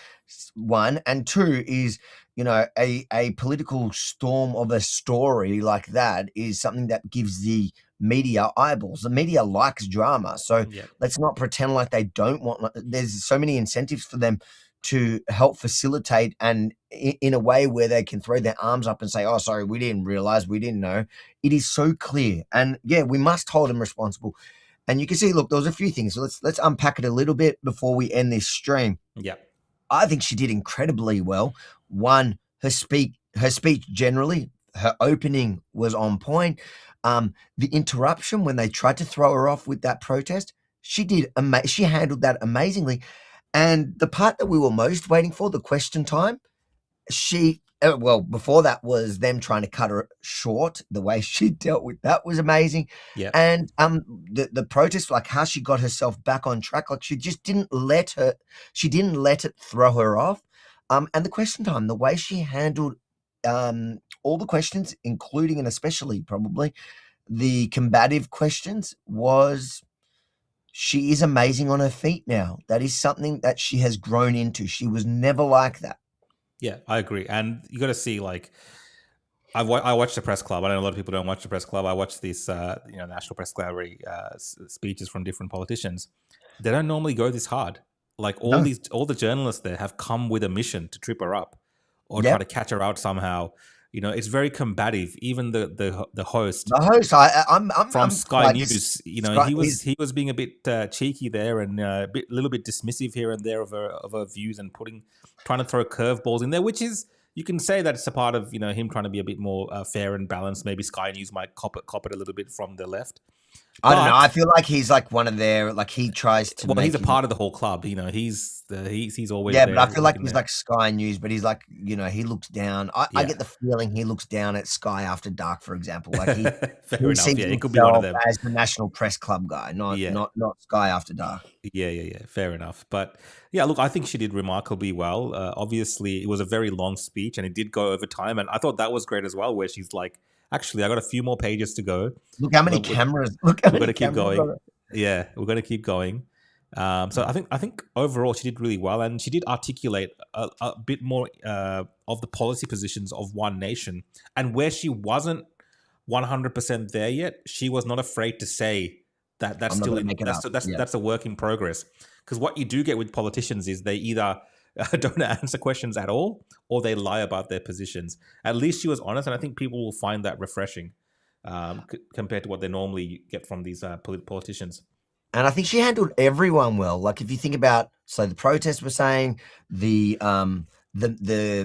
one, and two is, a political storm of a story like that is something that gives the media eyeballs. The media likes drama. So let's not pretend like they don't want, there's so many incentives for them to help facilitate, and in a way where they can throw their arms up and say, oh, sorry, we didn't realize, we didn't know. It is so clear. And we must hold them responsible. And you can see, look, there was a few things. So let's unpack it a little bit before we end this stream. Yeah. I think she did incredibly well. One, her speech generally, her opening was on point. The interruption when they tried to throw her off with that protest, she handled that amazingly. And the part that we were most waiting for, the question time, before that was them trying to cut her short. The way she dealt with that was amazing. Yeah. And the protest, like how she got herself back on track, like she just didn't let it throw her off. And the question time, the way she handled all the questions, including and especially probably the combative questions, she is amazing on her feet now. That is something that she has grown into. She was never like that. Yeah, I agree. And you got to see, like, I watch the press club. I know a lot of people don't watch the press club. I watch these, National Press Club speeches from different politicians. They don't normally go this hard. Like, all the journalists there have come with a mission to trip her up or try to catch her out somehow. It's very combative. Even the host. The host, I'm from Sky News. He was being a bit cheeky there and a little bit dismissive here and there of her views and trying to throw curveballs in there, which is, you can say that it's a part of him trying to be a bit more fair and balanced. Maybe Sky News might cop it a little bit from the left. I don't know. I feel like he's like one of their, like he tries to. Well, he's a part of the whole club. He's always. Yeah, but I feel like he's like Sky News, but he's like, he looks down. I get the feeling he looks down at Sky After Dark, for example. Like he seems he could be one of them as the National Press Club guy, not Sky After Dark. Yeah. Fair enough. But yeah, look, I think she did remarkably well. Obviously, it was a very long speech, and it did go over time, and I thought that was great as well, where she's like, actually, I got a few more pages to go. Look how many cameras. We're going to keep going. Yeah, we're going to keep going. So I think overall she did really well, and she did articulate a bit more of the policy positions of One Nation, and where she wasn't 100% there yet, she was not afraid to say that that's a work in progress. Because what you do get with politicians is they either don't answer questions at all, or they lie about their positions. At least she was honest, and I think people will find that refreshing compared to what they normally get from these politicians. And I think she handled everyone well. Like if you think about, so the protests were saying, the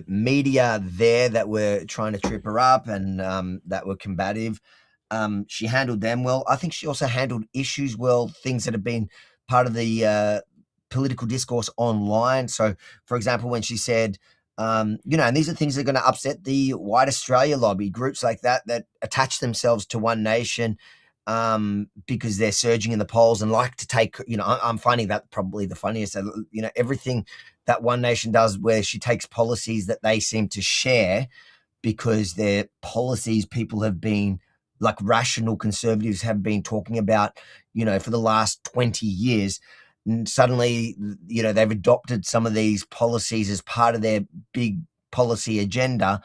media there that were trying to trip her up and that were combative, she handled them well. I think she also handled issues well, things that have been part of the political discourse online. So, for example, when she said, and these are things that are going to upset the White Australia lobby, groups like that attach themselves to One Nation because they're surging in the polls and like to take, I'm finding that probably the funniest, everything that One Nation does where she takes policies that they seem to share because they're policies people have been, like rational conservatives have been talking about, for the last 20 years. And suddenly, they've adopted some of these policies as part of their big policy agenda.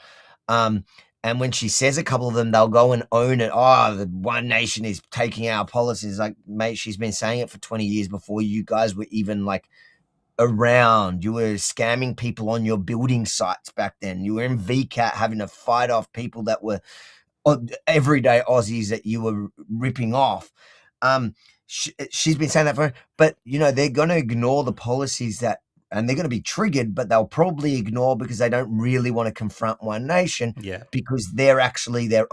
And And when she says a couple of them, they'll go and own it. Oh, the One Nation is taking our policies. Like, mate, she's been saying it for 20 years before you guys were even like around. You were scamming people on your building sites back then. You were in VCAT having to fight off people that were everyday Aussies that you were ripping off. She's been saying that for, but they're going to ignore the policies that, and they're going to be triggered, but they'll probably ignore because they don't really want to confront One Nation. Yeah. Because they're actually they're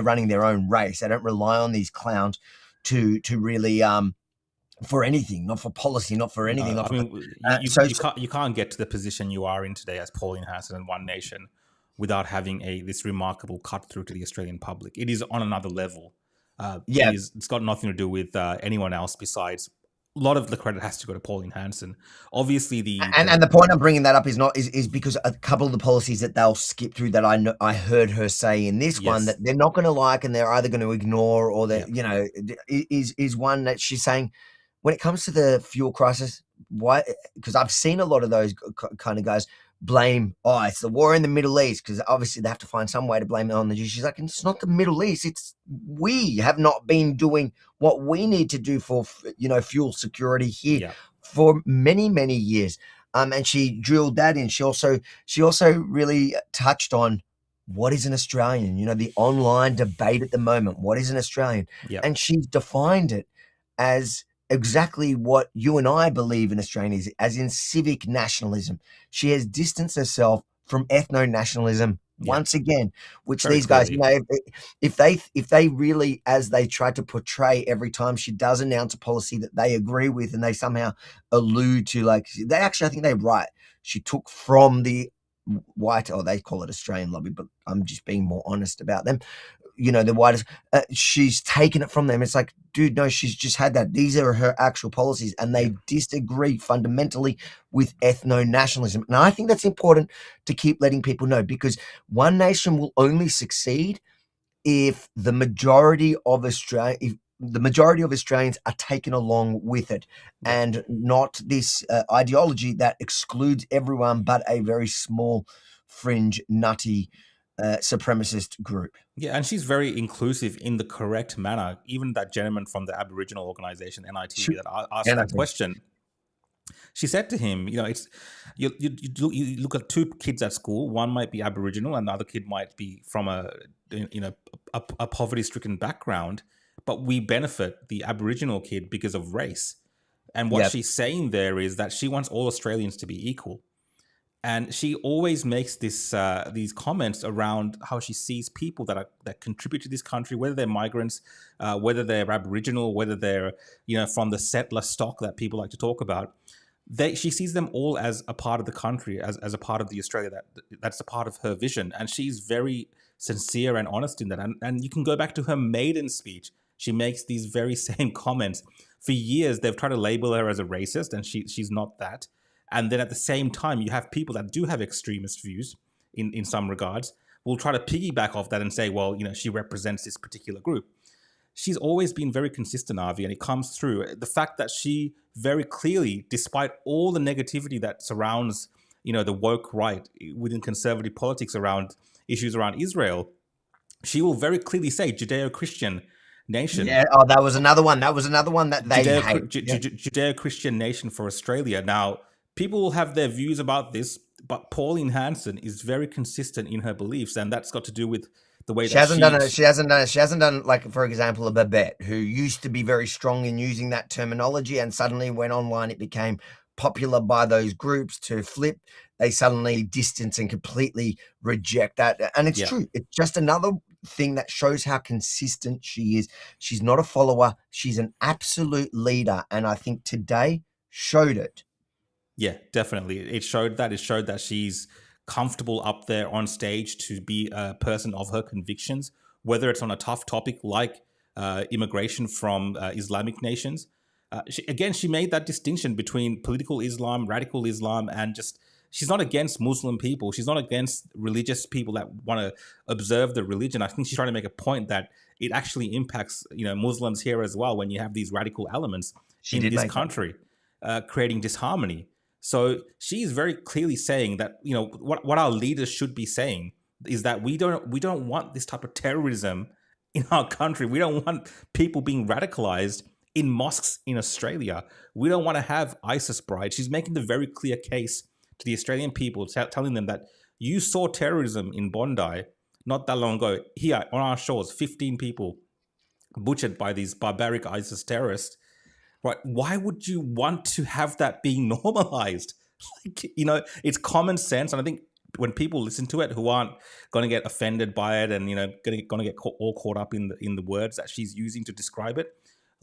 running their own race. They don't rely on these clowns to really for anything, not for policy, not for anything. I mean, you can't get to the position you are in today as Pauline Hanson and One Nation without having this remarkable cut through to the Australian public. It is on another level. It's got nothing to do with anyone else besides. A lot of the credit has to go to Pauline Hanson. Obviously, the point I'm bringing that up is because a couple of the policies that they'll skip through that I heard her say in this one that they're not going to like and they're either going to ignore or that is one that she's saying when it comes to the fuel crisis. Why? Because I've seen a lot of those kind of guys blame, it's the war in the Middle East, because obviously they have to find some way to blame it on the Jews. She's like, it's not the Middle East, it's we have not been doing what we need to do for fuel security here for many years. And she drilled that in. She also really touched on what is an Australian, the online debate at the moment. What is an Australian? And she's defined it as exactly what you and I believe in Australia is, as in civic nationalism. She has distanced herself from ethno-nationalism once again, which very these guys, if they really, as they try to portray every time she does announce a policy that they agree with, and they somehow allude to, like, they actually, I think they're right. She took from the white, or they call it Australian lobby, but I'm just being more honest about them. The widest, she's taken it from them. It's like, dude, no, she's just had that. These are her actual policies, and they disagree fundamentally with ethno-nationalism. And I think that's important to keep letting people know, because One Nation will only succeed if the majority of Australians are taken along with it, and not this ideology that excludes everyone but a very small, fringe, nutty supremacist group. Yeah, and she's very inclusive in the correct manner. Even that gentleman from the Aboriginal organisation NITV that asked that question, she said to him, it's you look at two kids at school. One might be Aboriginal, and the other kid might be from a poverty-stricken background, but we benefit the Aboriginal kid because of race. And what she's saying there is that she wants all Australians to be equal. And she always makes these comments around how she sees people that contribute to this country, whether they're migrants, whether they're Aboriginal, whether they're from the settler stock that people like to talk about. She sees them all as a part of the country, as a part of the Australia that's a part of her vision. And she's very sincere and honest in that. And you can go back to her maiden speech. She makes these very same comments. For years, they've tried to label her as a racist, and she's not that. And then at the same time, you have people that do have extremist views in some regards, will try to piggyback off that and say, well, she represents this particular group. She's always been very consistent, Avi, and it comes through. The fact that she very clearly, despite all the negativity that surrounds, the woke right within conservative politics around issues around Israel, she will very clearly say Judeo-Christian nation. Yeah, that was another one. That they hate. Judeo-Christian nation for Australia. Now, people will have their views about this, but Pauline Hanson is very consistent in her beliefs, and that's got to do with the way she hasn't done, like, for example, a Babette, who used to be very strong in using that terminology, and suddenly when online it became popular by those groups to flip, they suddenly distance and completely reject that. And it's true. It's just another thing that shows how consistent she is. She's not a follower. She's an absolute leader. And I think today showed it. Yeah, definitely. It showed that she's comfortable up there on stage to be a person of her convictions, whether it's on a tough topic like immigration from Islamic nations. She made that distinction between political Islam, radical Islam, and just, she's not against Muslim people. She's not against religious people that want to observe the religion. I think she's trying to make a point that it actually impacts, Muslims here as well when you have these radical elements in this country, creating disharmony. So she's very clearly saying that, what our leaders should be saying, is that we don't want this type of terrorism in our country. We don't want people being radicalized in mosques in Australia. We don't want to have ISIS brides. She's making the very clear case to the Australian people, telling them that you saw terrorism in Bondi not that long ago. Here on our shores, 15 people butchered by these barbaric ISIS terrorists. Right? Why would you want to have that being normalized? Like, it's common sense, and I think when people listen to it who aren't going to get offended by it and going to get all caught up in the words that she's using to describe it,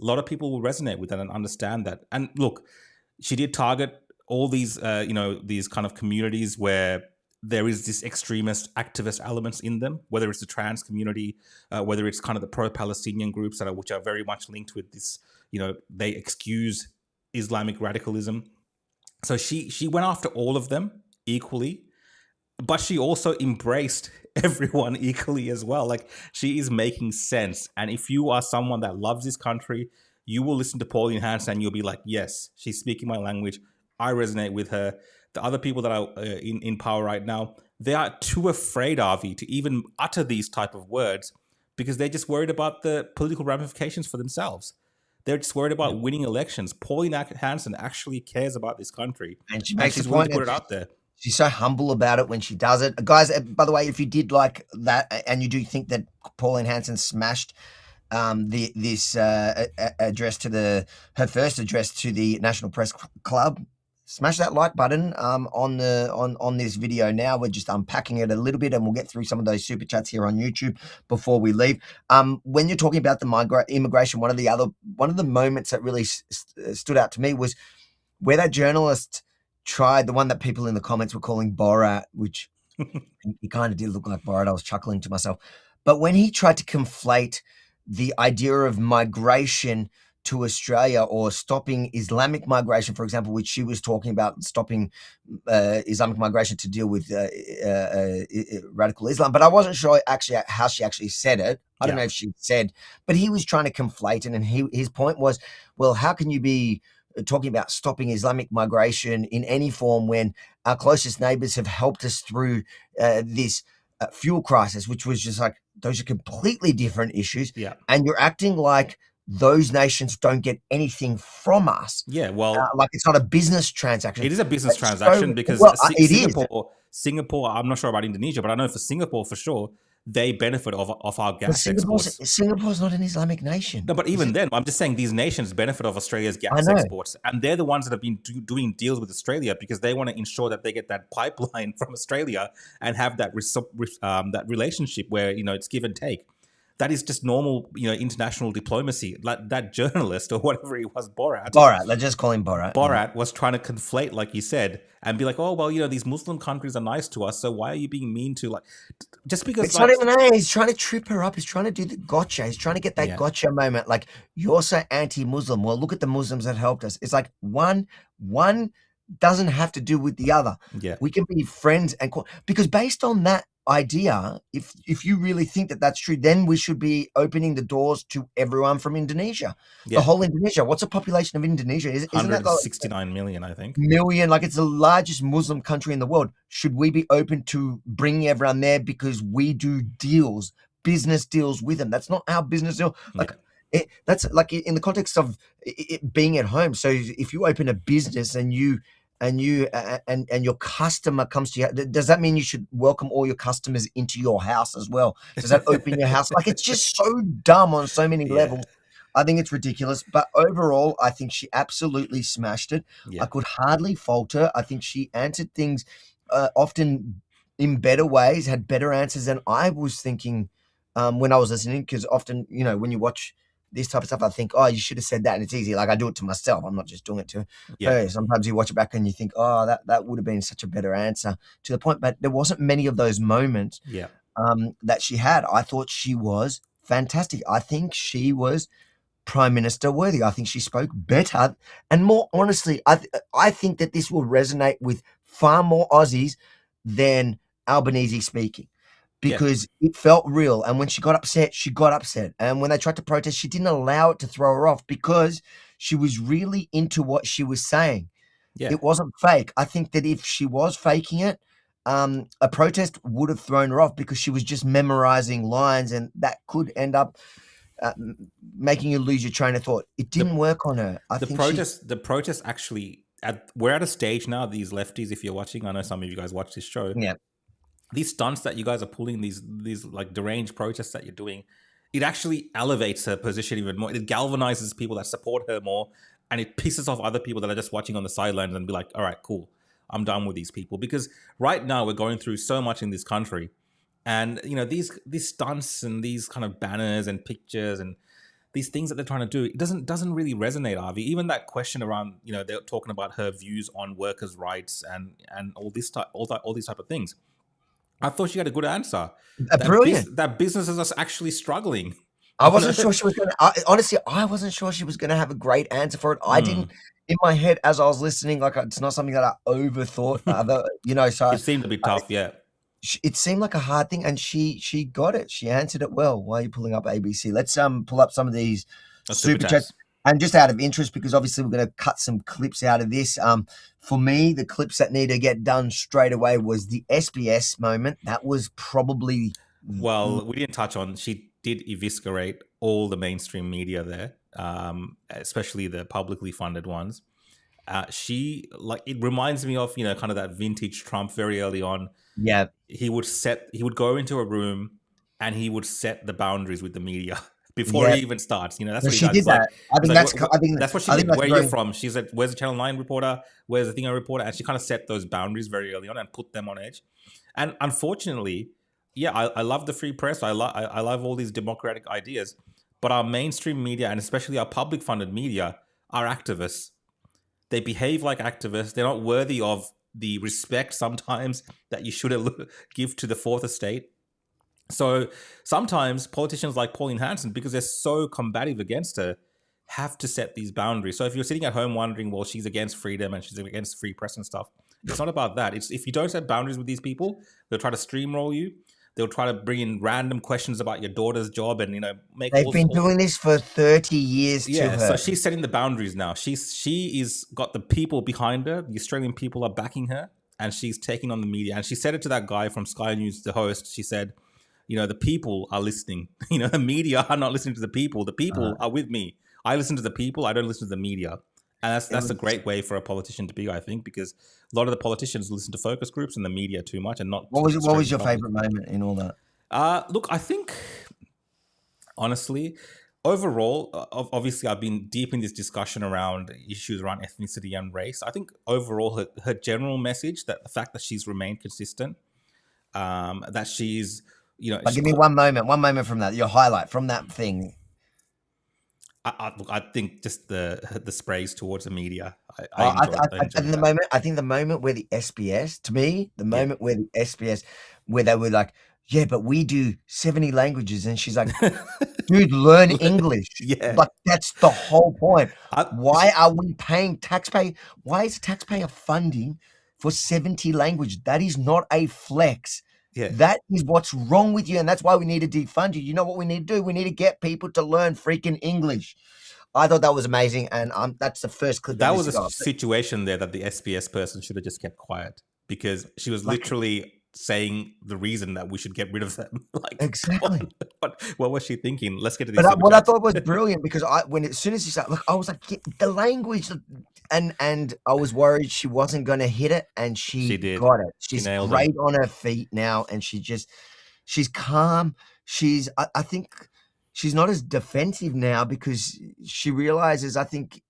a lot of people will resonate with that and understand that. And look, she did target all these these kind of communities where there is this extremist activist elements in them, whether it's the trans community, whether it's kind of the pro-Palestinian groups which are very much linked with this, they excuse Islamic radicalism. So she went after all of them equally, but she also embraced everyone equally as well. Like, she is making sense. And if you are someone that loves this country, you will listen to Pauline Hanson and you'll be like, yes, she's speaking my language. I resonate with her. The other people that are in power right now, they are too afraid, Avi, to even utter these type of words because they're just worried about the political ramifications for themselves. They're just worried about winning elections. Pauline Hanson actually cares about this country. And she makes she's the willing point to put it out there. She's so humble about it when she does it. Guys, by the way, if you did like that and you do think that Pauline Hanson smashed this address to her first address to the National Press Club, smash that like button on this video now. We're just unpacking it a little bit and we'll get through some of those super chats here on YouTube before we leave. When you're talking about the immigration, one of the moments that really stood out to me was where that journalist tried, the one that people in the comments were calling Borat, which he kind of did look like Borat. I was chuckling to myself. But when he tried to conflate the idea of migration to Australia or stopping Islamic migration, for example, which she was talking about stopping Islamic migration to deal with radical Islam. But I wasn't sure actually how she actually said it. I don't know if she said, but he was trying to conflate it. And his point was, well, how can you be talking about stopping Islamic migration in any form when our closest neighbors have helped us through this fuel crisis, which was just like, those are completely different issues. Yeah. And you're acting like those nations don't get anything from us. Yeah, well, like it's not a business transaction. It is a business transaction because Singapore, I'm not sure about Indonesia, but I know for Singapore for sure, they benefit off our gas exports. Singapore's not an Islamic nation. No, but even then, I'm just saying these nations benefit of Australia's gas exports. And they're the ones that have been doing deals with Australia because they want to ensure that they get that pipeline from Australia and have that that relationship where, it's give and take. That is just normal, international diplomacy. Like that journalist or whatever he was, Borat. Let's just call him Borat. Borat was trying to conflate, like you said, and be like, oh, well, these Muslim countries are nice to us, so why are you being mean to, just because... It's not even that. He's trying to trip her up. He's trying to do the gotcha. He's trying to get that gotcha moment. Like, you're so anti-Muslim. Well, look at the Muslims that helped us. It's like one doesn't have to do with the other. Yeah. We can be friends because based on that idea, if you really think that that's true, then we should be opening the doors to everyone from Indonesia. The whole Indonesia. What's the population of Indonesia? Isn't that 169 million, I think. Like it's the largest Muslim country in the world. Should we be open to bringing everyone there because we do business deals with them? That's not our business deal. That's like in the context of it being at home. So if you open a business and your customer comes to you, does that mean you should welcome all your customers into your house as well? Does that open your house? Like, it's just so dumb on so many levels. I think it's ridiculous. But overall, I think she absolutely smashed it. I could hardly fault her. I think she answered things often in better ways, had better answers than I was thinking when I was listening. Because often, when you watch this type of stuff, I think, oh, you should have said that, and it's easy. Like, I do it to myself. I'm not just doing it to her. Sometimes you watch it back and you think, oh, that would have been such a better answer to the point. But there wasn't many of those moments that she had. I thought she was fantastic. I think she was Prime Minister worthy. I think she spoke better and more honestly. I think that this will resonate with far more Aussies than Albanese speaking. Because it felt real. And when she got upset, she got upset. And when they tried to protest, she didn't allow it to throw her off because she was really into what she was saying. It wasn't fake. I think that if she was faking it, a protest would have thrown her off because she was just memorizing lines, and that could end up making you lose your train of thought. It didn't work on her. The protest actually, we're at a stage now, these lefties, if you're watching, I know some of you guys watch this show. Yeah. These stunts that you guys are pulling, these like deranged protests that you're doing, it actually elevates her position even more. It galvanizes people that support her more, and it pisses off other people that are just watching on the sidelines and be like, all right, cool, I'm done with these people. Because right now we're going through so much in this country, and these stunts and these kind of banners and pictures and these things that they're trying to do, it doesn't really resonate, Avi. Even that question around, they're talking about her views on workers' rights and all these type of things. I thought she had a good answer. Brilliant. That businesses are actually struggling. I wasn't sure she was going to. Honestly, I wasn't sure she was going to have a great answer for it. I didn't, in my head, as I was listening, like it's not something that I overthought. So it seemed a bit tough, yeah. It seemed like a hard thing, and she got it. She answered it well. Why are you pulling up ABC? Let's pull up some of these super chats. And just out of interest, because obviously we're going to cut some clips out of this. For me, the clips that need to get done straight away was the SBS moment. That was probably... Well, we didn't touch on... She did eviscerate all the mainstream media there, especially the publicly funded ones. It reminds me of, kind of that vintage Trump very early on. Yeah. He would go into a room and he would set the boundaries with the media. Before he even starts, that's what she did that. I think that's what she did. Where you're from? She said, "Where's the Channel 9 reporter? Where's the Thingo reporter?" And she kind of set those boundaries very early on and put them on edge. And unfortunately, I love the free press. I love all these democratic ideas, but our mainstream media and especially our public funded media are activists. They behave like activists. They're not worthy of the respect sometimes that you should give to the fourth estate. So sometimes politicians like Pauline Hanson, because they're so combative against her, have to set these boundaries. So if you're sitting at home wondering, well, she's against freedom and she's against free press and stuff, it's not about that. It's if you don't set boundaries with these people, they'll try to steamroll you. They'll try to bring in random questions about your daughter's job and make. They've been doing this for 30 years. Yeah, to her. So she's setting the boundaries now. She is got the people behind her. The Australian people are backing her, and she's taking on the media. And she said it to that guy from Sky News, the host. She said, the people are listening. The media are not listening to the people. The people are with me. I listen to the people. I don't listen to the media. And that's a great way for a politician to be, I think, because a lot of the politicians listen to focus groups and the media too much and not. What was your favorite moment in all that? Look, I think, honestly, overall, obviously, I've been deep in this discussion around issues around ethnicity and race. I think overall, her general message, that the fact that she's remained consistent, that she's... give me one moment from that, your highlight from that thing. I think just the sprays towards the media. I think the moment where the SBS, to me, where the SBS, where they were like, yeah, but we do 70 languages, and she's like, dude, learn English. Yeah, like that's the whole point. Why are we paying taxpayer? Why is taxpayer funding for 70 languages? That is not a flex. Yeah. That is what's wrong with you, and that's why we need to defund you. You know what we need to do? We need to get people to learn freaking English. I thought that was amazing, and that's the first clip. That was a situation there that the SBS person should have just kept quiet, because she was literally saying the reason that we should get rid of them. Exactly. What was she thinking? Let's get to this. What I thought was brilliant, because as soon as she started, I was like, the language, and I was worried she wasn't going to hit it, and she did. Got it. She's great on her feet now, and she's calm. I think she's not as defensive now, because she realizes, I think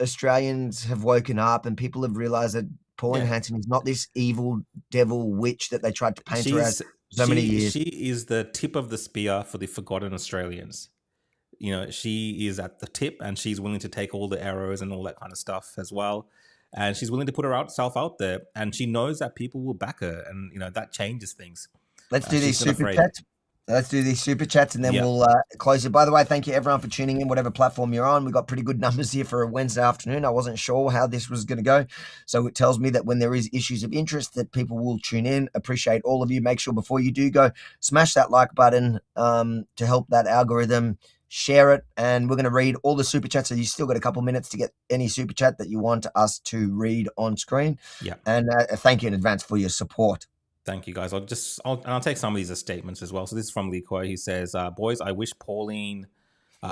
Australians have woken up and people have realized that Pauline Hanson is not this evil devil witch that they tried to paint her as so many years. She is the tip of the spear for the forgotten Australians. She is at the tip, and she's willing to take all the arrows and all that kind of stuff as well. And she's willing to put herself out there, and she knows that people will back her, and that changes things. Let's do these super chats. Let's do these super chats, and then we'll close it. By the way, thank you everyone for tuning in, whatever platform you're on. We've got pretty good numbers here for a Wednesday afternoon. I wasn't sure how this was going to go, so it tells me that when there is issues of interest, that people will tune in. Appreciate all of you. Make sure before you do go, smash that like button to help that algorithm. Share it, and we're going to read all the super chats. So you still got a couple minutes to get any super chat that you want us to read on screen. Yeah, and thank you in advance for your support. Thank you, guys. I'll take some of these as statements as well. So this is from Lee Kuo. He says, boys, I wish Pauline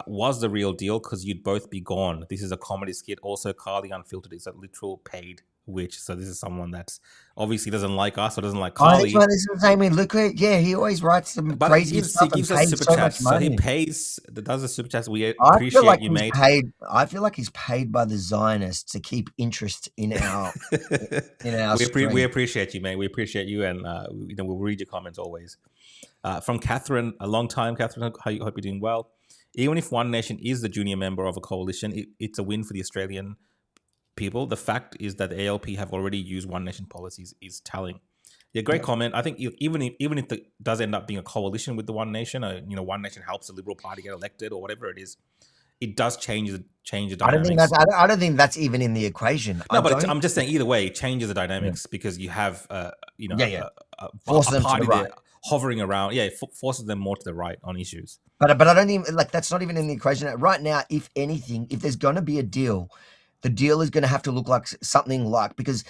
was the real deal because you'd both be gone. This is a comedy skit. Also, Carly Unfiltered is a literal paid witch. So this is someone that's obviously doesn't like us or doesn't like Carly. This one is the same with Luke. Yeah, he always writes some crazy stuff. He gives us super chats. So he pays, does the super chats. We I appreciate feel like you, mate. I feel like he's paid by the Zionists to keep interest in our we appreciate you, mate. We appreciate you, and we'll read your comments always. From Catherine, a long time, Catherine. Hope you're doing well. Even if One Nation is the junior member of a coalition, it's a win for the Australian people. The fact is that the ALP have already used One Nation policies is telling. Yeah, great comment. I think even if it does end up being a coalition with the One Nation, or One Nation helps the Liberal Party get elected or whatever it is, it does change the dynamics. I don't think that's even in the equation. No, but I'm just saying either way, it changes the dynamics because you have a party there hovering around. Yeah, it forces them more to the right on issues. But I don't even that's not even in the equation right now. If anything, if there's going to be a deal, the deal is going to have to look like something like, because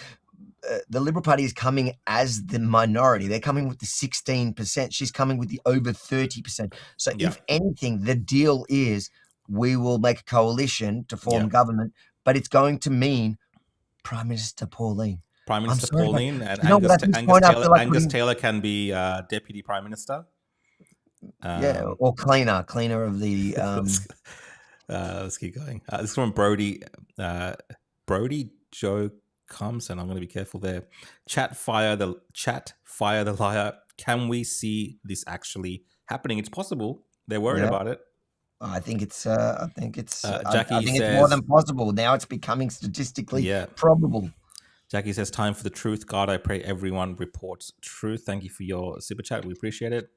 the Liberal Party is coming as the minority. They're coming with the 16%. She's coming with the over 30%. So if anything, the deal is we will make a coalition to form government, but it's going to mean Prime Minister Pauline. Prime Minister Pauline and Angus Taylor can be Deputy Prime Minister. Or cleaner of the... let's keep going. This is from Brody. Brody Joe Comes, and I'm going to be careful there. Chat fire the liar. Can we see this actually happening? It's possible. They're worried about it. I think it's Jackie I think it's more than possible. Now it's becoming statistically probable. Jackie says, time for the truth. God, I pray everyone reports truth. Thank you for your super chat. We appreciate it.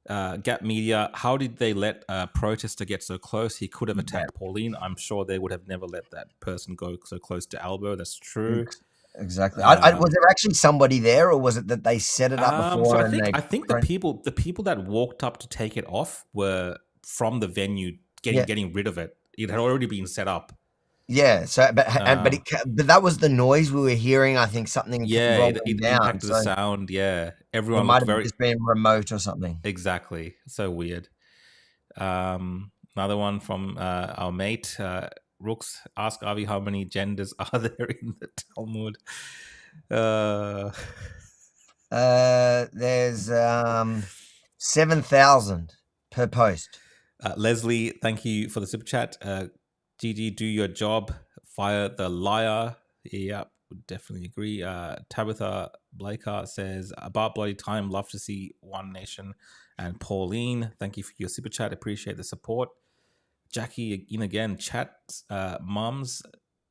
Gap Media, how did they let a protester get so close? He could have attacked Pauline. I'm sure they would have never let that person go so close to Albo. That's true. Exactly. Was there actually somebody there, or was it that they set it up before? I think the people that walked up to take it off were from the venue getting rid of it. It had already been set up. Yeah. So, but that was the noise we were hearing. I think something. Yeah, it impacted the sound. Yeah, everyone might have just been remote or something. Exactly. So weird. Another one from our mate Rooks. Ask Avi how many genders are there in the Talmud. There's 7,000 per post. Leslie, thank you for the super chat. Gigi, do your job. Fire the liar. Yep, would definitely agree. Tabitha Blaker says, about bloody time. Love to see One Nation. And Pauline, thank you for your super chat. Appreciate the support. Jackie, again, chat. Mums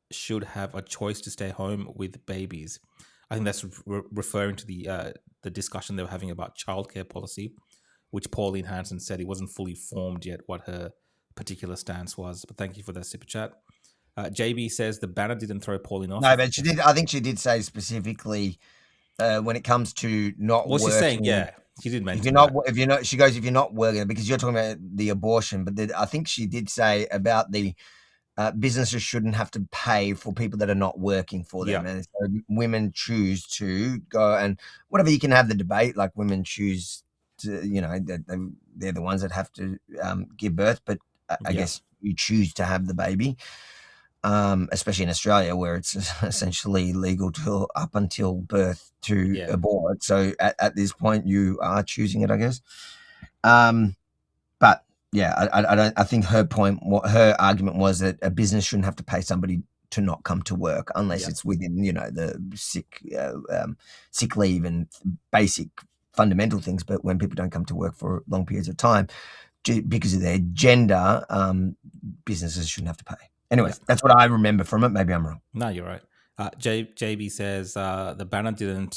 should have a choice to stay home with babies. I think that's referring to the discussion they were having about childcare policy, which Pauline Hanson said it wasn't fully formed yet what her particular stance was. But thank you for that super chat. JB says the banner didn't throw Pauline off. No, but she did. I think she did say specifically when it comes to not working. She's saying, she did mention she goes, if you're not working, because you're talking about the abortion, but I think she did say about the businesses shouldn't have to pay for people that are not working for them. And so women choose to go, and whatever, you can have the debate, like women choose to, they're the ones that have to give birth, but I guess you choose to have the baby, especially in Australia where it's essentially legal up until birth to abort. So at this point you are choosing it, I guess. But yeah, I think her argument was that a business shouldn't have to pay somebody to not come to work unless it's within, the sick leave and basic fundamental things. But when people don't come to work for long periods of time because of their gender, businesses shouldn't have to pay. Anyways, that's what I remember from it. Maybe I'm wrong. No, you're right. JB says the banner didn't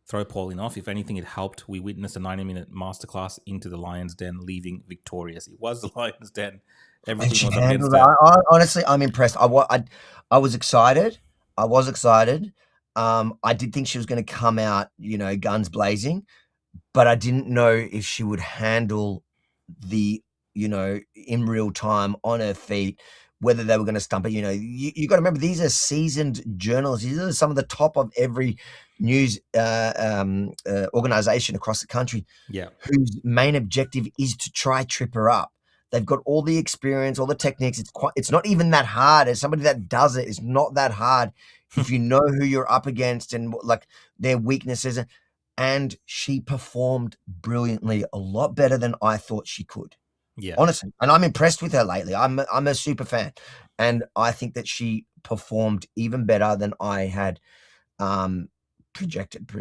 throw Pauline off. If anything, it helped. We witnessed a 90-minute masterclass into the Lion's Den, leaving victorious. It was the Lion's Den. Everything was against it. Honestly, I'm impressed. I was excited. I did think she was going to come out, guns blazing, but I didn't know if she would handle the, in real time on her feet, whether they were going to stump her. You got to remember, these are seasoned journalists. These are some of the top of every news organization across the country, whose main objective is to try trip her up. They've got all the experience, all the techniques. It's not even that hard. As somebody that does it, it's not that hard if you know who you're up against and like their weaknesses. And she performed brilliantly, a lot better than I thought she could. Yeah, honestly, and I'm impressed with her lately. I'm a super fan, and I think that she performed even better than I had predicted.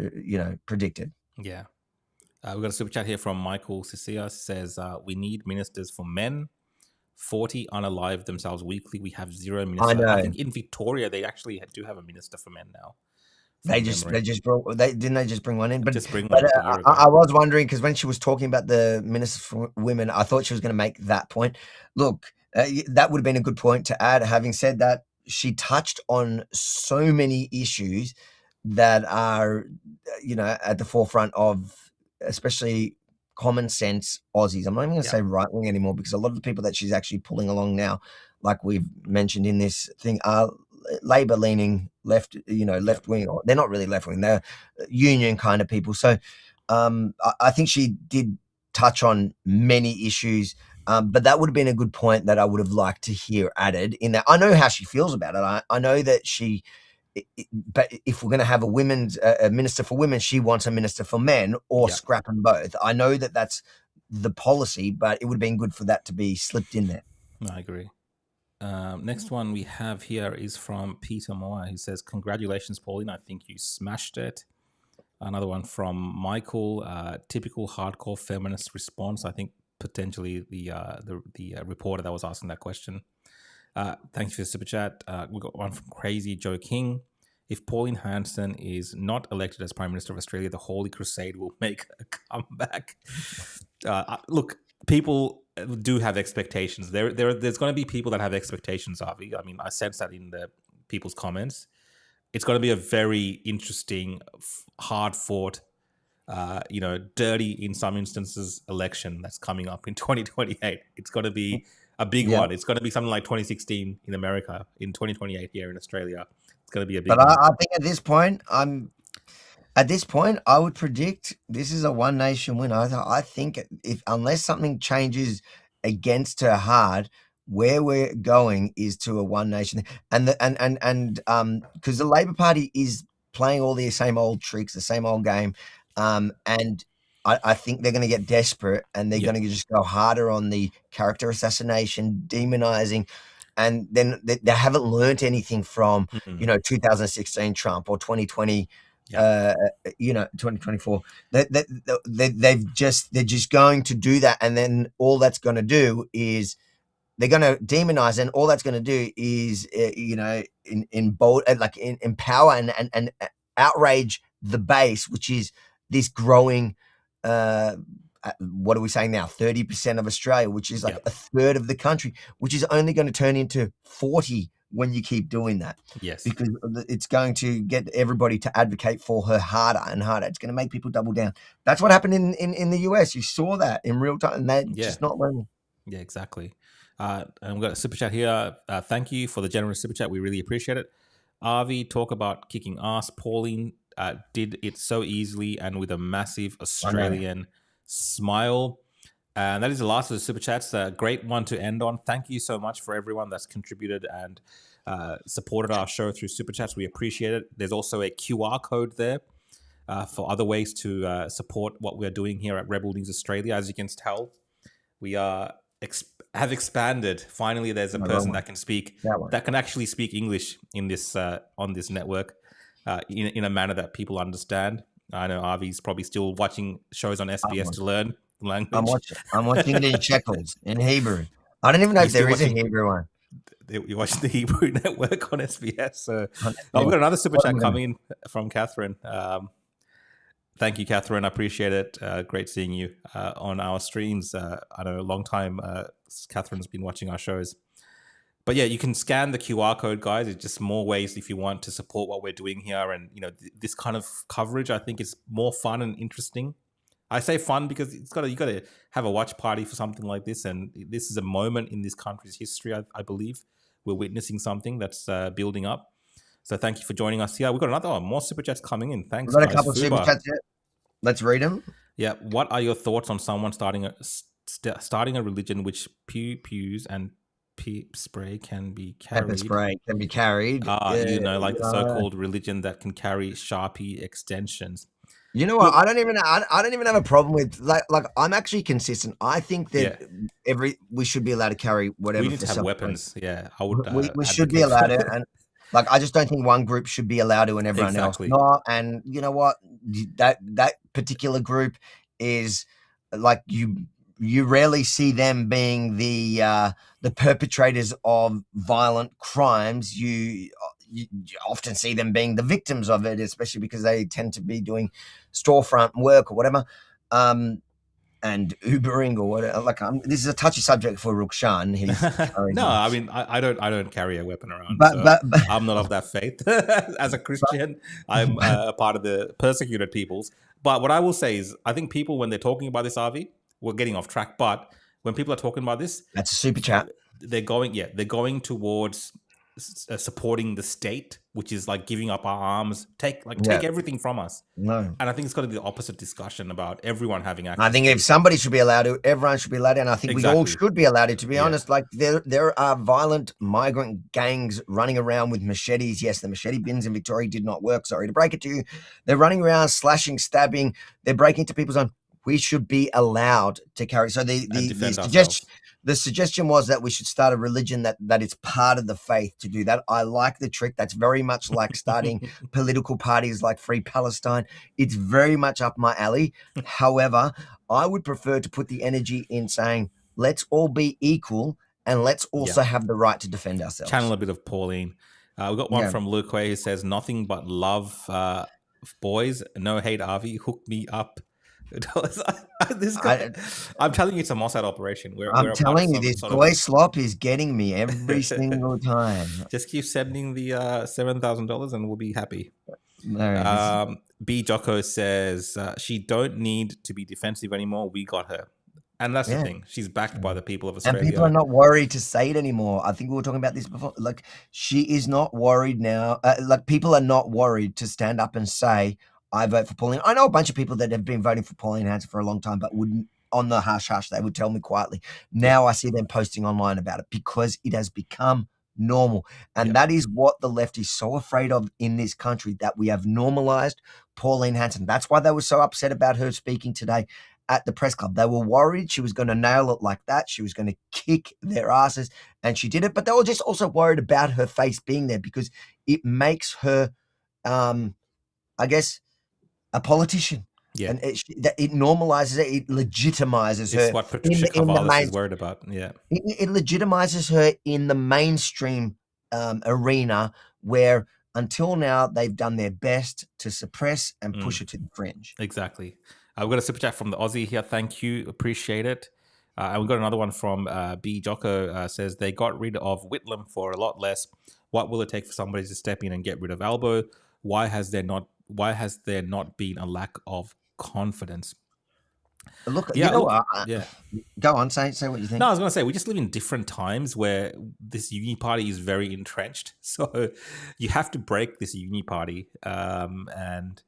Yeah. We've got a super chat here from Michael Cecilia. Says, we need ministers for men. 40 unalive themselves weekly. We have 0 ministers. I know. I think in Victoria, they actually do have a minister for men now. They just brought, didn't they just bring one in? But just bring one I was wondering, because when she was talking about the minister for women, I thought she was going to make that point. Look, that would have been a good point to add. Having said that, she touched on so many issues that are, at the forefront of, especially common sense Aussies. I'm not even going to say right wing anymore, because a lot of the people that she's actually pulling along now, like we've mentioned in this thing, are Labor leaning left, left wing. They're not really left wing. They're union kind of people. So I think she did touch on many issues, but that would have been a good point that I would have liked to hear added in that. I know how she feels about it. I know that but if we're going to have a minister for women, she wants a minister for men, or scrap them both. I know that that's the policy, but it would have been good for that to be slipped in there. I agree. Next one we have here is from Peter Moore. He says, congratulations, Pauline. I think you smashed it. Another one from Michael, typical hardcore feminist response. I think potentially the reporter that was asking that question. Thanks for the super chat. We got one from Crazy Joe King. If Pauline Hanson is not elected as Prime Minister of Australia, the Holy Crusade will make a comeback. Look, people do have expectations. There's going to be people that have expectations, Avi. I mean, I sense that in the people's comments. It's going to be a very interesting, hard-fought, dirty in some instances election that's coming up in 2028. It's going to be a big one. It's going to be something like 2016 in America, in 2028 here in Australia. It's going to be a big one. I think at this point, I would predict this is a one nation win. I think unless something changes against her hard, where we're going is to a one nation, and because the Labor Party is playing all the same old tricks, the same old game, and I think they're going to get desperate, and they're going to just go harder on the character assassination, demonizing. And then they haven't learned anything from, 2016 Trump or 2020, 2024. They're just going to do that, and then all that's going to do is they're going to demonize, and all that's going to do is empower and outrage the base, which is this growing. What are we saying now? 30% of Australia, which is like a third of the country, which is only going to turn into 40 when you keep doing that. Yes. Because it's going to get everybody to advocate for her harder and harder. It's going to make people double down. That's what happened in the US. You saw that in real time, and they're just not learning. Yeah, exactly. And we've got a super chat here. Thank you for the generous super chat. We really appreciate it. Avi, talk about kicking ass. Pauline did it so easily and with a massive Australian smile. And that is the last of the super chats. A great one to end on. Thank you so much for everyone that's contributed and supported our show through super chats. We appreciate it. There's also a QR code there for other ways to support what we're doing here at Rebel News Australia. As you can tell, we have expanded. Finally, there's a person that can actually speak English in this on this network in a manner that people understand. I know Avi's probably still watching shows on SBS to learn language. I'm watching it in shekels, in Hebrew. I don't even know if there is a Hebrew one. You're watching the Hebrew network on SBS. So I've got another super chat coming from Catherine. Thank you, Catherine. I appreciate it. Great seeing you on our streams. I know a long time Catherine's been watching our shows. But yeah, you can scan the QR code, guys. It's just more ways if you want to support what we're doing here. And, this kind of coverage, I think, is more fun and interesting. I say fun because you got to have a watch party for something like this. And this is a moment in this country's history, I believe. We're witnessing something that's building up. So thank you for joining us here. We've got another one, more super chats coming in. Thanks, We've got guys. a couple of super chats here. Let's read them. Yeah. What are your thoughts on someone starting a religion which pews and pep spray can be carried? Pepper spray can be carried. The so-called religion that can carry Sharpie extensions. You know what? I don't even have a problem with like I'm actually consistent. I think that we should be allowed to carry whatever. We need to have weapons. Yeah, I would. We should be allowed to, and like I just don't think one group should be allowed to and everyone else not. And you know what? That particular group is like you rarely see them being the perpetrators of violent crimes. You often see them being the victims of it, especially because they tend to be doing storefront work or whatever, and Ubering or whatever. Like, this is a touchy subject for Rukshan. No, I mean, I don't carry a weapon around. But I'm not of that faith. As a Christian, I'm a part of the persecuted peoples. But what I will say is, I think people, when they're talking about this, RV, we're getting off track. But when people are talking about this, that's a super chat. They're going towards supporting the state, which is like giving up our arms, take everything from us. No. And I think it's got to be the opposite discussion about everyone having access. I think if somebody should be allowed to, everyone should be allowed to, and I think we all should be allowed to be honest. Like there are violent migrant gangs running around with machetes. Yes, the machete bins in Victoria did not work. Sorry to break it to you. They're running around, slashing, stabbing. They're breaking into people's home. We should be allowed to carry. So the suggestion was that we should start a religion that it's part of the faith to do that. I like the trick. That's very much like starting political parties like Free Palestine. It's very much up my alley. However, I would prefer to put the energy in saying, let's all be equal and let's also have the right to defend ourselves. Channel a bit of Pauline. We've got one from Luke where he says, nothing but love, boys. No hate, Avi. Hook me up. This guy, I'm telling you, it's a Mossad operation. I'm telling you, this boy slop is getting me every single time. Just keep sending the $7,000 and we'll be happy. B. Jocko says she don't need to be defensive anymore. We got her. And that's the thing. She's backed by the people of Australia. And people are not worried to say it anymore. I think we were talking about this before. Like, she is not worried now. Like, people are not worried to stand up and say, I vote for Pauline. I know a bunch of people that have been voting for Pauline Hanson for a long time, but wouldn't, on the hush-hush, they would tell me quietly. Now I see them posting online about it because it has become normal. And that is what the left is so afraid of in this country, that we have normalized Pauline Hanson. That's why they were so upset about her speaking today at the press club. They were worried she was going to nail it like that. She was going to kick their asses, and she did it. But they were just also worried about her face being there because it makes her, I guess, a politician. Yeah. And it normalizes it. It legitimizes her. It's what Patricia Cavallis is worried about. Yeah. It legitimizes her in the mainstream arena, where until now they've done their best to suppress and push her to the fringe. Exactly. We've got a super chat from the Aussie here. Thank you. Appreciate it. And we've got another one from B. Jocko says they got rid of Whitlam for a lot less. What will it take for somebody to step in and get rid of Albo? Why has there not been a lack of confidence? Look, Go on, say what you think. No, I was going to say, we just live in different times where this uni party is very entrenched. So you have to break this uni party. And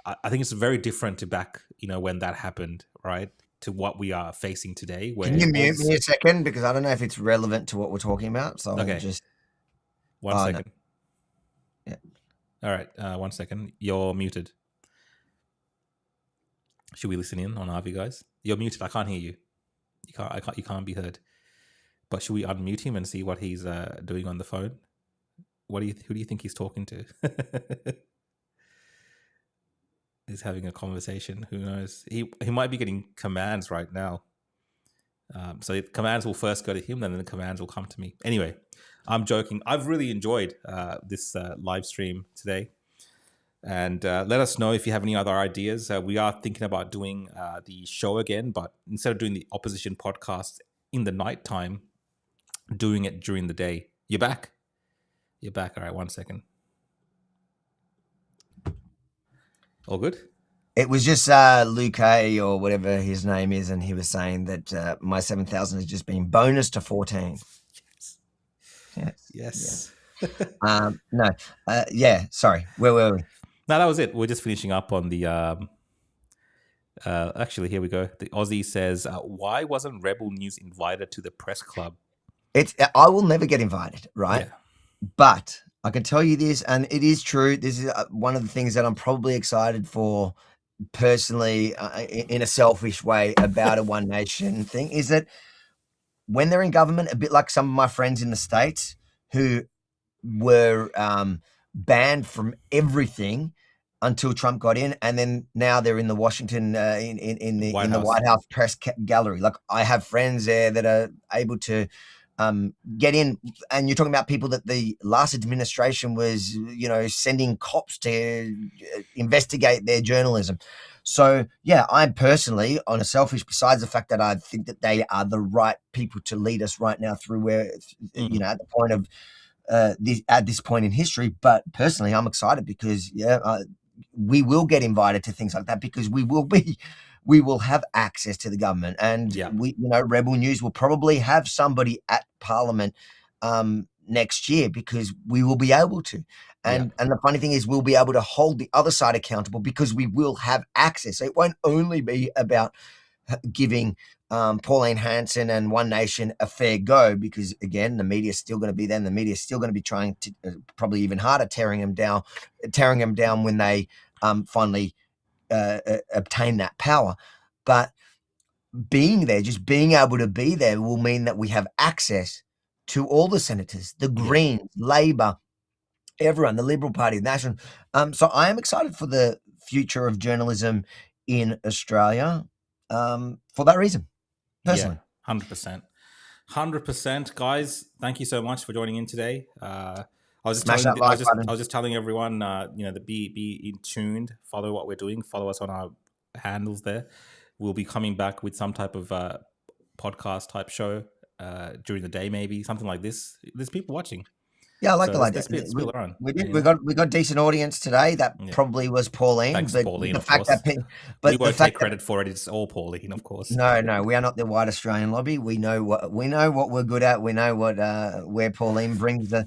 I think it's very different to back, when that happened, right? To what we are facing today. Where Can you mute me a second? Because I don't know if it's relevant to what we're talking about. So okay. One second. No. Yeah. All right, 1 second. You're muted. Should we listen in on Harvey, guys? You're muted. I can't hear you. You can't be heard. But should we unmute him and see what he's doing on the phone? Who do you think he's talking to? He's having a conversation. Who knows? He might be getting commands right now. So the commands will first go to him, then the commands will come to me. Anyway, I'm joking. I've really enjoyed this live stream today. And let us know if you have any other ideas. We are thinking about doing the show again, but instead of doing the opposition podcast in the nighttime, doing it during the day. You're back? You're back. All right, 1 second. All good? It was just Luke A, or whatever his name is, and he was saying that my 7,000 has just been bonus to 14. Yes. No, yeah, sorry. Where were we? No, that was it. We're just finishing up on the. Actually, here we go. The Aussie says, "Why wasn't Rebel News invited to the press club?" I will never get invited, right? Yeah. But I can tell you this, and it is true. This is one of the things that I'm probably excited for personally, in a selfish way, about a One Nation thing, is that when they're in government, a bit like some of my friends in the States who were banned from everything until Trump got in, and then now they're in the Washington in the White House press gallery. Like, I have friends there that are able to get in, and you're talking about people that the last administration was, sending cops to investigate their journalism. So yeah, I'm personally, on a selfish, besides the fact that I think that they are the right people to lead us right now through where, at the point of at this point in history. But personally, I'm excited because we will get invited to things like that because we will have access to the government, and Rebel News will probably have somebody at Parliament next year because we will be able to. And the funny thing is, we'll be able to hold the other side accountable because we will have access. So it won't only be about giving Pauline Hanson and One Nation a fair go, because again, the media is still going to be there, and the media is still going to be trying to probably even harder, tearing them down when they finally obtain that power. But being there, just being able to be there, will mean that we have access to all the senators, the Greens, Labor, everyone, the Liberal Party, the National. So I am excited for the future of journalism in Australia for that reason, personally. Yeah, 100%. Guys, thank you so much for joining in today. I was just telling everyone, to be in tuned, follow what we're doing, follow us on our handles there. We'll be coming back with some type of podcast type show during the day, maybe something like this. There's people watching. Yeah, I like the idea. We got decent audience today. That probably was Pauline. Thanks, but Pauline, the of fact course. That we won't take credit for it. It's all Pauline, of course. No, we are not the white Australian lobby. We know what we're good at. We know what where Pauline brings the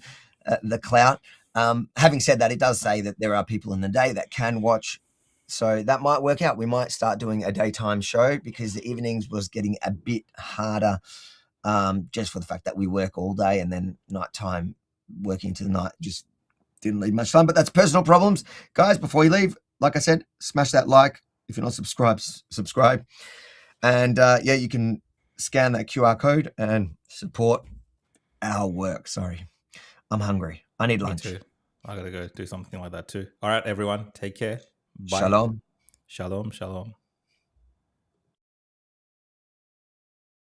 clout. Having said that, it does say that there are people in the day that can watch, so that might work out. We might start doing a daytime show because the evenings was getting a bit harder, just for the fact that we work all day, and then nighttime working to the night just didn't leave much time. But that's personal problems. Guys, before you leave, like I said, smash that like. If you're not subscribed, subscribe. And you can scan that QR code and support our work. Sorry, I'm hungry. I need lunch. Me too. I gotta go do something like that too. All right, everyone, take care. Bye. Shalom. Shalom.